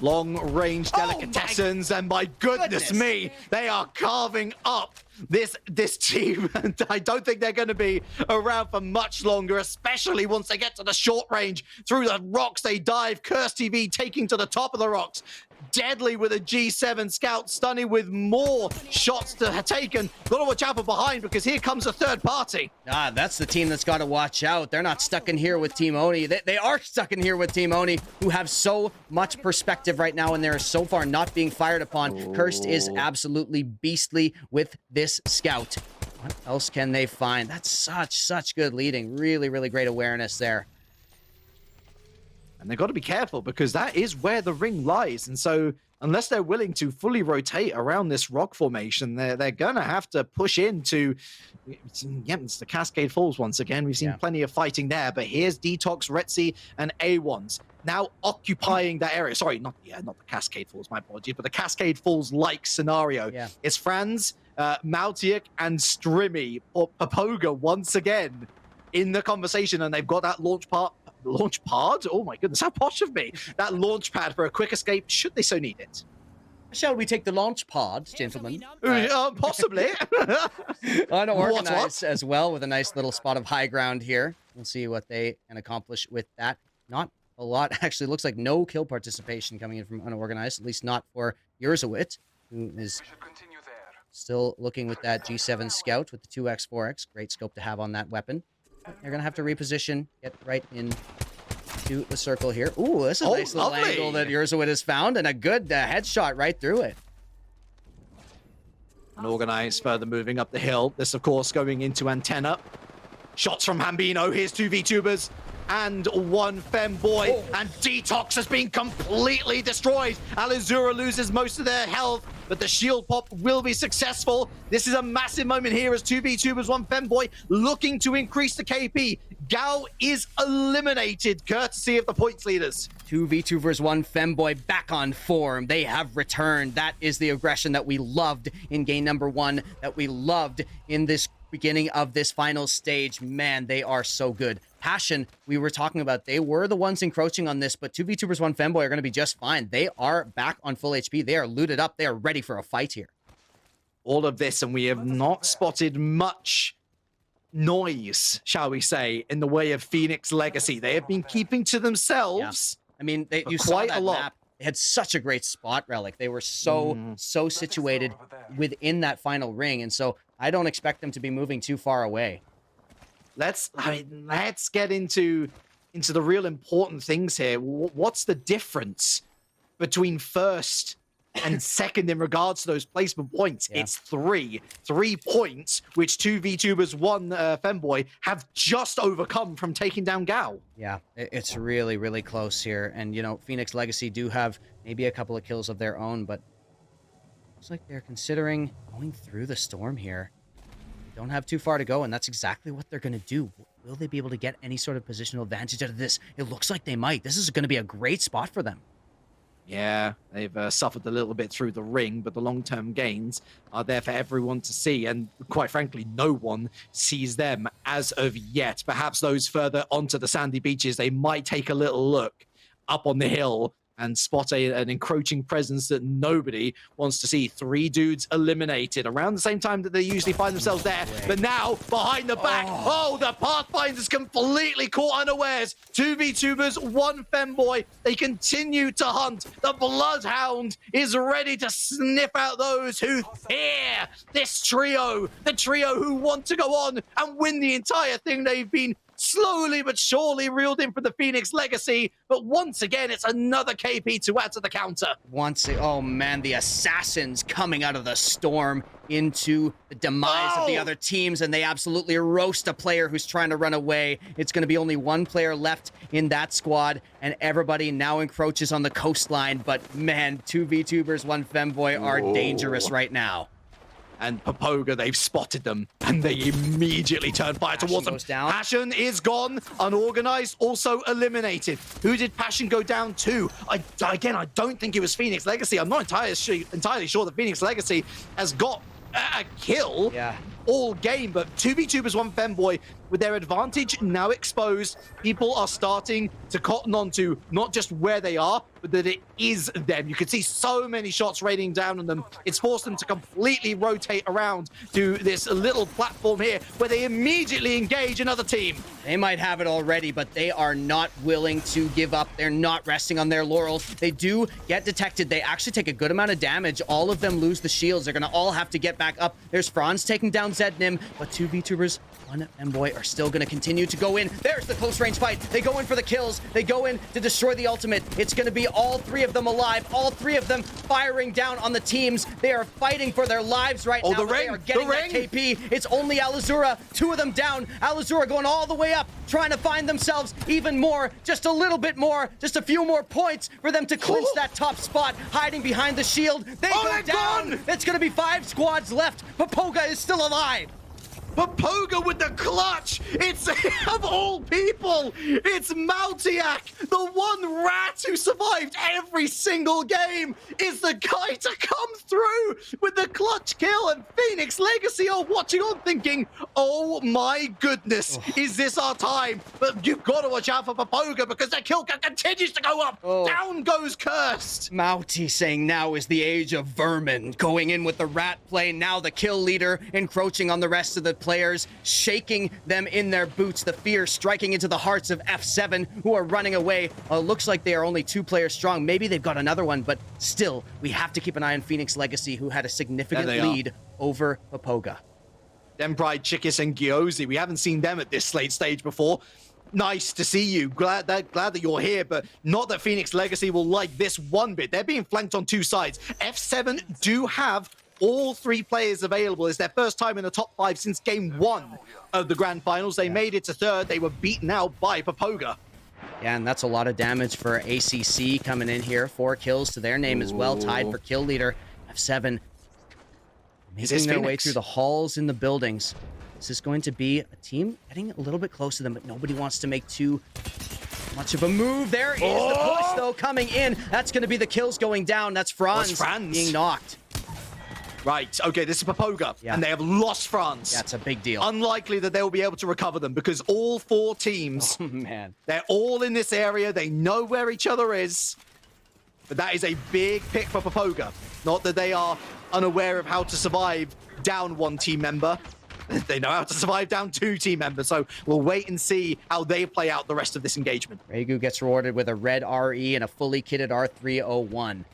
Long-range delicatessens, and my goodness me, they are carving up this team, and I don't think they're going to be around for much longer, especially once they get to the short range. Through the rocks they dive. Curse TV taking to the top of the rocks. Deadly with a G7 Scout, Stunning with more shots to have taken. Got to watch out for behind, because here comes a third party. That's the team that's got to watch out. They're not stuck in here with Team Oni. They are stuck in here with Team Oni, who have so much perspective right now, and they're so far not being fired upon. Cursed is absolutely beastly with this Scout. What else can they find? That's such good leading. Really, really great awareness there. And they've got to be careful, because that is where the ring lies. And so unless they're willing to fully rotate around this rock formation, they're going to have to push into... Yeah, it's the Cascade Falls once again. We've seen plenty of fighting there. But here's Detox, Retzi, and A1s now occupying that area. Sorry, not the Cascade Falls, my apologies, but the Cascade Falls-like scenario. Yeah. It's Franz, Mautiak, and Strimmy, or Papoga once again in the conversation, and they've got that launch pad? Oh my goodness, how posh of me. That launch pad for a quick escape, should they so need it. Shall we take the launch pod, gentlemen? Possibly. Unorganized as well, with a nice little spot of high ground here. We'll see what they can accomplish with that. Not a lot. Actually, looks like no kill participation coming in from Unorganized, at least not for Yurzawit, who is still looking with that G7 Scout with the 2x, 4x. Great scope to have on that weapon. But they're going to have to reposition, get right into the circle here. Ooh, this is a nice little lovely. angle that Yurzawit has found, and a good headshot right through it. Unorganized further moving up the hill. This, of course, going into Antenna. Shots from Hambino. Here's two VTubers and one Femboy. And Detox has been completely destroyed. Alizura loses most of their health, but the shield pop will be successful. This is a massive moment here as two VTubers, one Femboy looking to increase the KP. Gao is eliminated, courtesy of the points leaders. 2 VTubers, 1 Femboy back on form. They have returned. That is the aggression that we loved in game number 1, that we loved in this beginning of this final stage. Man, they are so good. Passion, we were talking about, they were the ones encroaching on this, but 2 VTubers, 1 Femboy are going to be just fine. They are back on full HP. They are looted up. They are ready for a fight here. All of this, and we have not spotted much noise, shall we say, in the way of Phoenix Legacy. They have been keeping to themselves. I mean, But you saw quite that a lot. map. They had such a great spot relic. They were so situated within that final ring, and so I don't expect them to be moving too far away. Let's get into the real important things here. What's the difference between first and second in regards to those placement points? Yeah. It's 3 points, which 2 VTubers, 1 Femboy have just overcome from taking down Gao. Yeah, it's really, really close here. And, you know, Phoenix Legacy do have maybe a couple of kills of their own, but looks like they're considering going through the storm here. They don't have too far to go, and that's exactly what they're going to do. Will they be able to get any sort of positional advantage out of this? It looks like they might. This is going to be a great spot for them. Yeah, they've suffered a little bit through the ring, but the long-term gains are there for everyone to see. And quite frankly, no one sees them as of yet. Perhaps those further onto the sandy beaches, they might take a little look up on the hill and spot an encroaching presence that nobody wants to see. 3 dudes eliminated around the same time that they usually find themselves there. But now, behind the back, the Pathfinder's completely caught unawares. 2 VTubers, 1 Femboy. They continue to hunt. The Bloodhound is ready to sniff out those who fear this trio. The trio who want to go on and win the entire thing. They've been slowly but surely reeled in for the Phoenix Legacy, but once again, it's another KP to add to the counter. Oh man, the assassins coming out of the storm into the demise of the other teams, and they absolutely roast a player who's trying to run away. It's going to be only 1 player left in that squad, and everybody now encroaches on the coastline, but man, 2 VTubers, 1 Femboy are dangerous right now. And Papoga, they've spotted them, and they immediately turn fire towards them. Goes down. Passion is gone. Unorganized also eliminated. Who did Passion go down to? I don't think it was Phoenix Legacy. I'm not entirely sure that Phoenix Legacy has got a kill all game, but 2 VTubers, 1 Femboy, with their advantage now exposed, people are starting to cotton on to not just where they are, but that it is them. You can see so many shots raining down on them. It's forced them to completely rotate around to this little platform here where they immediately engage another team. They might have it already, but they are not willing to give up. They're not resting on their laurels. They do get detected. They actually take a good amount of damage. All of them lose the shields. They're going to all have to get back up. There's Franz taking down Zednim, but 2 VTubers, 1 Femboy are still going to continue to go in. There's the close range fight. They go in for the kills. They go in to destroy the ultimate. It's going to be all 3 of them alive. All 3 of them firing down on the teams. They are fighting for their lives right now. The ring, they are getting the that ring. KP. It's only Alizura. 2 of them down. Alizura going all the way up, trying to find themselves even more, just a little bit more, just a few more points for them to clinch that top spot, hiding behind the shield. They go they're down. gone. It's going to be 5 squads left. Papoga is still alive. Papoga with the clutch! It's, of all people, it's Maltiak, the one rat who survived every single game, is the guy to come through with the clutch kill, and Phoenix Legacy are watching on thinking, oh my goodness, is this our time? But you've got to watch out for Papoga because their kill count continues to go up. Down goes Cursed. Mauti saying now is the age of vermin, going in with the rat play, now the kill leader encroaching on the rest of the players, shaking them in their boots. The fear striking into the hearts of F7, who are running away. Looks like they are only 2 players strong. Maybe they've got another one, but still, we have to keep an eye on Phoenix Legacy, who had a significant lead over Papoga. Denpride, Chickus, and Gyozi. We haven't seen them at this late stage before. Nice to see you. Glad that you're here, but not that Phoenix Legacy will like this one bit. They're being flanked on 2 sides. F7 do have all 3 players available. It's their first time in the top 5 since game 1 of the Grand Finals. They made it to 3rd. They were beaten out by Papoga. Yeah, and that's a lot of damage for ACC coming in here. 4 kills to their name as well, tied for kill leader. F7 making their way through the halls in the buildings. This is going to be a team getting a little bit close to them, but nobody wants to make too much of a move. There is the push, though, coming in. That's going to be the kills going down. That's Franz being knocked. Right, okay, this is Papoga, and they have lost Franz. That's a big deal. Unlikely that they'll be able to recover them because all 4 teams, they're all in this area. They know where each other is. But that is a big pick for Papoga. Not that they are unaware of how to survive down 1 team member. They know how to survive down 2 team members, so we'll wait and see how they play out the rest of this engagement. Regu gets rewarded with a red RE and a fully kitted R301.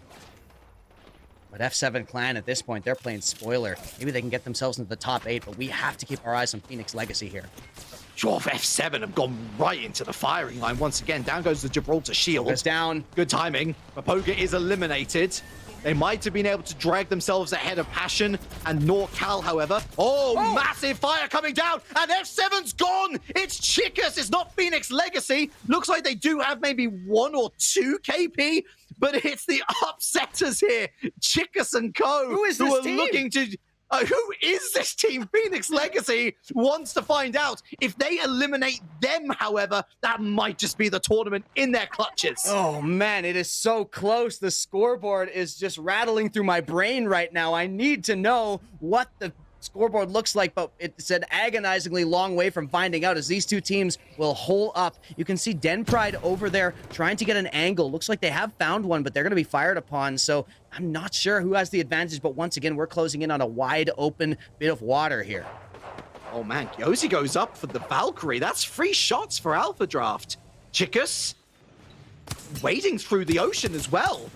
But F7 Clan, at this point, they're playing spoiler. Maybe they can get themselves into the top 8, but we have to keep our eyes on Phoenix Legacy here. Sure, F7 have gone right into the firing line once again. Down goes the Gibraltar shield. Goes down. Good timing. Papoga is eliminated. They might have been able to drag themselves ahead of Passion and NorCal, however. Oh, massive fire coming down, and F7's gone! It's Chickus, it's not Phoenix Legacy. Looks like they do have maybe 1 or 2 KP, but it's the upsetters here. Chickus and Co. Who is this team? Looking to... who is this team? Phoenix Legacy wants to find out. If they eliminate them, however, that might just be the tournament in their clutches. Oh, man, it is so close. The scoreboard is just rattling through my brain right now. I need to know what the scoreboard looks like, but it's an agonizingly long way from finding out as these 2 teams will hole up. You can see Denpride over there trying to get an angle. Looks like they have found one, but they're going to be fired upon, so I'm not sure who has the advantage, but once again, we're closing in on a wide open bit of water here. Oh man, Gyozi goes up for the Valkyrie. That's 3 shots for Alpha Draft. Chickus wading through the ocean as well.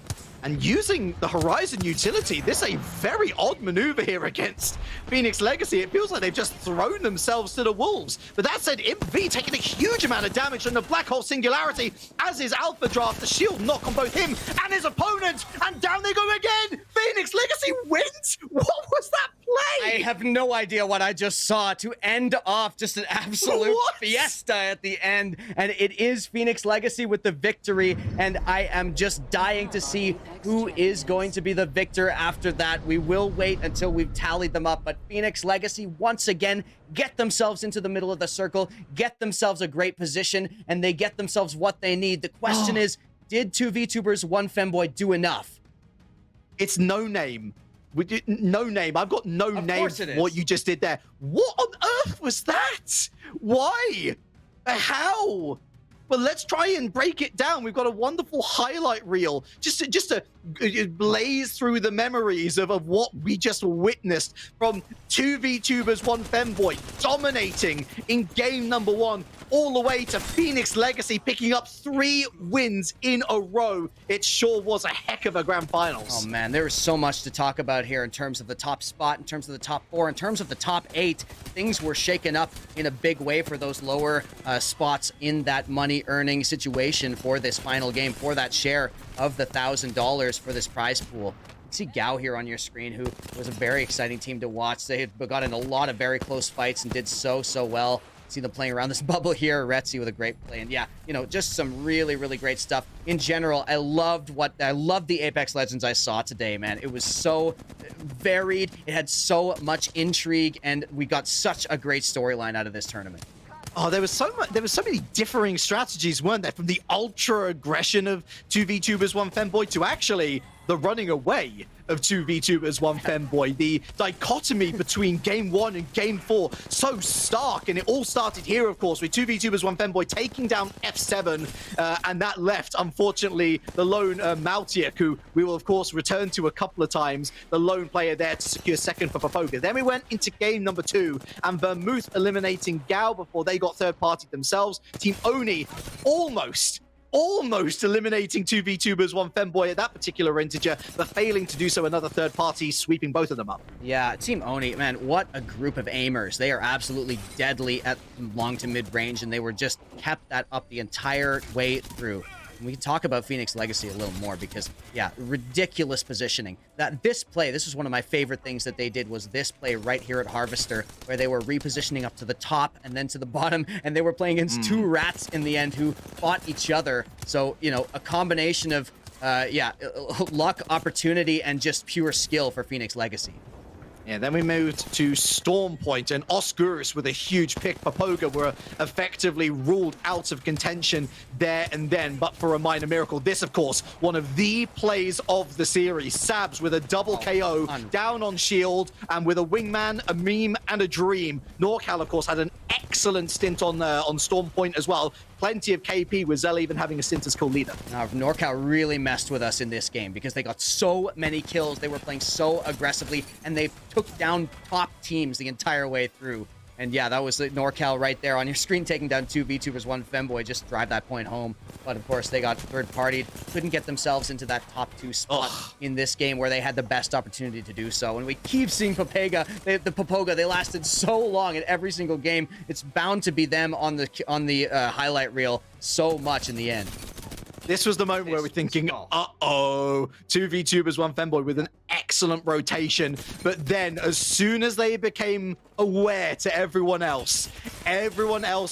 And using the Horizon utility, this is a very odd maneuver here against Phoenix Legacy. It feels like they've just thrown themselves to the wolves. But that said, Imp V taking a huge amount of damage from the Black Hole Singularity, as is Alpha Draft. The shield knock on both him and his opponent. And down they go again. Phoenix Legacy wins. What was that play? I have no idea what I just saw to end off just an absolute fiesta at the end. And it is Phoenix Legacy with the victory. And I am just dying to see who is going to be the victor after that. We will wait until we've tallied them up, but Phoenix Legacy once again get themselves into the middle of the circle, get themselves a great position, and they get themselves what they need. The question is, did 2 VTubers, 1 Femboy do enough? It's No Name. No Name. I've got no name for what you just did there. What on earth was that? Why? How? Well, let's try and break it down. We've got a wonderful highlight reel just to blaze through the memories of what we just witnessed from 2 VTubers, 1 Femboy dominating in game number 1, all the way to Phoenix Legacy picking up 3 wins in a row. It sure was a heck of a grand finals. Oh man, there is so much to talk about here in terms of the top spot, in terms of the top 4, in terms of the top 8. Things were shaken up in a big way for those lower spots in that money earning situation for this final game, for that share of the $1,000 for this prize pool. You see Gao here on your screen, who was a very exciting team to watch. They had got in a lot of very close fights and did so well. See them playing around this bubble here. Retzi with a great play. And yeah, you know, just some really, really great stuff. In general, I loved the Apex Legends I saw today, man. It was so varied. It had so much intrigue, and we got such a great storyline out of this tournament. Oh, there was so many differing strategies, weren't there? From the ultra aggression of 2 VTubers, 1 Femboy to actually the running away of 2v2ers, one Femboy. The dichotomy between game 1 and game 4, so stark. And it all started here, of course, with 2v2ers, one Femboy taking down F7. And that left, unfortunately, the lone Maltiak, who we will, of course, return to a couple of times, the lone player there to secure second for Papoga. Then we went into game number 2, and Vermouth eliminating Gao before they got third party themselves. Team Oni almost eliminating 2v2ers, one Femboy at that particular integer, but failing to do so, another third party sweeping both of them up. Yeah, Team Oni, man, what a group of aimers. They are absolutely deadly at long to mid range, and they were just kept that up the entire way through. And we can talk about Phoenix Legacy a little more because, yeah, ridiculous positioning. This was one of my favorite things that they did, was this play right here at Harvester, where they were repositioning up to the top and then to the bottom, and they were playing against two rats in the end who fought each other. So, you know, a combination of, luck, opportunity, and just pure skill for Phoenix Legacy. Yeah, then we moved to Storm Point, and Oscurus with a huge pick. Papoga were effectively ruled out of contention there and then, but for a minor miracle. This, of course, one of the plays of the series. Sabs with a double KO down on shield, and with a wingman, a meme, and a dream. NorCal, of course, had an excellent stint on Storm Point as well. Plenty of KP, with Zell even having a stint as co-leader. Now, NorCal really messed with us in this game because they got so many kills. They were playing so aggressively, and they took down top teams the entire way through. And yeah, that was the NorCal right there on your screen, taking down 2v2ers, one Femboy, just drive that point home. But of course, they got third-partied, couldn't get themselves into that top 2 spot in this game where they had the best opportunity to do so. And we keep seeing Papoga, they lasted so long in every single game. It's bound to be them on the highlight reel so much in the end. This was the moment where we're thinking, uh-oh, 2v2ers, one Femboy with an excellent rotation. But then as soon as they became aware to everyone else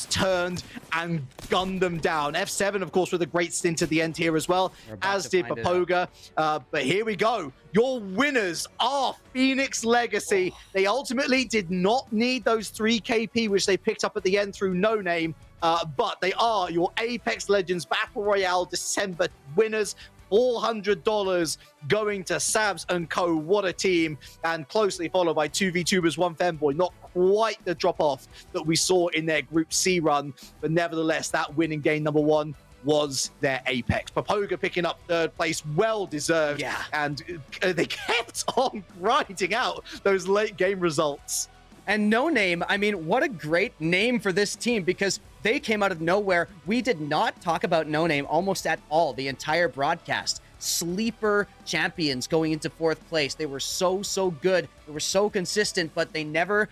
turned and gunned them down. F7, of course, with a great stint at the end here as well, as did Papoga. But here we go. Your winners are Phoenix Legacy. They ultimately did not need those 3 KP, which they picked up at the end through No Name. But they are your Apex Legends Battle Royale December winners. $400 going to Sabs and Co. What a team. And closely followed by 2v2ers, one Femboy. Not quite the drop-off that we saw in their Group C run, but nevertheless, that win in game number 1 was their apex. Papoga picking up third place, well deserved. Yeah. And they kept on grinding out those late game results. And No Name, I mean, what a great name for this team, because they came out of nowhere. We did not talk about No Name almost at all the entire broadcast. Sleeper champions going into 4th place. They were so good. They were so consistent, but they never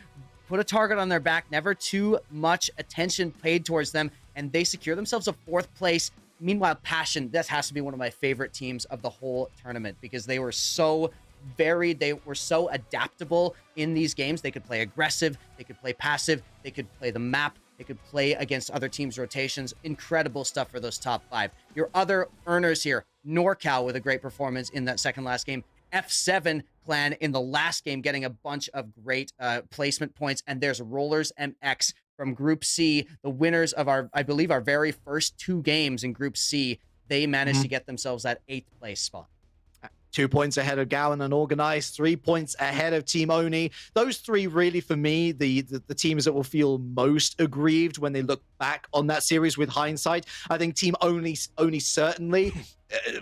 put a target on their back, never too much attention paid towards them, and they secure themselves a 4th place. Meanwhile, Passion, this has to be one of my favorite teams of the whole tournament, because they were so varied. They were so adaptable in these games. They could play aggressive, they could play passive, they could play the map, they could play against other teams' rotations. Incredible stuff for those top 5. Your other earners here, NorCal with a great performance in that second last game. F7 clan in the last game getting a bunch of great placement points. And there's Rollers MX from Group C, the winners of I believe our very first 2 games in Group C. They managed to get themselves that 8th place spot. 2 points ahead of Gowan and Organized, 3 points ahead of Team Oni. Those 3 really, for me, the teams that will feel most aggrieved when they look back on that series with hindsight. I think Team Oni certainly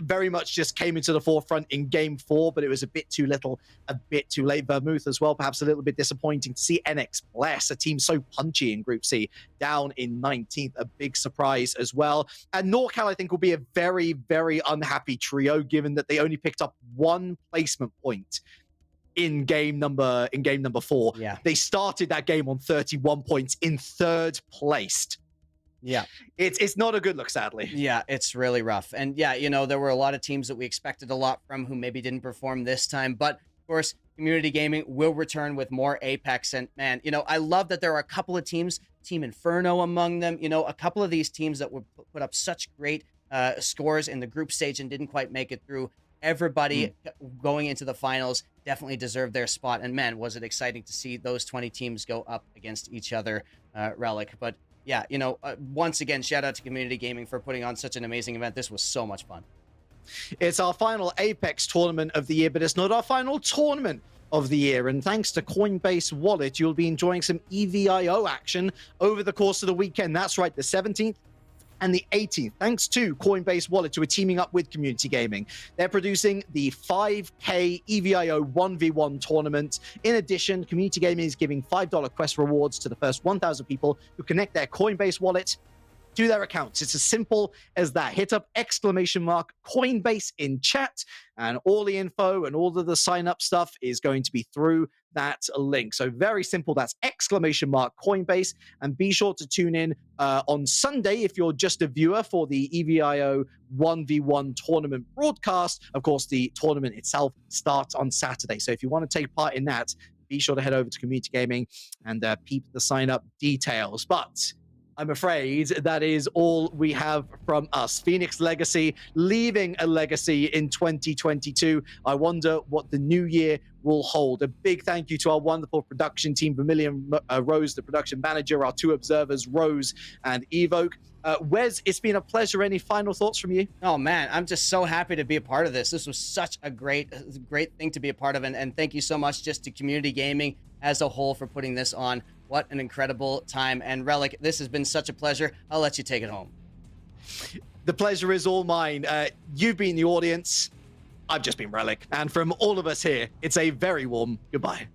very much just came into the forefront in game 4, but it was a bit too little, a bit too late. Vermouth as well, perhaps a little bit disappointing to see NX Bless, a team so punchy in Group C, down in 19th, a big surprise as well. And NorCal, I think, will be a very, very unhappy trio, given that they only picked up 1 placement point in game number 4. Yeah. They started that game on 31 points in 3rd place. Yeah. It's not a good look, sadly. Yeah, it's really rough. And yeah, you know, there were a lot of teams that we expected a lot from who maybe didn't perform this time. But of course, Community Gaming will return with more Apex. And man, you know, I love that there are a couple of teams, Team Inferno among them, you know, a couple of these teams that would put up such great scores in the group stage and didn't quite make it through. Everybody going into the finals definitely deserved their spot. And man, was it exciting to see those 20 teams go up against each other, Relic. But yeah, you know, once again, shout out to Community Gaming for putting on such an amazing event. This was so much fun. It's our final Apex tournament of the year, but it's not our final tournament of the year. And thanks to Coinbase Wallet, you'll be enjoying some EVIO action over the course of the weekend. That's right, the 17th and the 18th, thanks to Coinbase Wallet, who are teaming up with Community Gaming. They're producing the 5K EVIO 1v1 tournament. In addition, Community Gaming is giving $5 quest rewards to the first 1,000 people who connect their Coinbase Wallet to their accounts. It's as simple as that. Hit up !Coinbase in chat, and all the info and all of the sign up stuff is going to be through that link. So very simple. That's !Coinbase, and be sure to tune in on Sunday if you're just a viewer for the EVIO 1v1 tournament broadcast. Of course, the tournament itself starts on Saturday. So if you want to take part in that, be sure to head over to Community Gaming and peep the sign up details. But I'm afraid that is all we have from us. Phoenix Legacy leaving a legacy in 2022. I wonder what the new year will hold. A big thank you to our wonderful production team, Vermilion Rose, the production manager, our two observers, Rose and Evoke. Wes, it's been a pleasure. Any final thoughts from you? Oh man, I'm just so happy to be a part of this. This was such a great thing to be a part of, and thank you so much just to Community Gaming as a whole for putting this on. What an incredible time. And Relic, this has been such a pleasure. I'll let you take it home. The pleasure is all mine. You've been the audience. I've just been Relic. And from all of us here, it's a very warm goodbye.